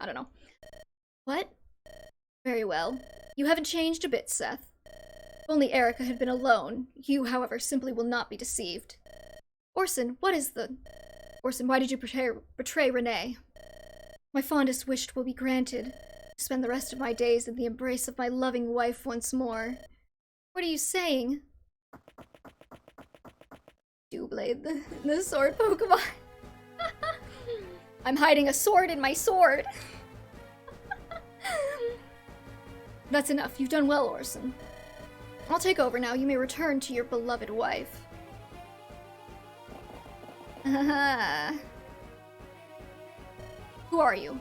I don't know. What? Very well. You haven't changed a bit, Seth. If only Eirika had been alone. You, however, simply will not be deceived. Orson, why did you betray Renee? My fondest wish will be granted. To spend the rest of my days in the embrace of my loving wife once more. What are you saying? Doublade, the sword Pokemon. I'm hiding a sword in my sword. That's enough. You've done well, Orson. I'll take over now. You may return to your beloved wife. Who are you?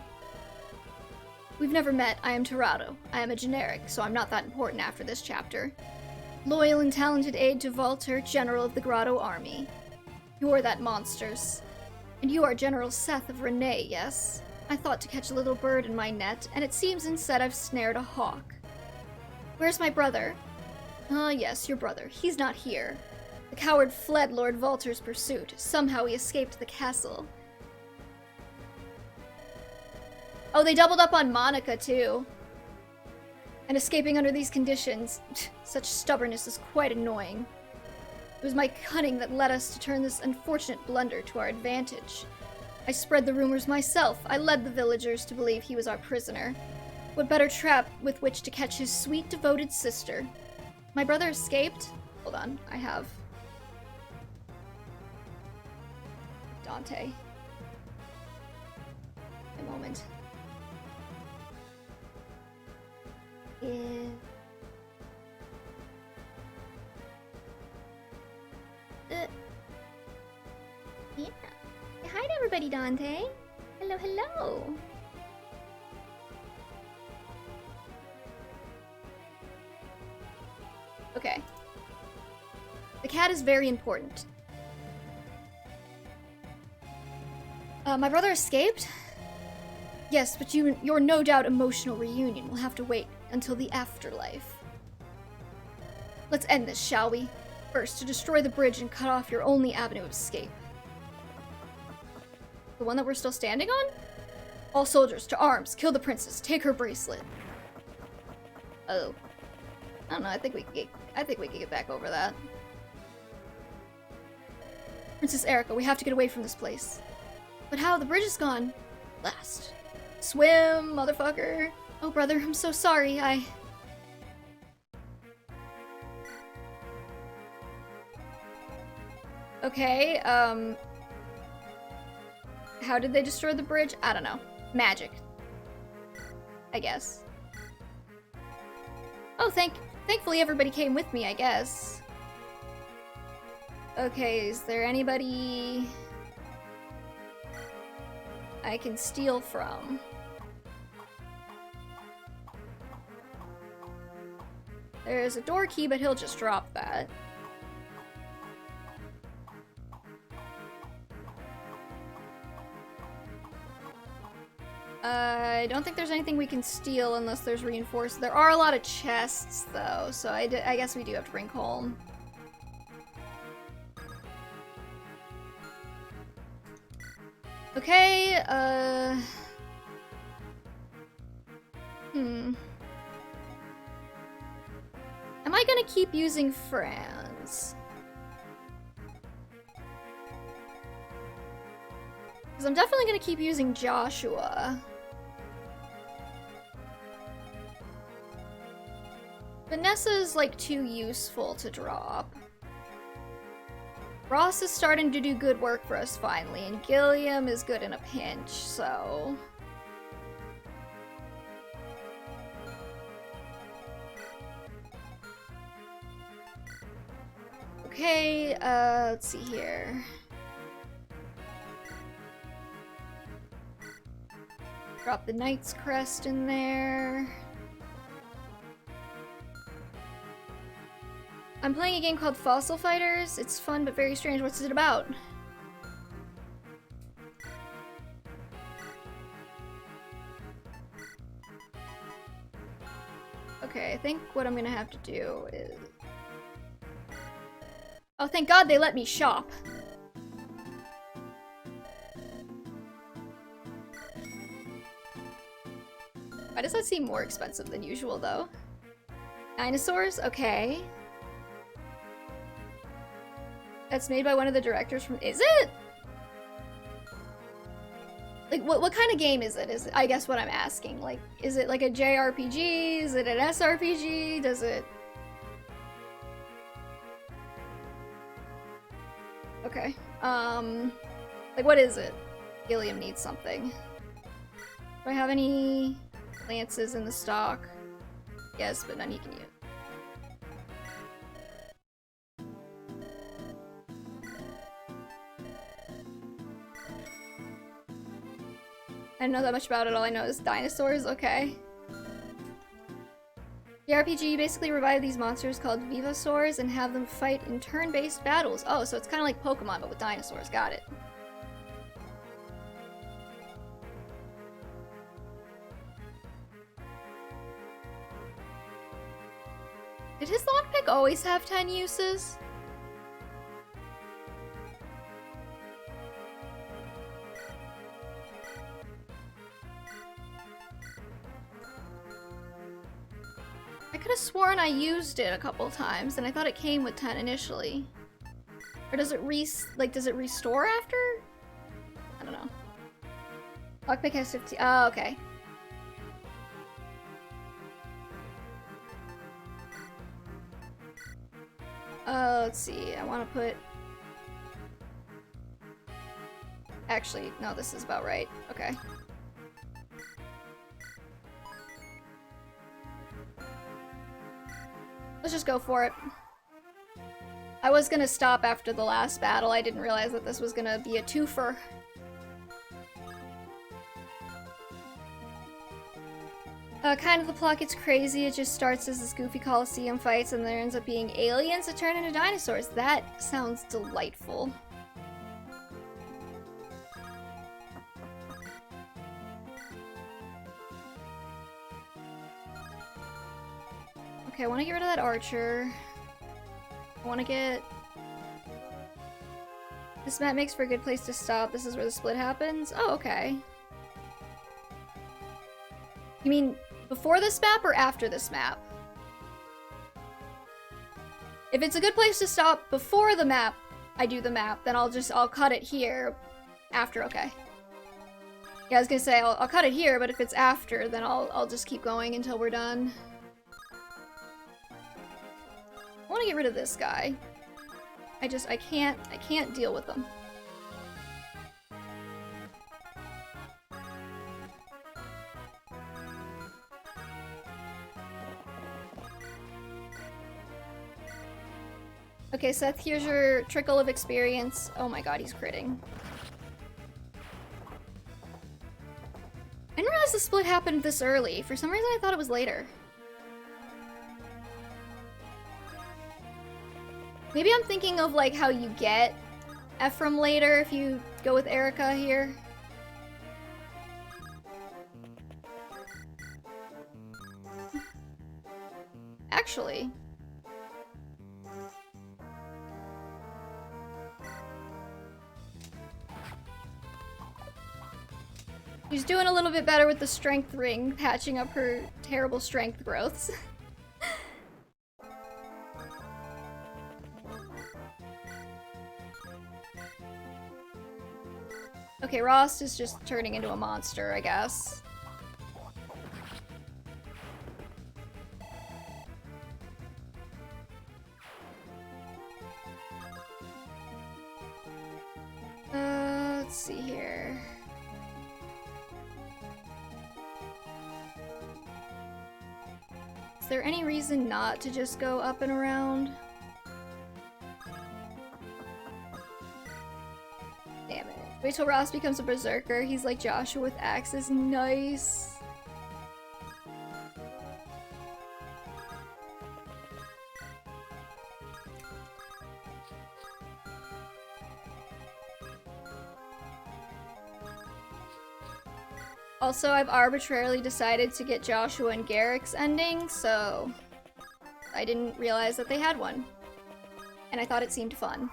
We've never met. I am Tirado. I am a generic, so I'm not that important after this chapter. Loyal and talented aide to Walter, General of the Grotto Army. You're that monsters. And you are General Seth of Renee, yes? I thought to catch a little bird in my net, and it seems instead I've snared a hawk. Where's my brother? Ah, yes, your brother. He's not here. The coward fled Lord Walter's pursuit. Somehow he escaped the castle. Oh, they doubled up on Monica, too. And escaping under these conditions, such stubbornness is quite annoying. It was my cunning that led us to turn this unfortunate blunder to our advantage. I spread the rumors myself. I led the villagers to believe he was our prisoner. What better trap with which to catch his sweet, devoted sister? My brother escaped? Hold on, I have... Dante. A moment. Yeah. Hi to everybody, Dante. Hello, hello. Okay. The cat is very important. My brother escaped? Yes, but your no doubt emotional reunion will have to wait until the afterlife. Let's end this, shall we? First, to destroy the bridge and cut off your only avenue of escape. The one that we're still standing on? All soldiers, to arms! Kill the princess! Take her bracelet! Oh. I don't know, I think we can get back over that. Princess Eirika, we have to get away from this place. But how? The bridge is gone. Last. Swim, motherfucker! Oh, brother, I'm so sorry, Okay, how did they destroy the bridge? I don't know. Magic. I guess. Oh, thankfully everybody came with me, I guess. Okay, is there anybody I can steal from? There's a door key, but he'll just drop that. I don't think there's anything we can steal unless there's reinforced. There are a lot of chests, though, so I guess we do have to bring home. Okay, Am I gonna keep using Franz? Because I'm definitely gonna keep using Joshua. Vanessa's like too useful to drop. Ross is starting to do good work for us finally, and Gilliam is good in a pinch, so... Okay, let's see here. Drop the Knight's Crest in there. I'm playing a game called Fossil Fighters. It's fun but very strange. What's it about? Okay, I think what I'm gonna have to do is... Oh, thank God they let me shop. Why does that seem more expensive than usual, though? Dinosaurs? Okay. That's made by one of the directors from... Is it? Like, what kind of game is it? Is it, I guess what I'm asking. Like, is it like a JRPG? Is it an SRPG? Does it... Okay. Like, what is it? Gilliam needs something. Do I have any lances in the stock? Yes, but none he can use. I don't know that much about it. All I know is dinosaurs. Okay. The RPG basically revive these monsters called Vivasaurs and have them fight in turn-based battles. Oh, so it's kind of like Pokemon, but with dinosaurs. Got it. Did his lockpick always have 10 uses? I could have sworn I used it a couple times, and I thought it came with 10 initially. Or does it does it restore after? I don't know. Lockpick has 50. Oh, okay. Let's see. I want to put... Actually, no, this is about right. Okay. Let's just go for it. I was gonna stop after the last battle. I didn't realize that this was gonna be a twofer. Kind of the plot gets crazy. It just starts as this goofy Coliseum fights and there ends up being aliens that turn into dinosaurs. That sounds delightful. Okay, I want to get rid of that archer. I want to get... This map makes for a good place to stop. This is where the split happens? Oh, okay. You mean before this map or after this map? If it's a good place to stop before the map, I do the map, then I'll cut it here after, okay. Yeah, I was gonna say, I'll cut it here, but if it's after, then I'll just keep going until we're done. I want to get rid of this guy. I can't deal with them. Okay, Seth, here's your trickle of experience. Oh my god, he's critting. I didn't realize the split happened this early. For some reason I thought it was later. Maybe I'm thinking of like how you get Ephraim later if you go with Eirika here. actually. She's doing a little bit better with the strength ring, patching up her terrible strength growths. Okay, Rost is just turning into a monster, I guess. Let's see here. Is there any reason not to just go up and around? Damn it. Wait till Ross becomes a berserker. He's like Joshua with axes. Nice. Also, I've arbitrarily decided to get Joshua and Garrick's ending, so I didn't realize that they had one. And I thought it seemed fun.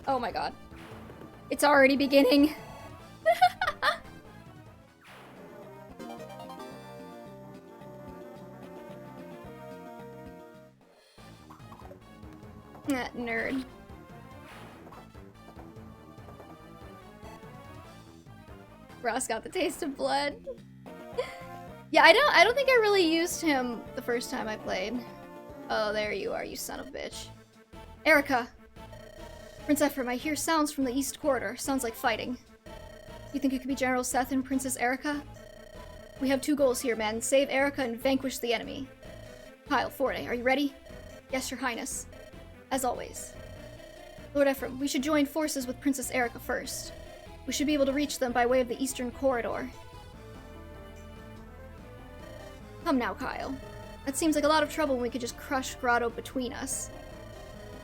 Oh my god. It's already beginning. That nerd. Ross got the taste of blood. Yeah, I don't think I really used him the first time I played. Oh, there you are, you son of a bitch. Eirika! Prince Ephraim, I hear sounds from the East Corridor. Sounds like fighting. You think it could be General Seth and Princess Eirika? We have two goals here, men. Save Eirika and vanquish the enemy. Kyle, Forte, are you ready? Yes, your highness. As always. Lord Ephraim, we should join forces with Princess Eirika first. We should be able to reach them by way of the Eastern Corridor. Come now, Kyle. That seems like a lot of trouble when we could just crush Grotto between us.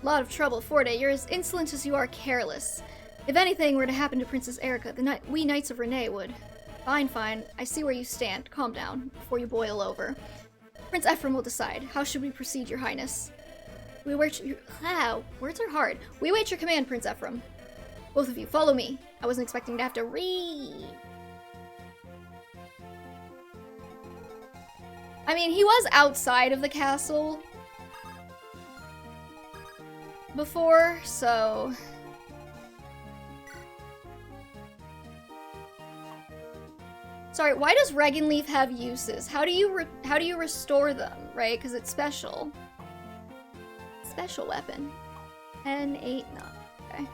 A lot of trouble, Forte. You're as insolent as you are careless. If anything were to happen to Princess Eirika, we Knights of Renee would. Fine, fine. I see where you stand. Calm down, before you boil over. Prince Ephraim will decide. How should we proceed, your highness? We wait your... words are hard. We wait your command, Prince Ephraim. Both of you, follow me. I wasn't expecting to have to read. I mean, he was outside of the castle before, so... Sorry, why does Regan Leaf have uses? How do you restore them, right? Because it's special. Special weapon. N8, no. Okay.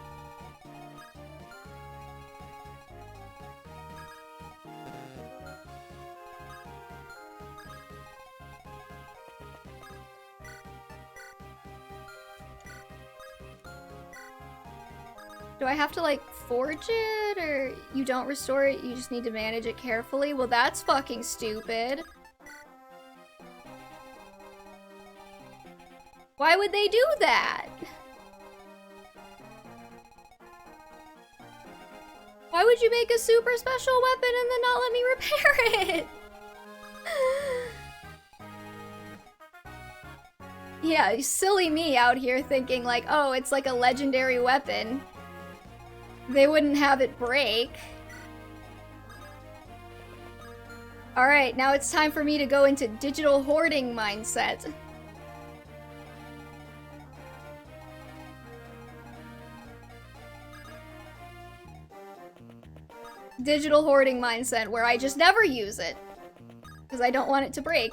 Do I have to, like, forge it? Or you don't restore it, you just need to manage it carefully? Well, that's fucking stupid. Why would they do that? Why would you make a super special weapon and then not let me repair it? Yeah, silly me out here thinking like, oh, it's like a legendary weapon. They wouldn't have it break. Alright, now it's time for me to go into digital hoarding mindset. Digital hoarding mindset, where I just never use it. Because I don't want it to break.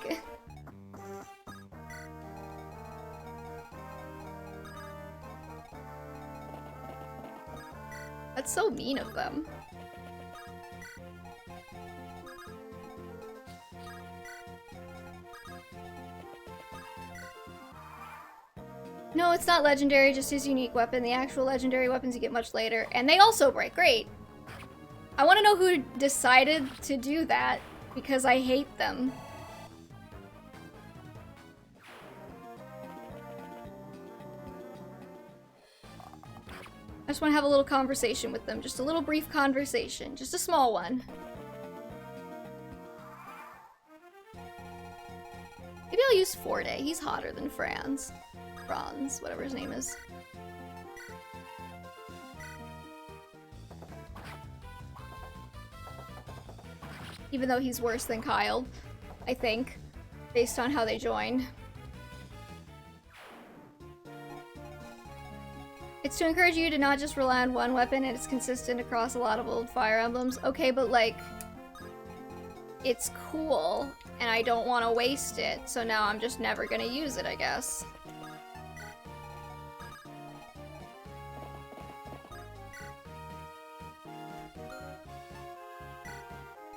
That's so mean of them. No, it's not legendary, just his unique weapon. The actual legendary weapons you get much later. And they also break. Great. I want to know who decided to do that, because I hate them. just want to have a little conversation with them. Just a little brief conversation. Just a small one. Maybe I'll use Forte. He's hotter than Franz. Whatever his name is. Even though he's worse than Kyle, I think, based on how they joined. It's to encourage you to not just rely on one weapon, and it's consistent across a lot of old Fire Emblems. Okay, but like, it's cool, and I don't want to waste it, so now I'm just never gonna use it, I guess.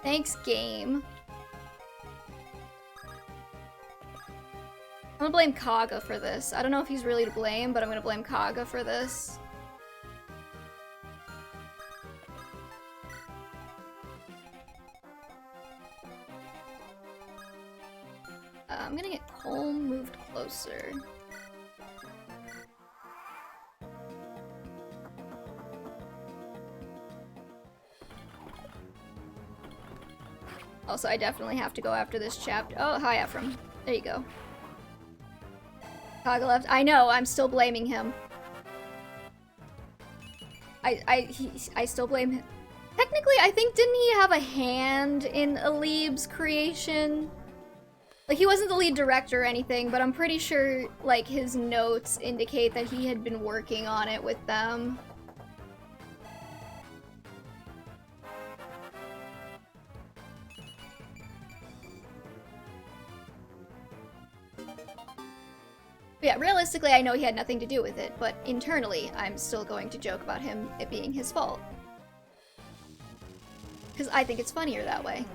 Thanks, game. I'm gonna blame Kaga for this. I don't know if he's really to blame, but I'm gonna blame Kaga for this. I'm gonna get Colm moved closer. Also, I definitely have to go after this chapter. Oh, hi, Ephraim. There you go. Kaga left. I know, I'm still blaming him. I still blame him. Technically, I think, didn't he have a hand in Alib's creation? Like, he wasn't the lead director or anything, but I'm pretty sure, like, his notes indicate that he had been working on it with them. Yeah, realistically, I know he had nothing to do with it, but internally, I'm still going to joke about it being his fault. Because I think it's funnier that way.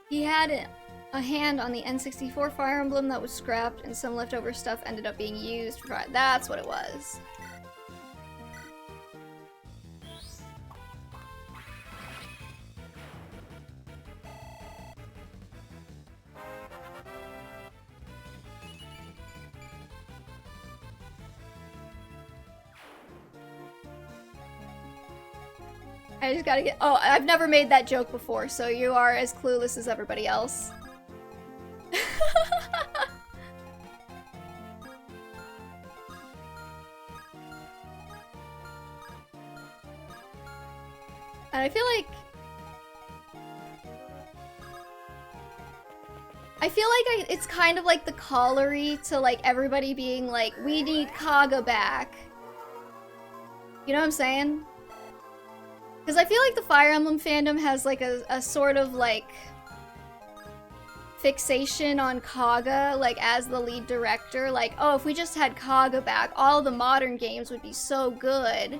He had a hand on the N64 Fire Emblem that was scrapped, and some leftover stuff ended up being used for Fire. That's what it was. I just gotta get— oh, I've never made that joke before, so you are as clueless as everybody else. And I feel like it's kind of like the colliery to like everybody being like, we need Kaga back. You know what I'm saying? Because I feel like the Fire Emblem fandom has like a sort of like fixation on Kaga, like as the lead director. Like, oh, if we just had Kaga back, all the modern games would be so good.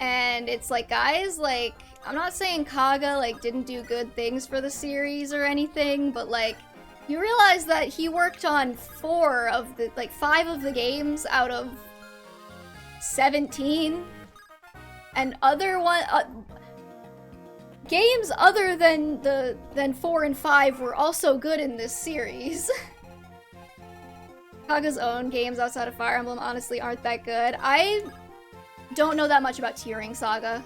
And it's like, guys, like, I'm not saying Kaga like didn't do good things for the series or anything, but like, you realize that he worked on 5 of the games out of 17? And games other than 4 and 5 were also good in this series. Kaga's own games outside of Fire Emblem honestly aren't that good. I don't know that much about Tearing Saga.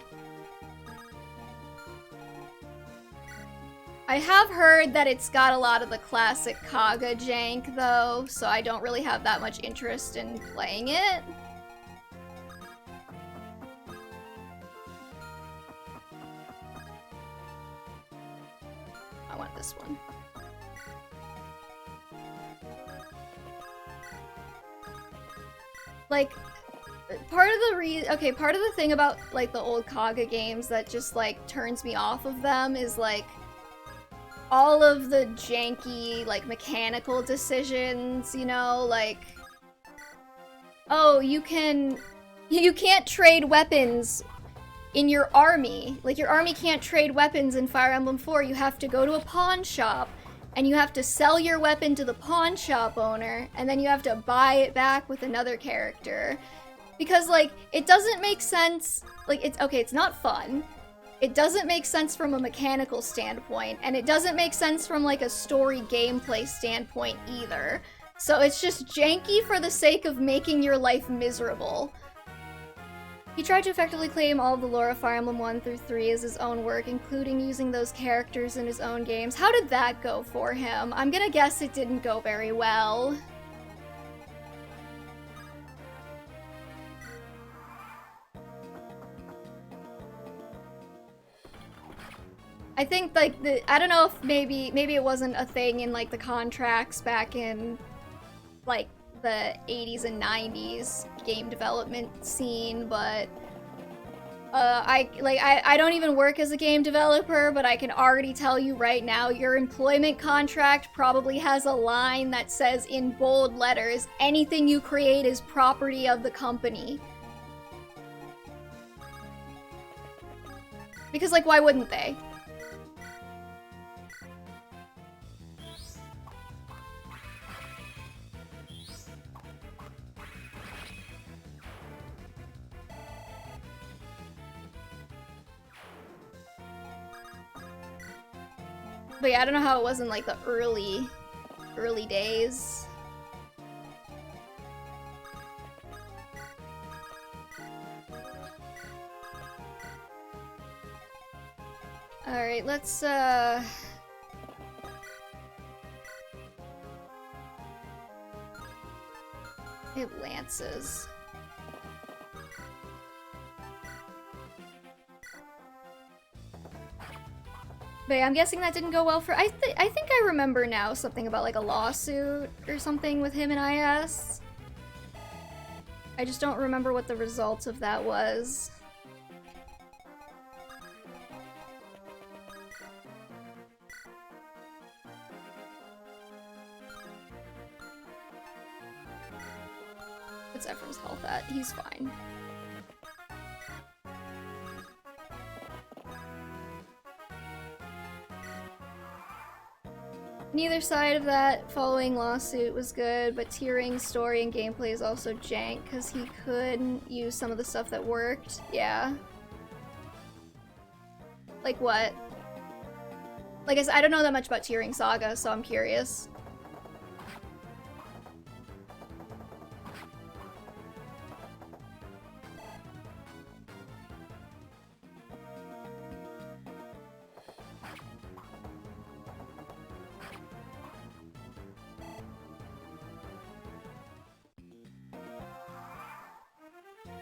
I have heard that it's got a lot of the classic Kaga jank though, so I don't really have that much interest in playing it. I want this one. Like, part of the thing about like the old Kaga games that just like turns me off of them is like all of the janky like mechanical decisions, you know, like, oh, you can't trade weapons in your army. Like, your army can't trade weapons in Fire Emblem 4. You have to go to a pawn shop, and you have to sell your weapon to the pawn shop owner, and then you have to buy it back with another character. Because, like, it doesn't make sense. Like, it's not fun. It doesn't make sense from a mechanical standpoint, and it doesn't make sense from, like, a story gameplay standpoint either. So it's just janky for the sake of making your life miserable. He tried to effectively claim all of the lore of Fire Emblem 1 through 3 as his own work, including using those characters in his own games. How did that go for him? I'm gonna guess it didn't go very well. I think, like, I don't know if maybe it wasn't a thing in, like, the contracts back in, like, the 80s and 90s game development scene, but I don't even work as a game developer, but I can already tell you right now, your employment contract probably has a line that says in bold letters, anything you create is property of the company. Because, like, why wouldn't they? But yeah, I don't know how it was in, like, the early days. Alright, let's, hit lances. But yeah, I'm guessing that didn't go well for- I think I remember now something about, like, a lawsuit or something with him and IS. I just don't remember what the result of that was. What's Ephraim's health at? He's fine. Neither side of that following lawsuit was good, but tiering, story, and gameplay is also jank because he couldn't use some of the stuff that worked. Yeah. Like what? Like I said, I don't know that much about tiering Saga, so I'm curious.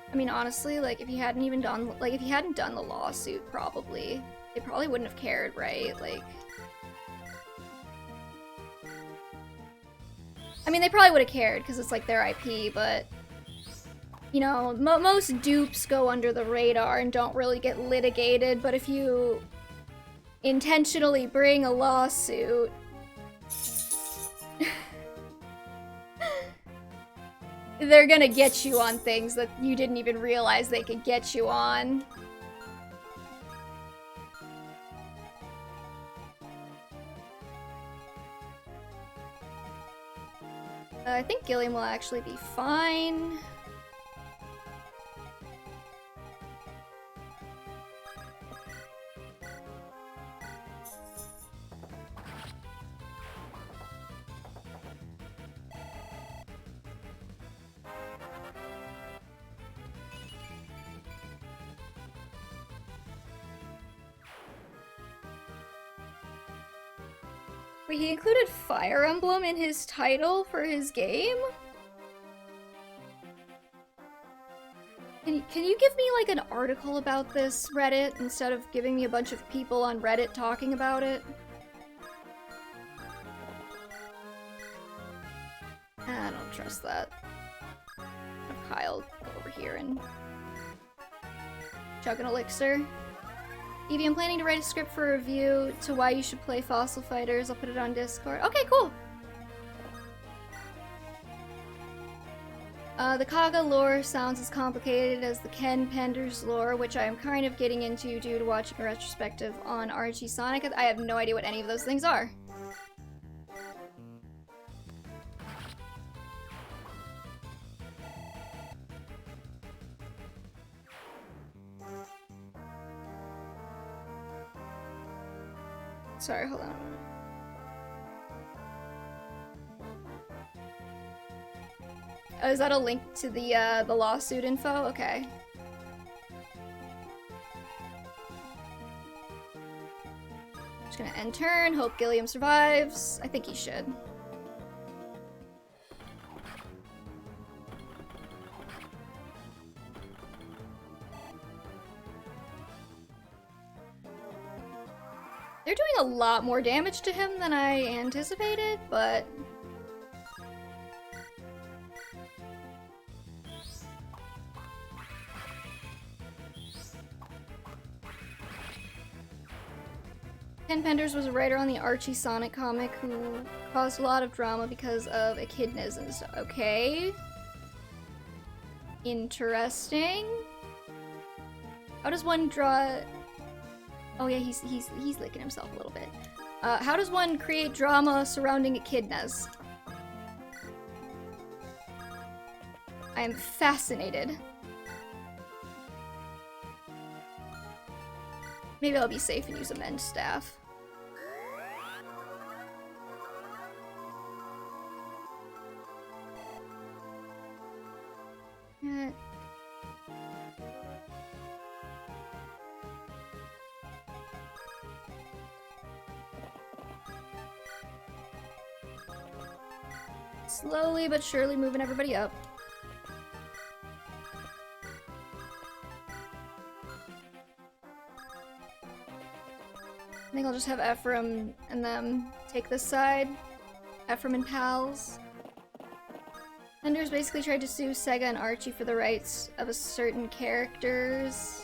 I mean, honestly, like, if he hadn't even done, like, if he hadn't done the lawsuit, probably, they probably wouldn't have cared, right? Like, I mean, they probably would have cared, because it's, like, their IP, but, you know, most dupes go under the radar and don't really get litigated, but if you intentionally bring a lawsuit, they're gonna get you on things that you didn't even realize they could get you on. I think Gilliam will actually be fine. Wait, he included Fire Emblem in his title for his game? Can you give me, like, an article about this, Reddit, instead of giving me a bunch of people on Reddit talking about it? I don't trust that. Have Kyle go over here and chug an elixir. Evie, I'm planning to write a script for a review to why you should play Fossil Fighters. I'll put it on Discord. Okay, cool! The Kaga lore sounds as complicated as the Ken Penders lore, which I am kind of getting into due to watching a retrospective on RG Sonic. I have no idea what any of those things are. Sorry, hold on. Oh, is that a link to the lawsuit info? Okay. Just gonna end turn, hope Gilliam survives. I think he should. They're doing a lot more damage to him than I anticipated, but... Ken Penders was a writer on the Archie Sonic comic who caused a lot of drama because of echidnas and stuff. Okay. Interesting. How does one draw... Oh yeah, he's licking himself a little bit. How does one create drama surrounding echidnas? I am fascinated. Maybe I'll be safe and use a mend staff. Slowly but surely moving everybody up. I think I'll just have Ephraim and them take this side. Ephraim and pals. Penders basically tried to sue Sega and Archie for the rights of a certain characters.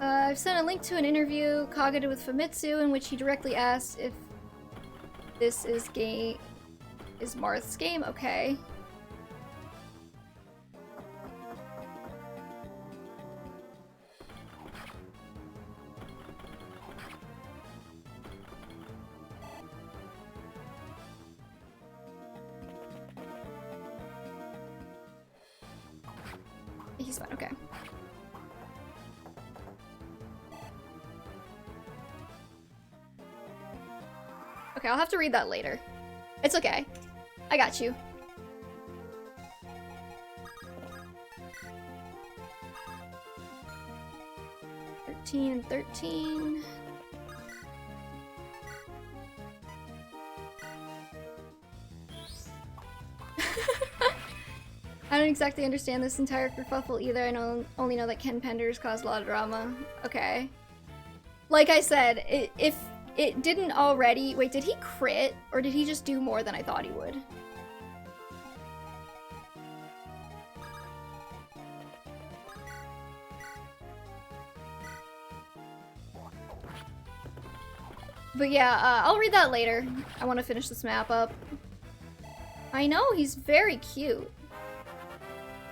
I've sent a link to an interview Kaga did with Famitsu in which he directly asked if this is Marth's game. Okay. He's fine, okay. Okay, I'll have to read that later. It's okay. I got you. And 13. I don't exactly understand this entire kerfuffle either. I only know that Ken Penders caused a lot of drama. Okay. Like I said, if it didn't already... Wait, did he crit? Or did he just do more than I thought he would? But yeah, I'll read that later. I want to finish this map up. I know, he's very cute.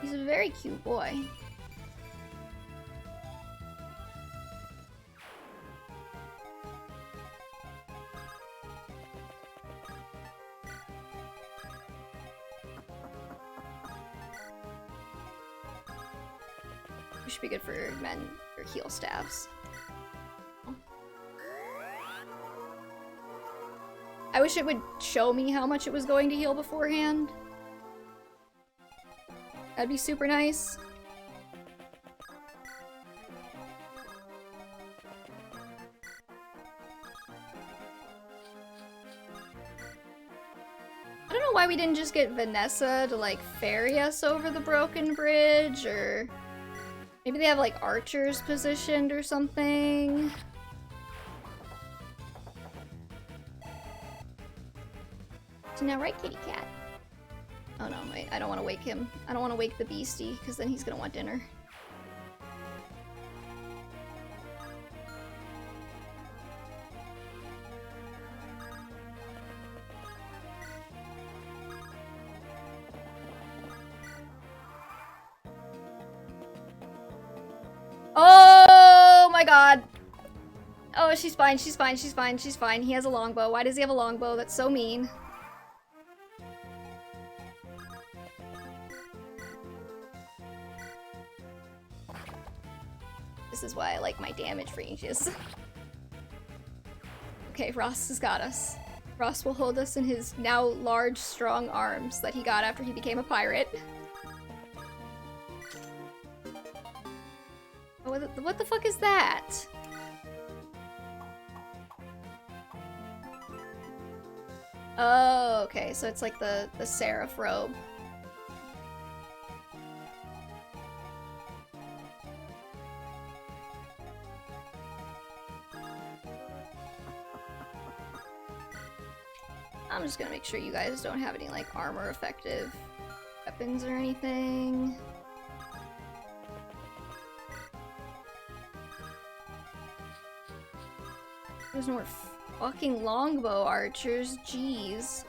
He's a very cute boy. We should be good for men or heal staffs. I wish it would show me how much it was going to heal beforehand. That'd be super nice. I don't know why we didn't just get Vanessa to like ferry us over the broken bridge, or maybe they have like archers positioned or something. Now, right, kitty cat? Oh no, wait, I don't want to wake him. I don't want to wake the beastie, because then he's gonna want dinner. Oh my god! Oh Oh, she's fine, she's fine, she's fine, she's fine. He has a longbow. Why does he have a longbow? That's so mean. This is why I like my damage ranges. Okay, Ross has got us. Ross will hold us in his now large, strong arms that he got after he became a pirate. Oh, what the fuck is that? Oh, okay, so it's like the seraph robe. I'm just gonna make sure you guys don't have any, like, armor effective weapons or anything. There's no more fucking longbow archers, jeez.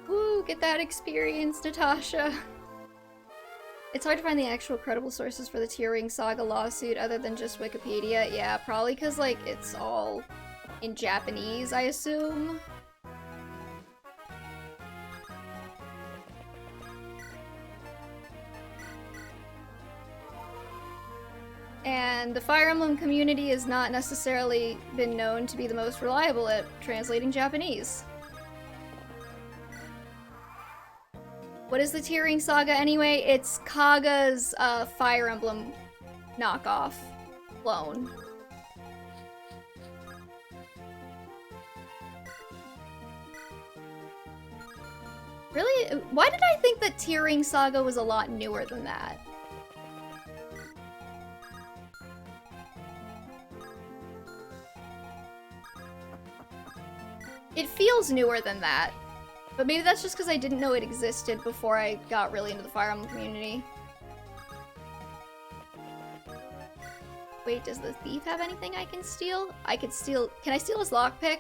Woo, get that experience, Natasha. It's hard to find the actual credible sources for the Tearing Saga lawsuit other than just Wikipedia. Yeah, probably because, like, it's all in Japanese, I assume. And the Fire Emblem community has not necessarily been known to be the most reliable at translating Japanese. What is the Tearing Saga anyway? It's Kaga's Fire Emblem knockoff clone. Really? Why did I think that Tearing Saga was a lot newer than that? It feels newer than that. But maybe that's just because I didn't know it existed before I got really into the Fire Emblem community. Wait, does the thief have anything I can steal? I could steal... Can I steal his lockpick?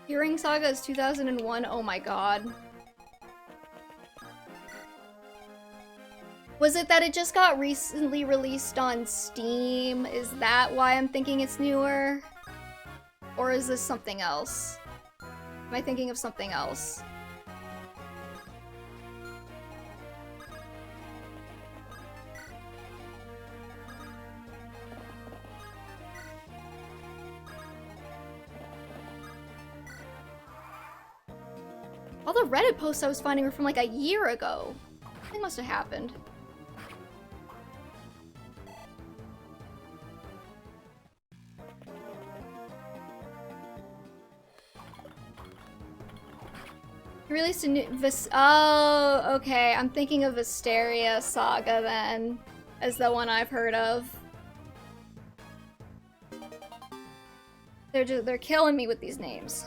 Tearing Saga is 2001. Oh my god. Was it that it just got recently released on Steam? Is that why I'm thinking it's newer? Or is this something else? Am I thinking of something else? All the Reddit posts I was finding were from like a year ago. Something must have happened. He released a new oh, okay. I'm thinking of Visteria Saga then, as the one I've heard of. They're killing me with these names.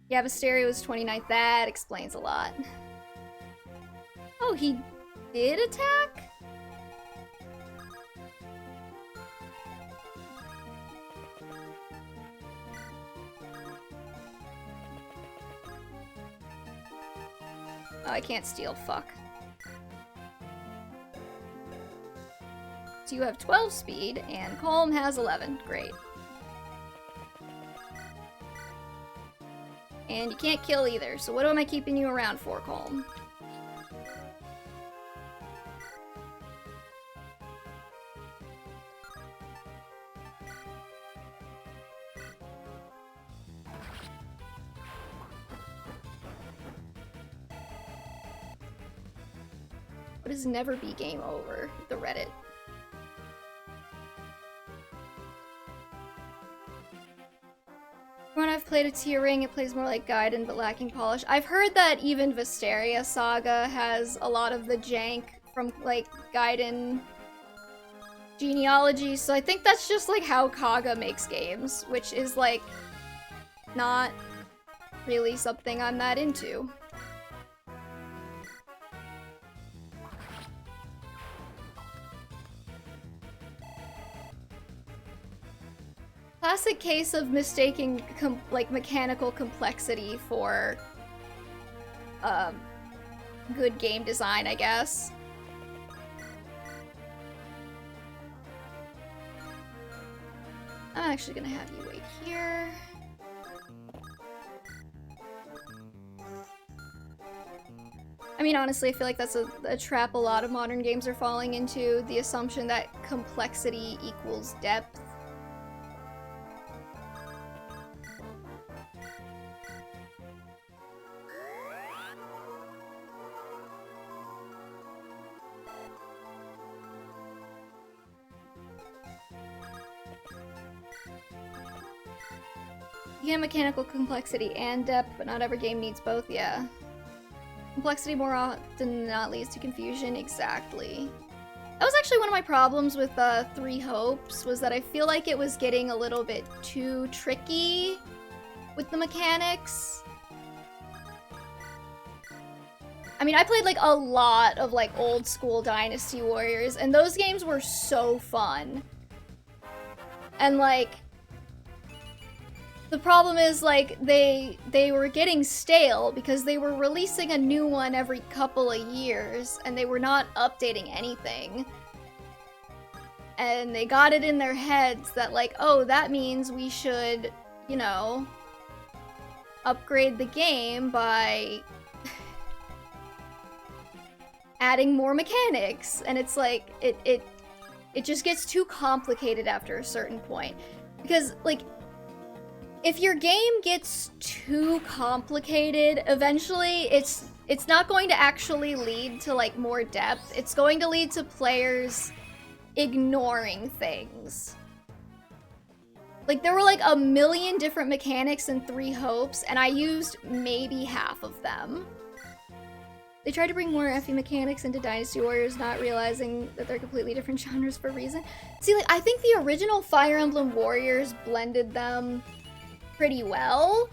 Yeah, Visteria was 29th. That explains a lot. Oh, he did attack? Oh, I can't steal. Fuck. So you have 12 speed, and Calm has 11. Great. And you can't kill either, so what am I keeping you around for, Calm? What does never be game over? The Reddit. When I've played a Tia Ring. It plays more like Gaiden, but lacking polish. I've heard that even Visteria Saga has a lot of the jank from, like, Gaiden genealogy, so I think that's just, like, how Kaga makes games, which is, like, not really something I'm that into. Classic case of mistaking like mechanical complexity for good game design, I guess. I'm actually gonna have you wait here. I mean, honestly, I feel like that's a trap a lot of modern games are falling into, the assumption that complexity equals depth. You can have mechanical complexity and depth, but not every game needs both, yeah. Complexity more often than not leads to confusion, exactly. That was actually one of my problems with Three Hopes, was that I feel like it was getting a little bit too tricky with the mechanics. I mean, I played like a lot of like old school Dynasty Warriors, and those games were so fun. And like, the problem is, like, they were getting stale because they were releasing a new one every couple of years, and they were not updating anything. And they got it in their heads that, like, oh, that means we should, you know, upgrade the game by adding more mechanics. And it's like, it just gets too complicated after a certain point. Because, like, if your game gets too complicated, eventually it's not going to actually lead to like more depth. It's going to lead to players ignoring things. Like, there were like a million different mechanics in Three Hopes, and I used maybe half of them. They tried to bring more FE mechanics into Dynasty Warriors, not realizing that they're completely different genres for a reason. See, like, I think the original Fire Emblem Warriors blended them pretty well,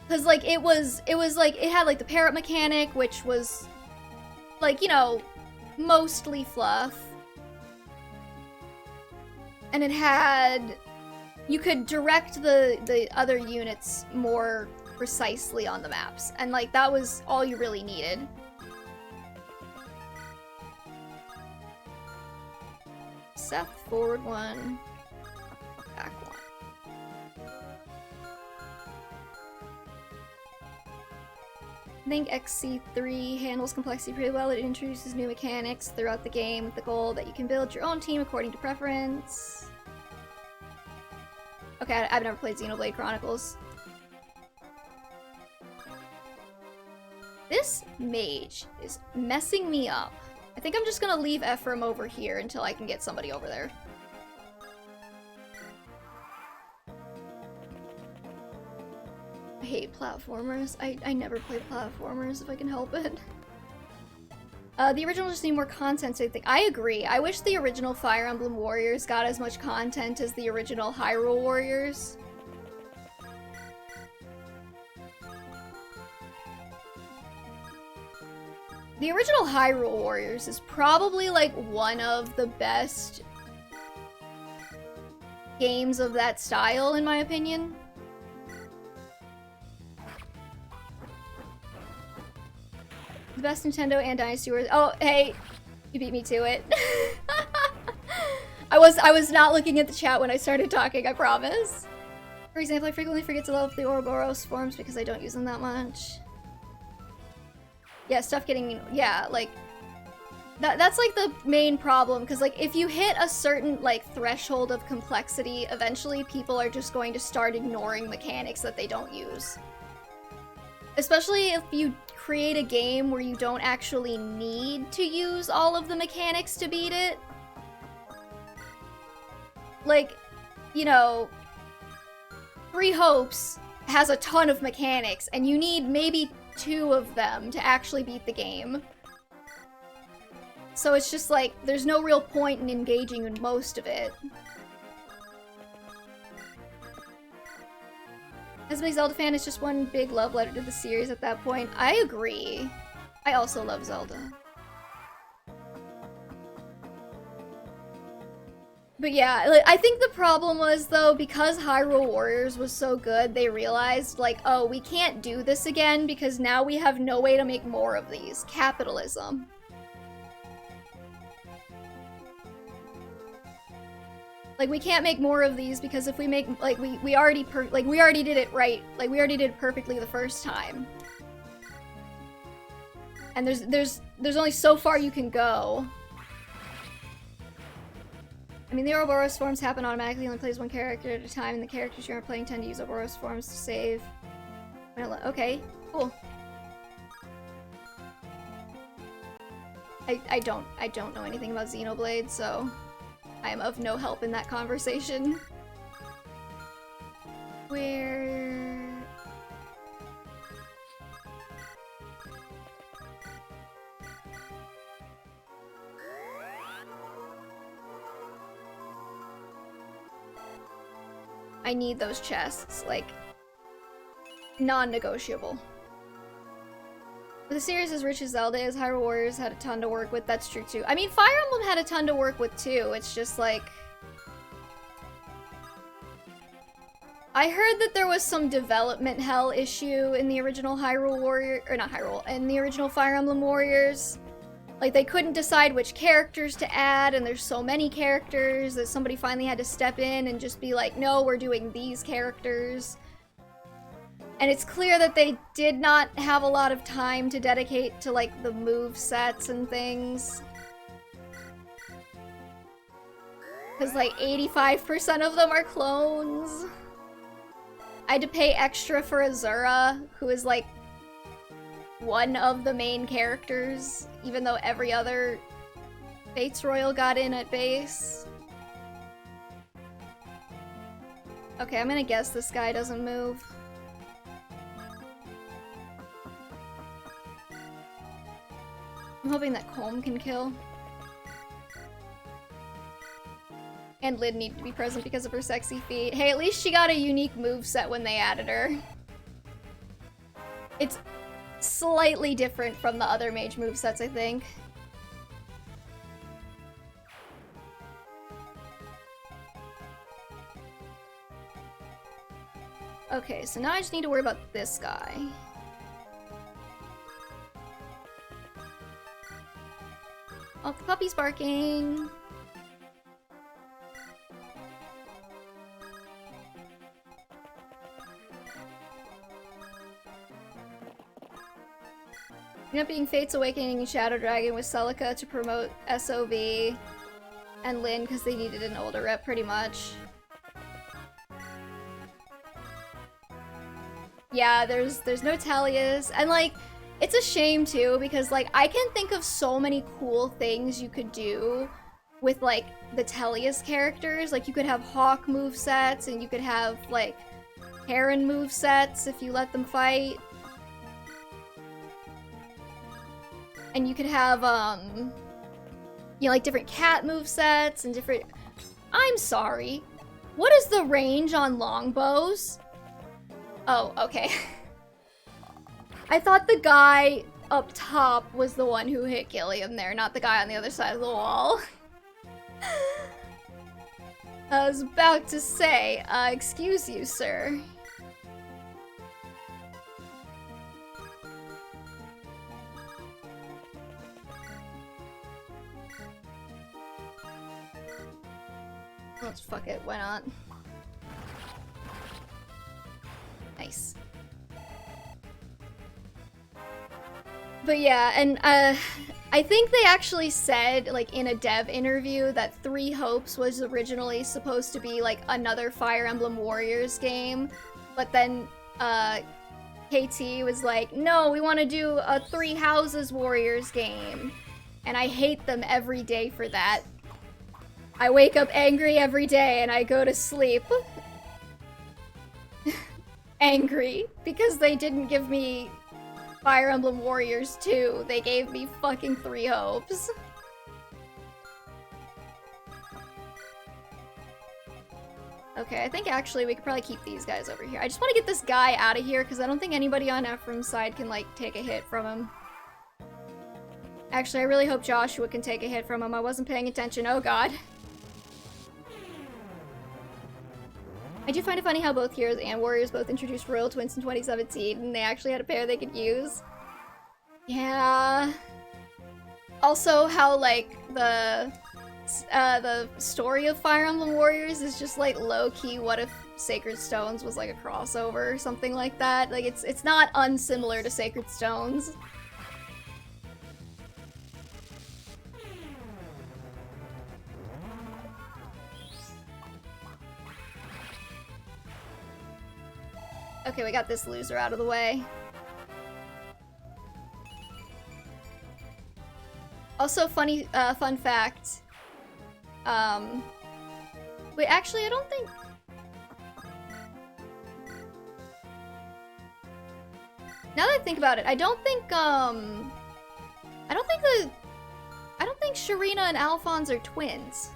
because like it was like, it had like the parrot mechanic, which was like, you know, mostly fluff, and it had, you could direct the other units more precisely on the maps, and like that was all you really needed. Seth, forward one, back one. I think XC3 handles complexity pretty well. It introduces new mechanics throughout the game with the goal that you can build your own team according to preference. Okay, I've never played Xenoblade Chronicles. This mage is messing me up. I think I'm just gonna leave Ephraim over here until I can get somebody over there. I hate platformers. I never play platformers if I can help it. The original just need more content, so I think. I agree. I wish the original Fire Emblem Warriors got as much content as the original Hyrule Warriors. The original Hyrule Warriors is probably like one of the best games of that style, in my opinion. The best Nintendo and Dynasty Warriors. Oh, hey, you beat me to it. I was not looking at the chat when I started talking, I promise. For example, I frequently forget to level up the Ouroboros forms because I don't use them that much. Yeah, stuff getting, yeah, like, that's like the main problem, because like if you hit a certain like threshold of complexity, eventually people are just going to start ignoring mechanics that they don't use. Especially if you create a game where you don't actually need to use all of the mechanics to beat it. Like, you know, Three Hopes has a ton of mechanics, and you need maybe 2 of them to actually beat the game. So it's just like, there's no real point in engaging in most of it. As a big Zelda fan, it's just one big love letter to the series at that point. I agree. I also love Zelda. But yeah, like, I think the problem was, though, because Hyrule Warriors was so good, they realized, like, oh, we can't do this again because now we have no way to make more of these. Capitalism. Like, we can't make more of these because if we make, like, we already did it right. Like, we already did it perfectly the first time. And there's only so far you can go. I mean, the Ouroboros forms happen automatically, only plays one character at a time, and the characters you aren't playing tend to use Ouroboros forms to save. Okay, cool. I don't know anything about Xenoblade, so I am of no help in that conversation. Where... I need those chests, like, non-negotiable. With a series as rich as Zelda is, Hyrule Warriors had a ton to work with. That's true too. I mean, Fire Emblem had a ton to work with too. It's just like... I heard that there was some development hell issue in the original Hyrule Warrior, or not Hyrule, in the original Fire Emblem Warriors. Like, they couldn't decide which characters to add, and there's so many characters that somebody finally had to step in and just be like, no, we're doing these characters. And it's clear that they did not have a lot of time to dedicate to, like, the move sets and things. Because, like, 85% of them are clones. I had to pay extra for Azura, who is, like, one of the main characters, even though every other Fates Royal got in at base. Okay, I'm gonna guess this guy doesn't move. I'm hoping that Colm can kill. And Lid needed to be present because of her sexy feet. Hey, at least she got a unique moveset when they added her. It's slightly different from the other mage movesets, I think. Okay, so now I just need to worry about this guy. Oh, the puppy's barking. Ended up being Fate's Awakening and Shadow Dragon with Celica to promote SOV and Lyn because they needed an older rep pretty much. Yeah, there's no Talius, and like, it's a shame too because like I can think of so many cool things you could do with like the Talius characters. Like you could have Hawk movesets and you could have like Heron movesets if you let them fight. And you could have, you know, like different cat movesets and different... I'm sorry. What is the range on longbows? Oh, okay. I thought the guy up top was the one who hit Gilliam there, not the guy on the other side of the wall. I was about to say, excuse you, sir. Let's fuck it, why not? Nice. But yeah, and I think they actually said, like, in a dev interview that Three Hopes was originally supposed to be, like, another Fire Emblem Warriors game, but then, KT was like, no, we want to do a Three Houses Warriors game. And I hate them every day for that. I wake up angry every day and I go to sleep. angry because they didn't give me Fire Emblem Warriors 2. They gave me fucking 3 hopes. Okay, I think actually we could probably keep these guys over here. I just want to get this guy out of here because I don't think anybody on Ephraim's side can, like, take a hit from him. Actually, I really hope Joshua can take a hit from him. I wasn't paying attention. Oh god. I do find it funny how both Heroes and Warriors both introduced Royal Twins in 2017 and they actually had a pair they could use. Yeah. Also, how, like, the story of Fire Emblem Warriors is just, like, low-key what if Sacred Stones was, like, a crossover or something like that. Like, it's not unsimilar to Sacred Stones. Okay, we got this loser out of the way. Also, fun fact. Wait, actually, I don't think... Now that I think about it, I don't think Sharina and Alphonse are twins.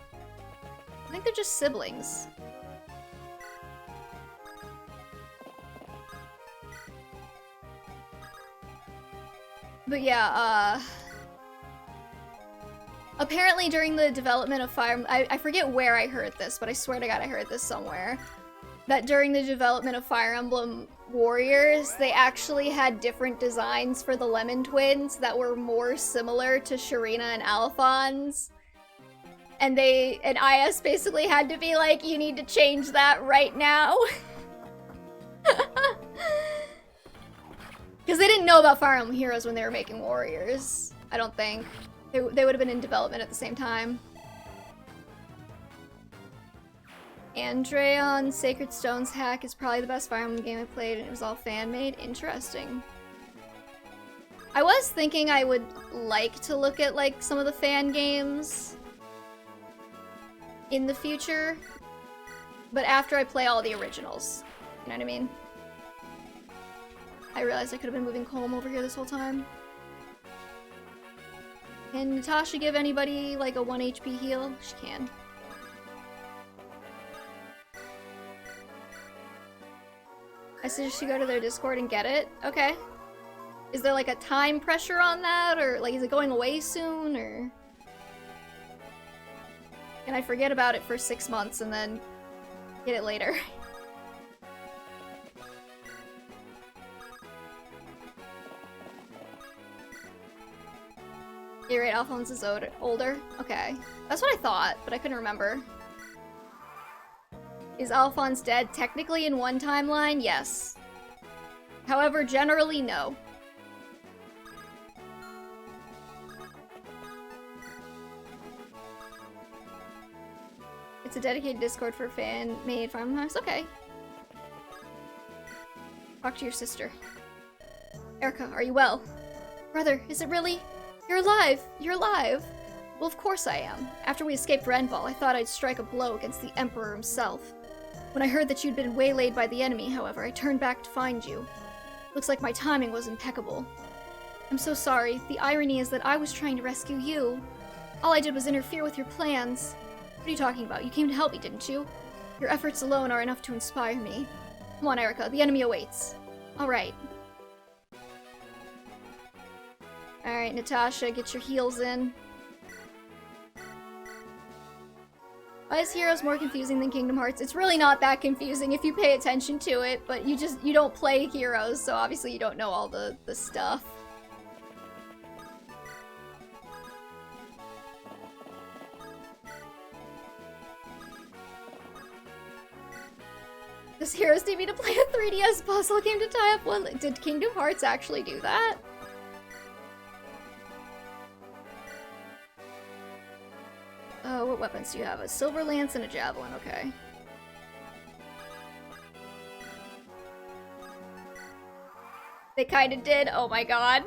I think they're just siblings. But yeah, apparently during the development of Fire... I forget where I heard this, but I swear to god I heard this somewhere. That during the development of Fire Emblem Warriors, they actually had different designs for the Lemon Twins that were more similar to Sharina and Alphonse. And IS basically had to be like, you need to change that right now. Because they didn't know about Fire Emblem Heroes when they were making Warriors, I don't think. They would have been in development at the same time. Andreon Sacred Stones hack is probably the best Fire Emblem game I played, and it was all fan-made. Interesting. I was thinking I would like to look at, like, some of the fan games in the future, but after I play all the originals. You know what I mean? I realized I could have been moving Colm over here this whole time. Can Natasha give anybody, like, a 1 HP heal? She can. I suggest you go to their Discord and get it. Okay. Is there, like, a time pressure on that? Or, like, is it going away soon? Or can I forget about it for 6 months and then get it later? You're right, Alphonse is older. Okay. That's what I thought, but I couldn't remember. Is Alphonse dead? Technically in one timeline, yes. However, generally, no. It's a dedicated Discord for fan-made Fire Emblem House? Okay. Talk to your sister. Eirika, are you well? Brother, is it really? You're alive! You're alive! Well, of course I am. After we escaped Renval, I thought I'd strike a blow against the Emperor himself. When I heard that you'd been waylaid by the enemy, however, I turned back to find you. Looks like my timing was impeccable. I'm so sorry. The irony is that I was trying to rescue you. All I did was interfere with your plans. What are you talking about? You came to help me, didn't you? Your efforts alone are enough to inspire me. Come on, Eirika. The enemy awaits. Alright. Alright, Natasha, get your heals in. Why is Heroes more confusing than Kingdom Hearts? It's really not that confusing if you pay attention to it, but you don't play Heroes, so obviously you don't know all the stuff. Does Heroes need me to play a 3DS puzzle game to tie up one? Did Kingdom Hearts actually do that? Oh, what weapons do you have? A silver lance and a javelin, okay. They kinda did? Oh my god.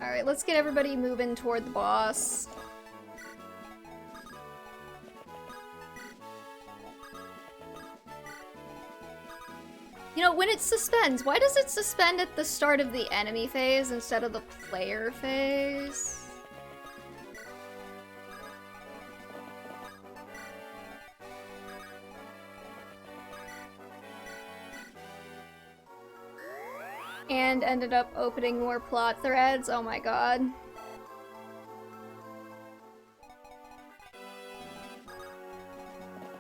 Alright, let's get everybody moving toward the boss. You know, when it suspends, why does it suspend at the start of the enemy phase instead of the player phase? And ended up opening more plot threads. Oh my god.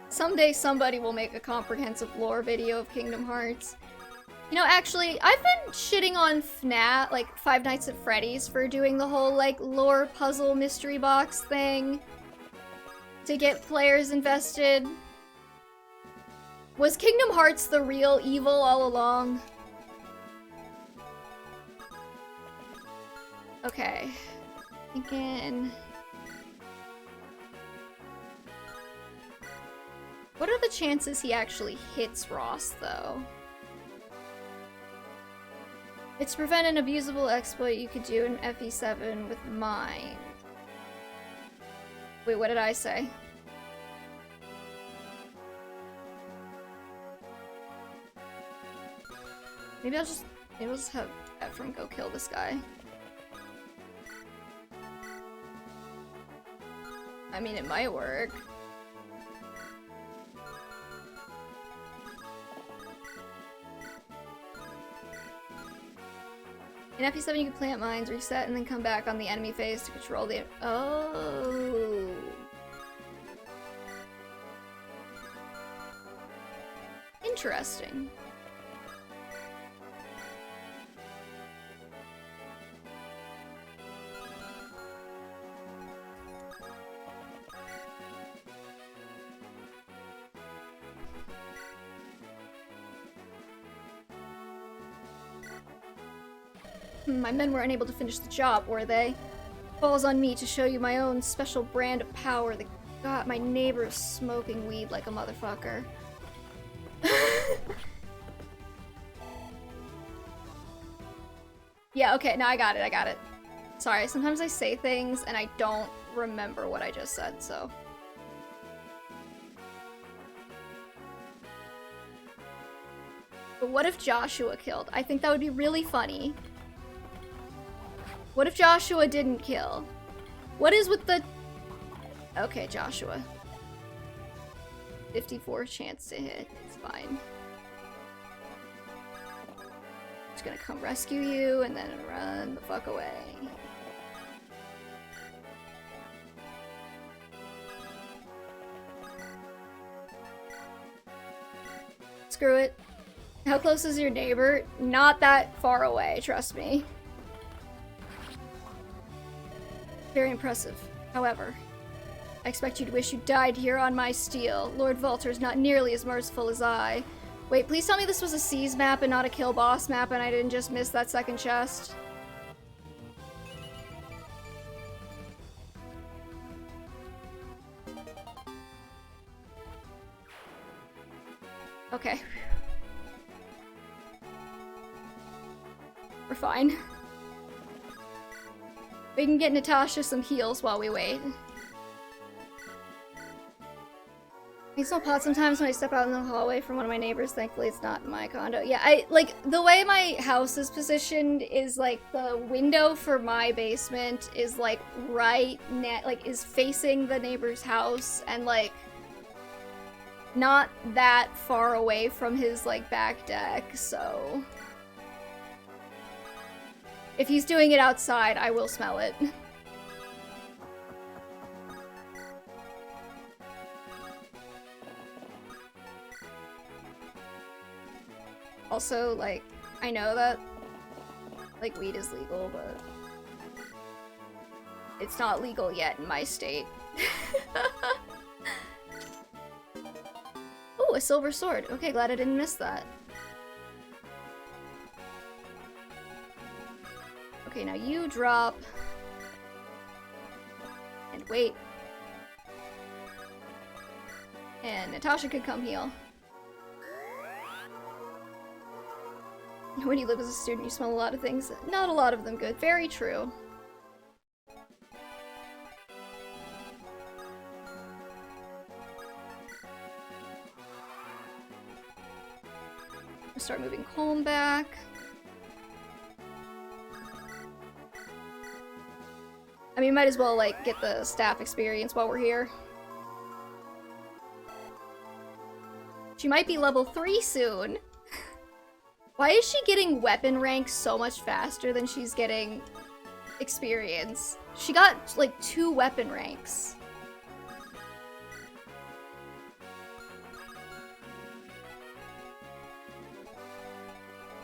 Someday somebody will make a comprehensive lore video of Kingdom Hearts. You know, actually, I've been shitting on FNAF, like Five Nights at Freddy's, for doing the whole, like, lore puzzle mystery box thing to get players invested. Was Kingdom Hearts the real evil all along? Okay. Thinking... What are the chances he actually hits Ross, though? It's to prevent an abusable exploit you could do in FE7 with mine. Wait, what did I say? Maybe I'll just have Ephraim go kill this guy. I mean, it might work. In FE7 you can plant mines, reset, and then come back on the enemy phase to control the... Oh. Interesting. My men were unable to finish the job, were they? Falls on me to show you my own special brand of power that got my neighbors smoking weed like a motherfucker. Yeah, okay, now I got it. Sorry, sometimes I say things and I don't remember what I just said, so... But what if Joshua killed? I think that would be really funny. What if Joshua didn't kill? What is with the... Okay, Joshua. 54 chance to hit. It's fine. Just gonna come rescue you and then run the fuck away. Screw it. How close is your neighbor? Not that far away, trust me. Very impressive. However, I expect you to wish you died here on my steel. Lord Volter's not nearly as merciful as I. Wait, please tell me this was a Seize map and not a Kill Boss map and I didn't just miss that second chest. Okay. We're fine. We can get Natasha some heals while we wait. I smell pot sometimes when I step out in the hallway from one of my neighbors. Thankfully, it's not in my condo. Yeah, like, the way my house is positioned is, like, the window for my basement is, like, is facing the neighbor's house and, like, not that far away from his, like, back deck, so... If he's doing it outside, I will smell it. Also, like, I know that, like, weed is legal, but it's not legal yet in my state. Ooh, a silver sword. Okay, glad I didn't miss that. Okay, now you drop. And wait. And Natasha could come heal. When you live as a student, you smell a lot of things. Not a lot of them good. Very true. Start moving Colm back. I mean, might as well, like, get the staff experience while we're here. She might be level 3 soon. Why is she getting weapon rank so much faster than she's getting experience? She got, like, 2 weapon ranks.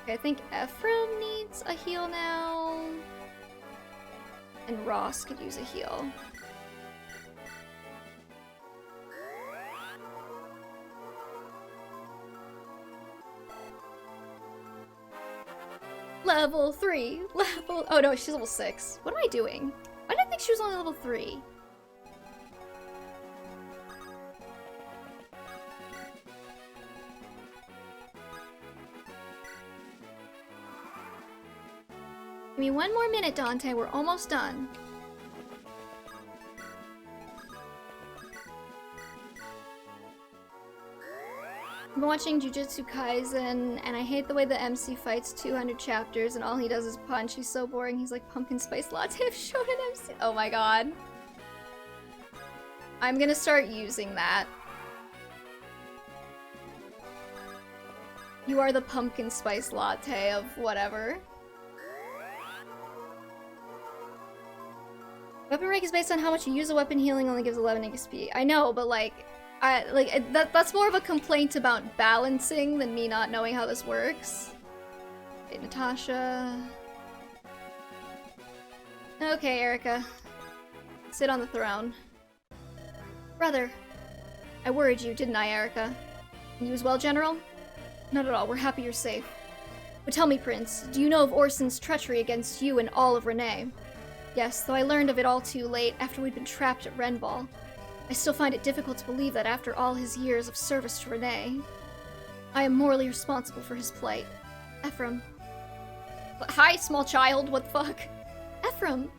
Okay, I think Ephraim needs a heal now. And Ross could use a heal. Level 3! Oh no, she's level 6. What am I doing? Why did I think she was only level 3? Give me 1 more minute, Dante. We're almost done. I'm watching Jujutsu Kaisen, and I hate the way the MC fights 200 chapters, and all he does is punch. He's so boring. He's like pumpkin spice latte of shonen MC. Oh my god. I'm gonna start using that. You are the pumpkin spice latte of whatever. Weapon rank is based on how much you use a weapon. Healing only gives 11 XP. I know, but like, that's more of a complaint about balancing than me not knowing how this works. Okay, Natasha. Okay, Eirika. Sit on the throne. Brother. I worried you, didn't I, Eirika? And you as well, General? Not at all. We're happy you're safe. But tell me, Prince, do you know of Orson's treachery against you and all of Renee? Yes, though I learned of it all too late after we'd been trapped at Renball. I still find it difficult to believe that after all his years of service to Renee, I am morally responsible for his plight. Ephraim. Hi, small child, what the fuck? Ephraim!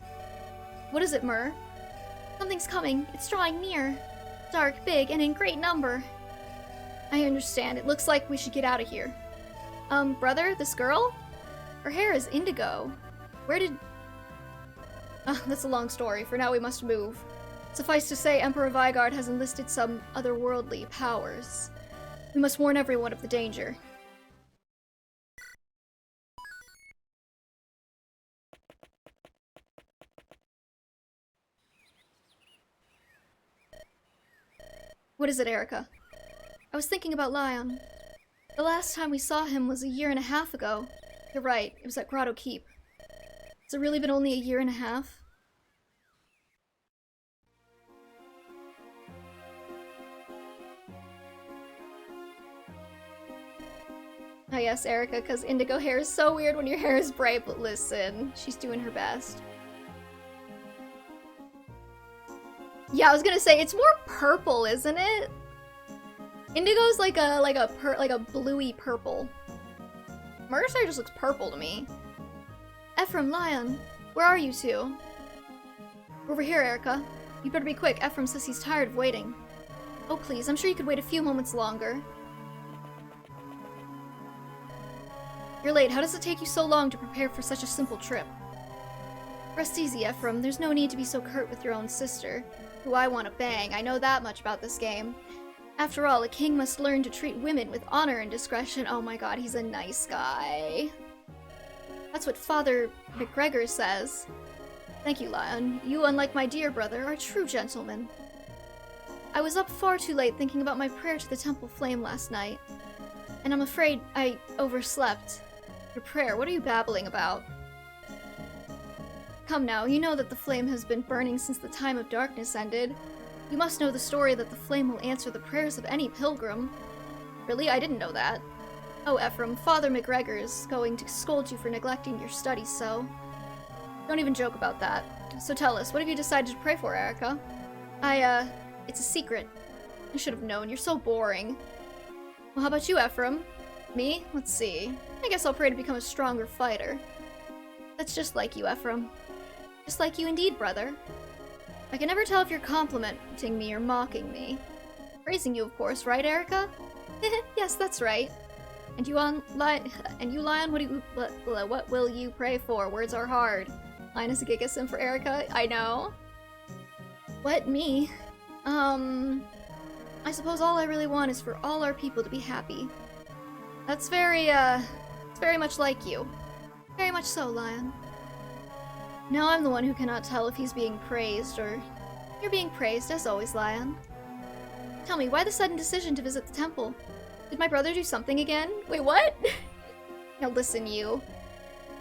What is it, Myrrh? Something's coming. It's drawing near. Dark, big, and in great number. I understand. It looks like we should get out of here. Brother, this girl? Her hair is indigo. Where did... that's a long story. For now, we must move. Suffice to say, Emperor Vigard has enlisted some otherworldly powers. We must warn everyone of the danger. What is it, Eirika? I was thinking about Lion. The last time we saw him was 1.5 years ago. You're right, it was at Grotto Keep. Has it really been only 1.5 years? Oh yes, Eirika, because indigo hair is so weird when your hair is bright, but listen, she's doing her best. Yeah, I was gonna say, it's more purple, isn't it? Indigo's like a bluey purple. Murder's hair just looks purple to me. Ephraim, Lion, where are you two? Over here, Eirika. You better be quick. Ephraim says he's tired of waiting. Oh please, I'm sure you could wait a few moments longer. You're late. How does it take you so long to prepare for such a simple trip? Rest easy, Ephraim. There's no need to be so curt with your own sister, who I want to bang. I know that much about this game. After all, a king must learn to treat women with honor and discretion. Oh my god, he's a nice guy. That's what Father McGregor says. Thank you, Lion. You, unlike my dear brother, are a true gentleman. I was up far too late thinking about my prayer to the temple flame last night, and I'm afraid I overslept. Your prayer? What are you babbling about? Come now, you know that the flame has been burning since the time of darkness ended. You must know the story that the flame will answer the prayers of any pilgrim. Really? I didn't know that. Oh, Ephraim, Father McGregor's going to scold you for neglecting your studies, so... Don't even joke about that. So tell us, what have you decided to pray for, Eirika? It's a secret. I should have known, you're so boring. Well, how about you, Ephraim? Me? Let's see. I guess I'll pray to become a stronger fighter. That's just like you, Ephraim. Just like you indeed, brother. I can never tell if you're complimenting me or mocking me. Praising you, of course, right, Eirika? Yes, that's right. And you Lion, what will you pray for? Words are hard. Lion is a gigasim for Eirika. I know. What, me? I suppose all I really want is for all our people to be happy. That's it's very much like you. Very much so, Lion. Now I'm the one who cannot tell if he's being praised or... You're being praised, as always, Lion. Tell me, why the sudden decision to visit the temple? Did my brother do something again? Wait, what? Now listen, you.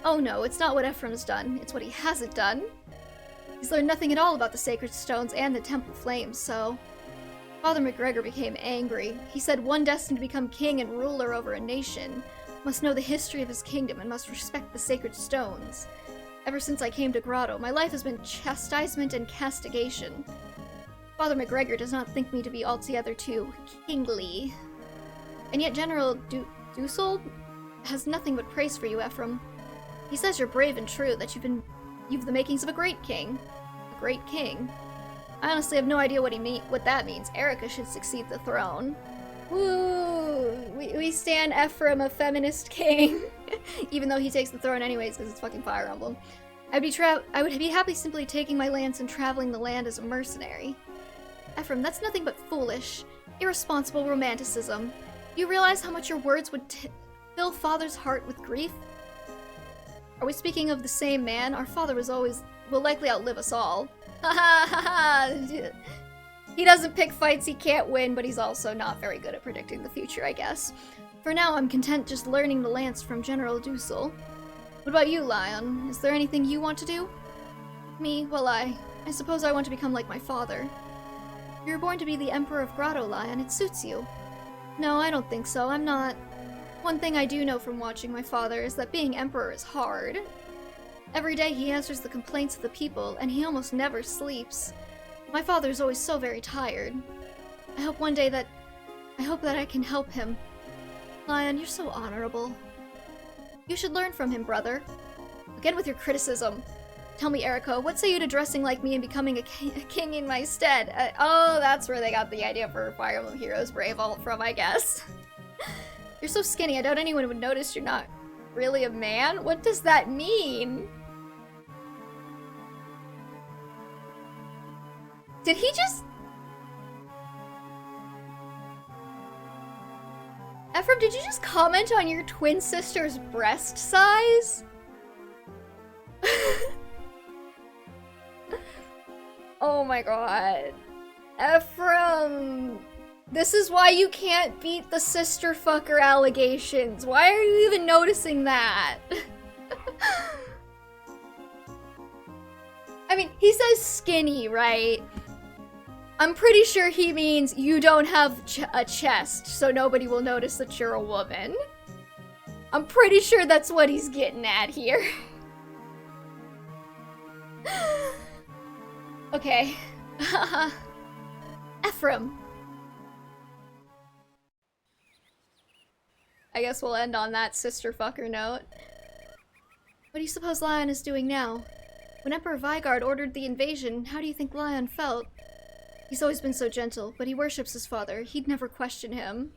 Oh no, it's not what Ephraim's done. It's what he hasn't done. He's learned nothing at all about the Sacred Stones and the Temple Flames, so... Father McGregor became angry. He said one destined to become king and ruler over a nation must know the history of his kingdom and must respect the Sacred Stones. Ever since I came to Grotto, my life has been chastisement and castigation. Father McGregor does not think me to be altogether too kingly. And yet General Dussel has nothing but praise for you, Ephraim. He says you're brave and true, that you've the makings of a great king. A great king. I honestly have no idea what that means. Eirika should succeed the throne. Woo! We stand Ephraim, a feminist king. Even though he takes the throne anyways, because it's fucking Fire Emblem. I would be happy simply taking my lance and traveling the land as a mercenary. Ephraim, that's nothing but foolish, irresponsible romanticism. Do you realize how much your words would fill Father's heart with grief? Are we speaking of the same man? Our father will likely outlive us all. Ha ha ha ha! He doesn't pick fights he can't win, but he's also not very good at predicting the future, I guess. For now, I'm content just learning the lance from General Dussel. What about you, Lion? Is there anything you want to do? Me? Well, I suppose I want to become like my father. You were born to be the Emperor of Grotto, Lion. It suits you. No, I don't think so. I'm not. One thing I do know from watching my father is that being Emperor is hard. Every day he answers the complaints of the people, and he almost never sleeps. My father is always so very tired. I hope that I can help him. Lion, you're so honorable. You should learn from him, brother. Again with your criticism. Tell me, Eirika, what say you to dressing like me and becoming a king in my stead? Oh, that's where they got the idea for Fire Emblem Heroes Brave Alt from, I guess. You're so skinny, I doubt anyone would notice you're not really a man. What does that mean? Did he just... Ephraim, did you just comment on your twin sister's breast size? Oh my god. Ephraim! This is why you can't beat the sister fucker allegations. Why are you even noticing that? I mean, he says skinny, right? I'm pretty sure he means you don't have a chest, so nobody will notice that you're a woman. I'm pretty sure that's what he's getting at here. Okay. Ephraim. I guess we'll end on that sister fucker note. What do you suppose Lion is doing now? When Emperor Vigard ordered the invasion, how do you think Lion felt? He's always been so gentle, but he worships his father. He'd never question him.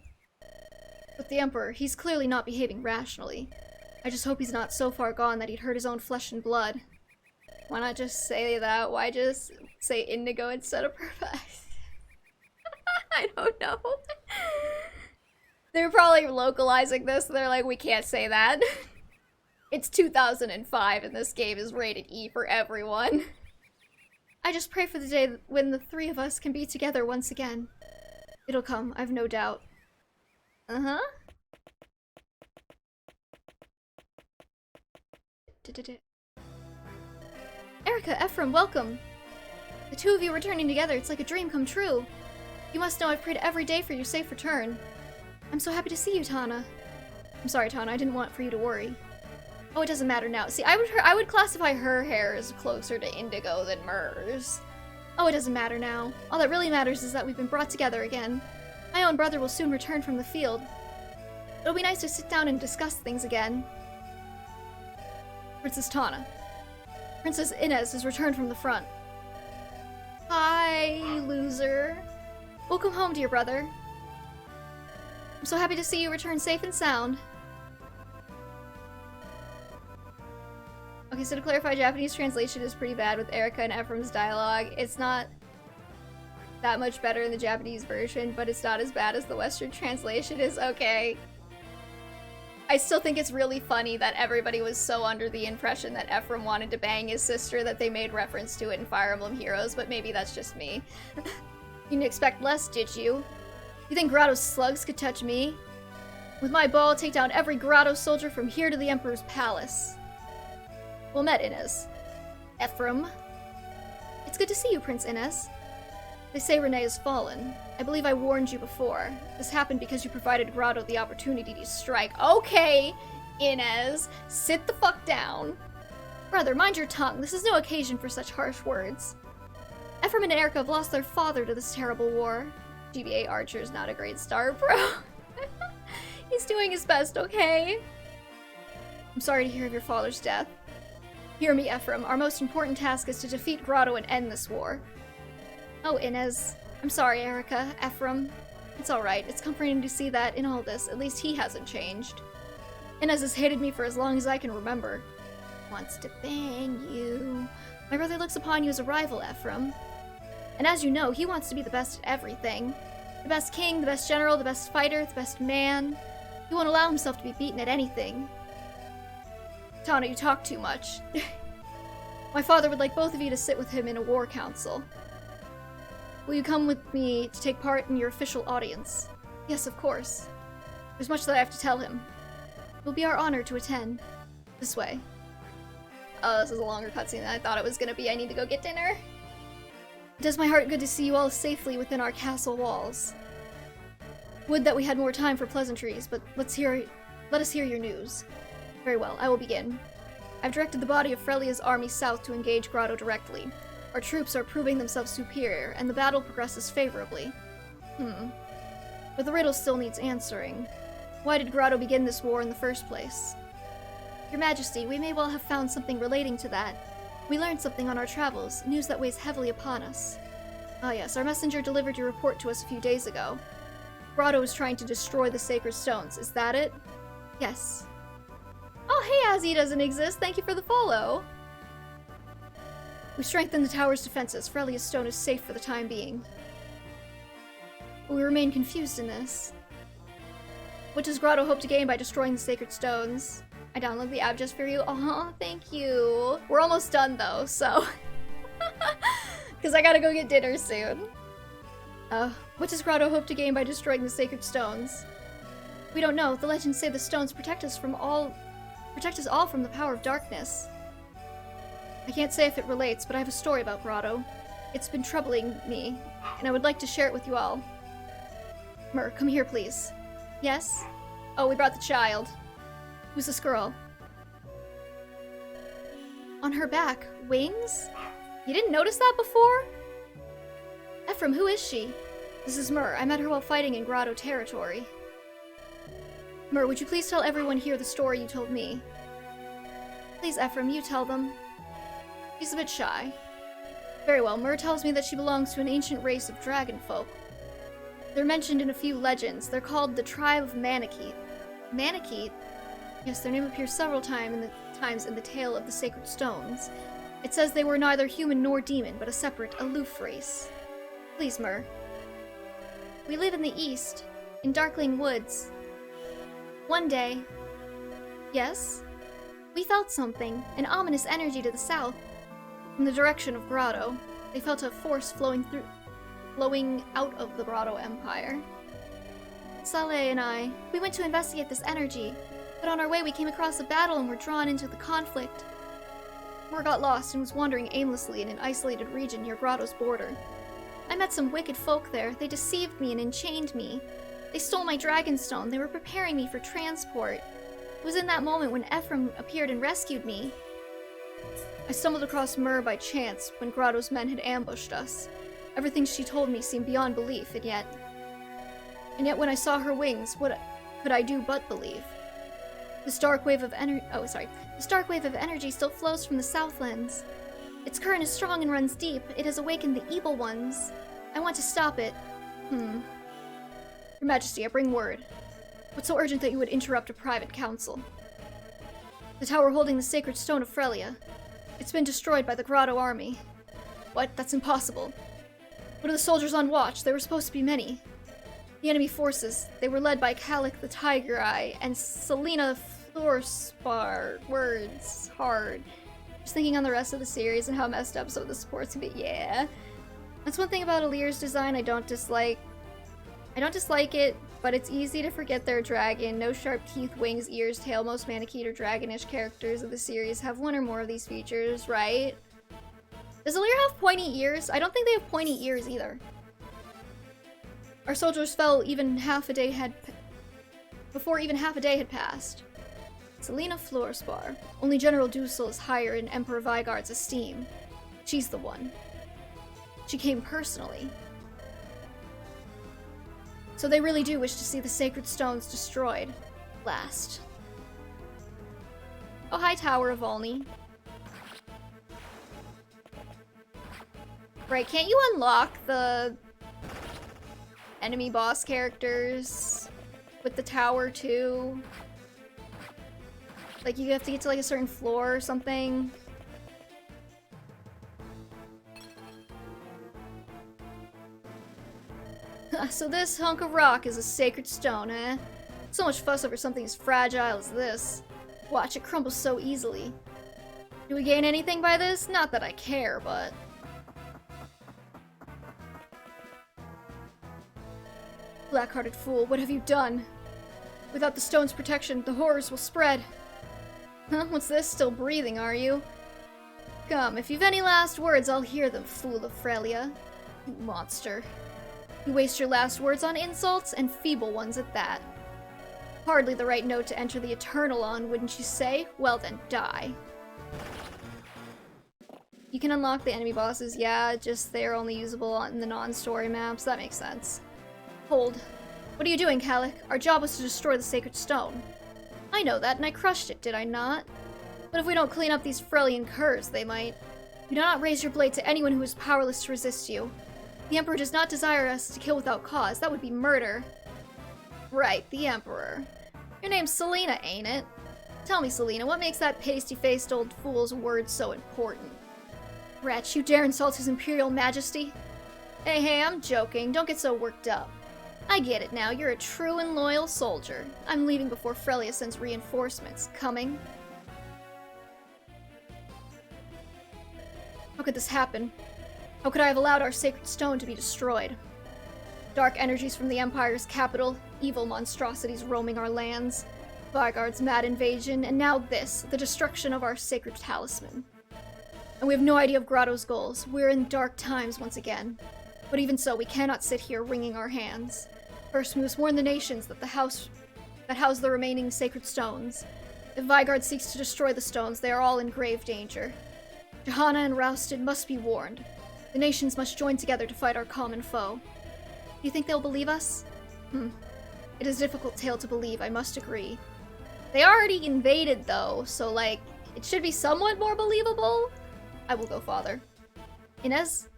But the Emperor, he's clearly not behaving rationally. I just hope he's not so far gone that he'd hurt his own flesh and blood. Why not just say that? Why just say indigo instead of perfect? I don't know. They're probably localizing this. They're like, we can't say that. It's 2005 and this game is rated E for everyone. I just pray for the day when the three of us can be together once again. It'll come, I've no doubt. Uh-huh. Eirika, Ephraim, welcome. The two of you returning together, it's like a dream come true. You must know I've prayed every day for your safe return. I'm so happy to see you, Tana. I'm sorry, Tana, I didn't want for you to worry. Oh, it doesn't matter now. See, I would classify her hair as closer to indigo than Myr's. Oh, it doesn't matter now. All that really matters is that we've been brought together again. My own brother will soon return from the field. It'll be nice to sit down and discuss things again. Princess Tana. Princess Inez has returned from the front. Hi, loser. Welcome home, dear brother. I'm so happy to see you return safe and sound. Okay, so to clarify, Japanese translation is pretty bad with Eirika and Ephraim's dialogue. It's not that much better in the Japanese version, but it's not as bad as the Western translation is. Okay. I still think it's really funny that everybody was so under the impression that Ephraim wanted to bang his sister that they made reference to it in Fire Emblem Heroes, but maybe that's just me. You didn't expect less, did you? You think Grotto's slugs could touch me? With my bow, I'll take down every Grotto soldier from here to the Emperor's palace. Well met, Inez. Ephraim. It's good to see you, Prince Inez. They say Renee has fallen. I believe I warned you before. This happened because you provided Grotto the opportunity to strike. Okay, Inez, sit the fuck down. Brother, mind your tongue. This is no occasion for such harsh words. Ephraim and Eirika have lost their father to this terrible war. GBA Archer's not a great start, bro. He's doing his best, okay? I'm sorry to hear of your father's death. Hear me, Ephraim. Our most important task is to defeat Grotto and end this war. Oh, Inez. I'm sorry, Eirika, Ephraim. It's alright. It's comforting to see that, in all this, at least he hasn't changed. Inez has hated me for as long as I can remember. Wants to bang you. My brother looks upon you as a rival, Ephraim. And as you know, he wants to be the best at everything. The best king, the best general, the best fighter, the best man. He won't allow himself to be beaten at anything. Tana, you talk too much. My father would like both of you to sit with him in a war council. Will you come with me to take part in your official audience? Yes, of course. There's much that I have to tell him. It will be our honor to attend. This way. Oh, this is a longer cutscene than I thought it was gonna be. I need to go get dinner. It does my heart good to see you all safely within our castle walls. Would that we had more time for pleasantries, but let us hear your news. Very well, I will begin. I've directed the body of Frelia's army south to engage Grotto directly. Our troops are proving themselves superior, and the battle progresses favorably. But the riddle still needs answering. Why did Grotto begin this war in the first place? Your Majesty, we may well have found something relating to that. We learned something on our travels, news that weighs heavily upon us. Ah yes, our messenger delivered your report to us a few days ago. Grotto is trying to destroy the Sacred Stones, is that it? Yes. Oh hey, Azzy doesn't exist, thank you for the follow! We strengthened the tower's defenses. Frelia's stone is safe for the time being. But we remain confused in this. What does Grotto hope to gain by destroying the Sacred Stones? I downloaded the app just for you. Oh, thank you. We're almost done though, so... Because I gotta go get dinner soon. What does Grotto hope to gain by destroying the Sacred Stones? We don't know. The legends say the stones protect us all from the power of darkness. I can't say if it relates, but I have a story about Grotto. It's been troubling me, and I would like to share it with you all. Myr, come here, please. Yes? Oh, we brought the child. Who's this girl? On her back, wings? You didn't notice that before? Ephraim, who is she? This is Myr. I met her while fighting in Grotto territory. Myr, would you please tell everyone here the story you told me? Please, Ephraim, you tell them. She's a bit shy. Very well, Myr tells me that she belongs to an ancient race of dragon folk. They're mentioned in a few legends. They're called the Tribe of Manakete. Manakete? Yes, their name appears several times in the tale of the Sacred Stones. It says they were neither human nor demon, but a separate, aloof race. Please, Myr. We live in the east, in darkling woods. One day... Yes? We felt something, an ominous energy to the south. In the direction of Grotto, they felt a force flowing out of the Grotto Empire. Saleh and I, we went to investigate this energy, but on our way we came across a battle and were drawn into the conflict. Myr got lost and was wandering aimlessly in an isolated region near Grotto's border. I met some wicked folk there. They deceived me and enchained me. They stole my dragonstone. They were preparing me for transport. It was in that moment when Ephraim appeared and rescued me. I stumbled across Myr by chance when Grotto's men had ambushed us. Everything she told me seemed beyond belief, and yet when I saw her wings, what could I do but believe? This dark wave of energy still flows from the Southlands. Its current is strong and runs deep. It has awakened the evil ones. I want to stop it. Your Majesty, I bring word. What's so urgent that you would interrupt a private council? The tower holding the sacred stone of Frelia. It's been destroyed by the Grotto army. What? That's impossible. What are the soldiers on watch? There were supposed to be many. The enemy forces. They were led by Calic the Tiger Eye and Selena Floorspar. Words. Hard. Just thinking on the rest of the series and how messed up some of the supports can be. Yeah. That's one thing about Alir's design I don't dislike. I don't dislike it, but it's easy to forget they're a dragon. No sharp teeth, wings, ears, tail. Most Manakete or dragonish characters of the series have one or more of these features, right? Does Alir have pointy ears? I don't think they have pointy ears either. Our soldiers fell before even half a day had passed. Selena Floorspar. Only General Dusel is higher in Emperor Vigard's esteem. She's the one. She came personally. So they really do wish to see the sacred stones destroyed. Last. Oh, hi, Tower of Volney. Right, can't you unlock the enemy boss characters with the tower too? Like, you have to get to like a certain floor or something. So this hunk of rock is a sacred stone, eh? So much fuss over something as fragile as this. Watch, it crumbles so easily. Do we gain anything by this? Not that I care, but... Black-hearted fool, what have you done? Without the stone's protection, the horrors will spread. Huh? What's this? Still breathing, are you? Come, if you've any last words, I'll hear them, fool of Frelia. You monster. You waste your last words on insults, and feeble ones at that. Hardly the right note to enter the Eternal on, wouldn't you say? Well then, die. You can unlock the enemy bosses, yeah, just they're only usable on the non-story maps. That makes sense. Hold. What are you doing, Calic? Our job was to destroy the sacred stone. I know that, and I crushed it, did I not? But if we don't clean up these Frelian curs, they might. You do not raise your blade to anyone who is powerless to resist you. The Emperor does not desire us to kill without cause. That would be murder. Right, the Emperor. Your name's Selena, ain't it? Tell me, Selena, what makes that pasty-faced old fool's words so important? Wretch, you dare insult his Imperial Majesty? Hey, I'm joking. Don't get so worked up. I get it now. You're a true and loyal soldier. I'm leaving before Frelia sends reinforcements. Coming? How could this happen? How could I have allowed our sacred stone to be destroyed? Dark energies from the Empire's capital, evil monstrosities roaming our lands, Vigard's mad invasion, and now this, the destruction of our sacred talisman. And we have no idea of Grotto's goals. We're in dark times once again. But even so, we cannot sit here wringing our hands. First, we must warn the nations that house the remaining sacred stones. If Vigard seeks to destroy the stones, they are all in grave danger. Johanna and Rousted must be warned. The nations must join together to fight our common foe. Do you think they'll believe us? It is a difficult tale to believe, I must agree. They already invaded, though, so, like, it should be somewhat more believable? I will go farther. Inez?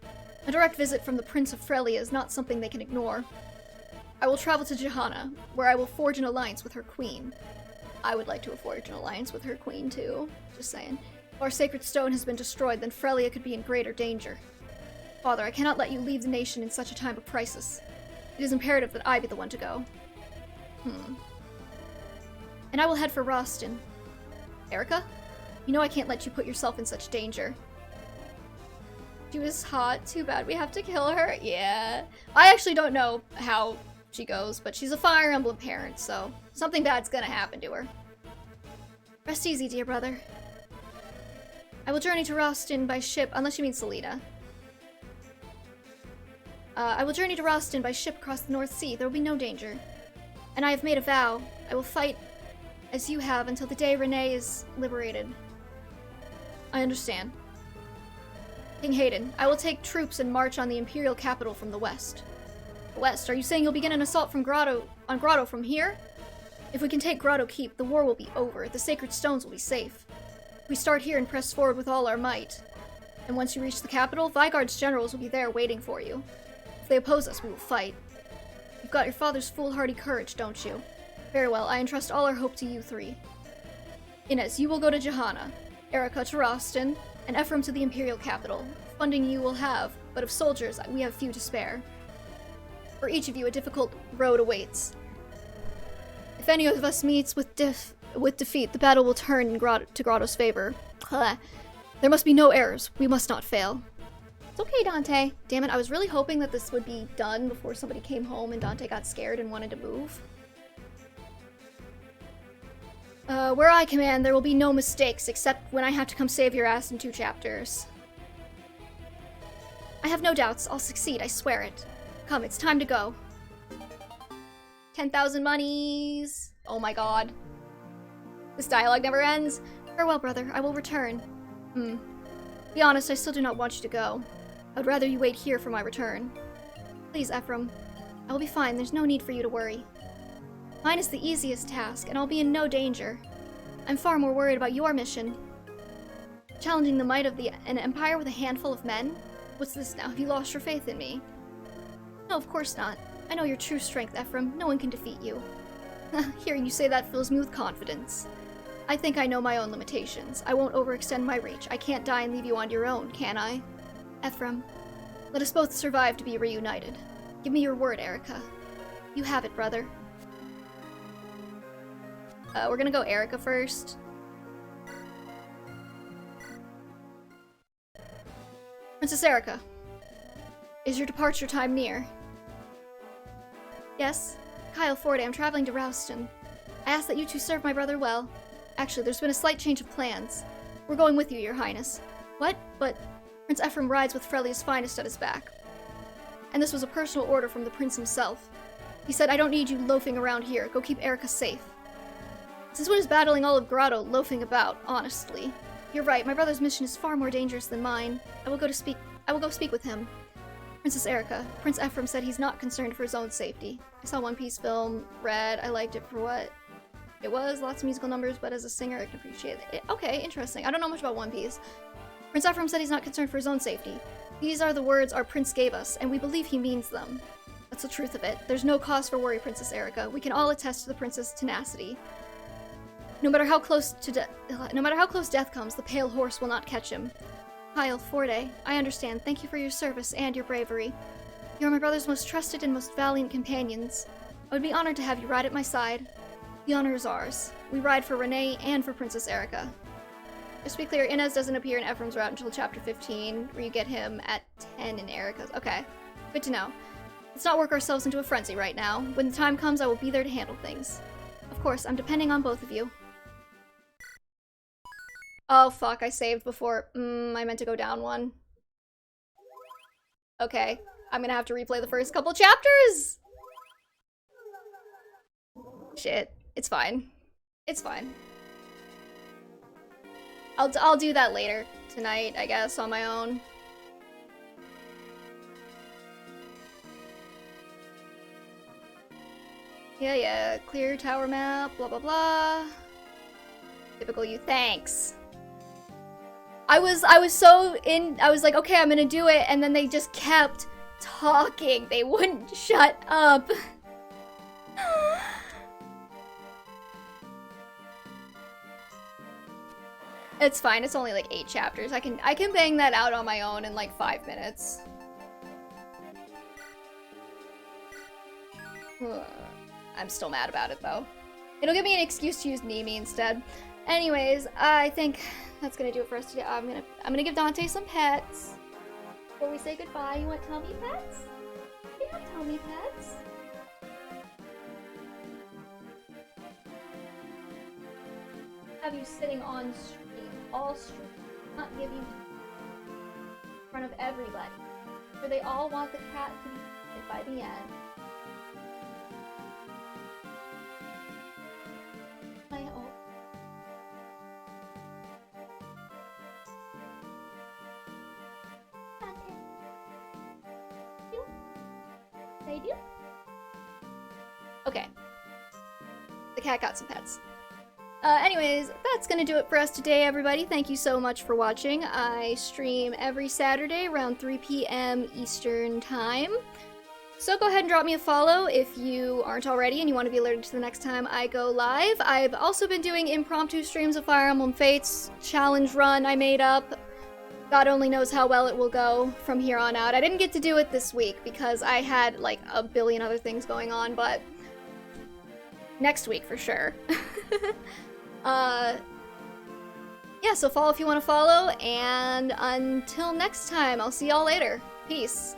A direct visit from the Prince of Frelia is not something they can ignore. I will travel to Johanna, where I will forge an alliance with her queen. I would like to forge an alliance with her queen, too. Just saying. If our sacred stone has been destroyed, then Frelia could be in greater danger. Father, I cannot let you leave the nation in such a time of crisis. It is imperative that I be the one to go. And I will head for Rostin. Eirika? You know I can't let you put yourself in such danger. She was hot. Too bad we have to kill her. Yeah. I actually don't know how she goes, but she's a Fire Emblem parent, so something bad's gonna happen to her. Rest easy, dear brother. I will journey to Rostin by ship, unless you mean Selena. I will journey to Rostin by ship across the North Sea. There will be no danger. And I have made a vow. I will fight as you have until the day Renee is liberated. I understand. King Hayden, I will take troops and march on the Imperial capital from the west. The west? Are you saying you'll begin an assault from Grotto from here? If we can take Grotto Keep, the war will be over. The sacred stones will be safe. We start here and press forward with all our might. And once you reach the capital, Vigard's generals will be there waiting for you. If they oppose us, we will fight. You've got your father's foolhardy courage, don't you? Very well, I entrust all our hope to you three. Inez, you will go to Johanna, Eirika to Roston, and Ephraim to the Imperial capital. Funding you will have, but of soldiers, we have few to spare. For each of you, a difficult road awaits. If any of us meets with defeat, the battle will turn in to Grotto's favor. There must be no errors. We must not fail. It's okay, Dante. Damn it, I was really hoping that this would be done before somebody came home and Dante got scared and wanted to move. Where I command, there will be no mistakes, except when I have to come save your ass in 2 chapters. I have no doubts. I'll succeed, I swear it. Come, it's time to go. 10,000 monies! Oh my god. This dialogue never ends. Farewell, brother. I will return. Be honest, I still do not want you to go. I would rather you wait here for my return. Please, Ephraim. I will be fine. There's no need for you to worry. Mine is the easiest task, and I'll be in no danger. I'm far more worried about your mission. Challenging the might of an empire with a handful of men? What's this now? Have you lost your faith in me? No, of course not. I know your true strength, Ephraim. No one can defeat you. Hearing you say that fills me with confidence. I think I know my own limitations. I won't overextend my reach. I can't die and leave you on your own, can I? Ephraim, let us both survive to be reunited. Give me your word, Eirika. You have it, brother. We're gonna go Eirika first. Princess Eirika, is your departure time near? Yes. Kyle Forday, I'm traveling to Rouston. I ask that you two serve my brother well. Actually, there's been a slight change of plans. We're going with you, your highness. What? But Prince Ephraim rides with Frelia's finest at his back. And this was a personal order from the prince himself. He said, I don't need you loafing around here. Go keep Eirika safe. Since when is battling all of Grotto loafing about, honestly? You're right, my brother's mission is far more dangerous than mine. I will go speak with him. Princess Eirika, Prince Ephraim said he's not concerned for his own safety. I saw One Piece film, read, I liked it for what it was, lots of musical numbers, but as a singer I can appreciate it. Okay, interesting. I don't know much about One Piece. Prince Ephraim said he's not concerned for his own safety. These are the words our prince gave us, and we believe he means them. That's the truth of it. There's no cause for worry, Princess Eirika. We can all attest to the prince's tenacity. No matter how close death comes, the pale horse will not catch him. Kyle Forday, I understand. Thank you for your service and your bravery. You are my brother's most trusted and most valiant companions. I would be honored to have you ride at my side. The honor is ours. We ride for Renee and for Princess Eirika. Just to be clear, Inez doesn't appear in Ephraim's route until chapter 15, where you get him at 10 in Eirika's. Okay, good to know. Let's not work ourselves into a frenzy right now. When the time comes, I will be there to handle things. Of course, I'm depending on both of you. Oh fuck, I saved before. I meant to go down one. Okay, I'm gonna have to replay the first couple chapters! Shit, it's fine. It's fine. I'll do that later tonight, I guess, on my own. Yeah, clear tower map, blah blah blah. Typical you, thanks. I was like, okay, I'm gonna do it, and then they just kept talking. They wouldn't shut up. It's fine, it's only like 8 chapters. I can bang that out on my own in like 5 minutes. I'm still mad about it though. It'll give me an excuse to use Nimi instead. Anyways, I think that's gonna do it for us today. I'm gonna give Dante some pets before we say goodbye. You want tummy pets? We have tummy pets. Have you sitting on stream, all stream, not give you in front of everybody, for they all want the cat to be fed by the end. My own. They do? Okay. The cat got some pets. Anyways, that's gonna do it for us today, everybody. Thank you so much for watching. I stream every Saturday around 3 p.m. Eastern Time. So go ahead and drop me a follow if you aren't already and you want to be alerted to the next time I go live. I've also been doing impromptu streams of Fire Emblem Fates challenge run I made up. God only knows how well it will go from here on out. I didn't get to do it this week because I had like a billion other things going on, but next week for sure. Yeah, so follow if you want to follow, and until next time, I'll see y'all later. Peace.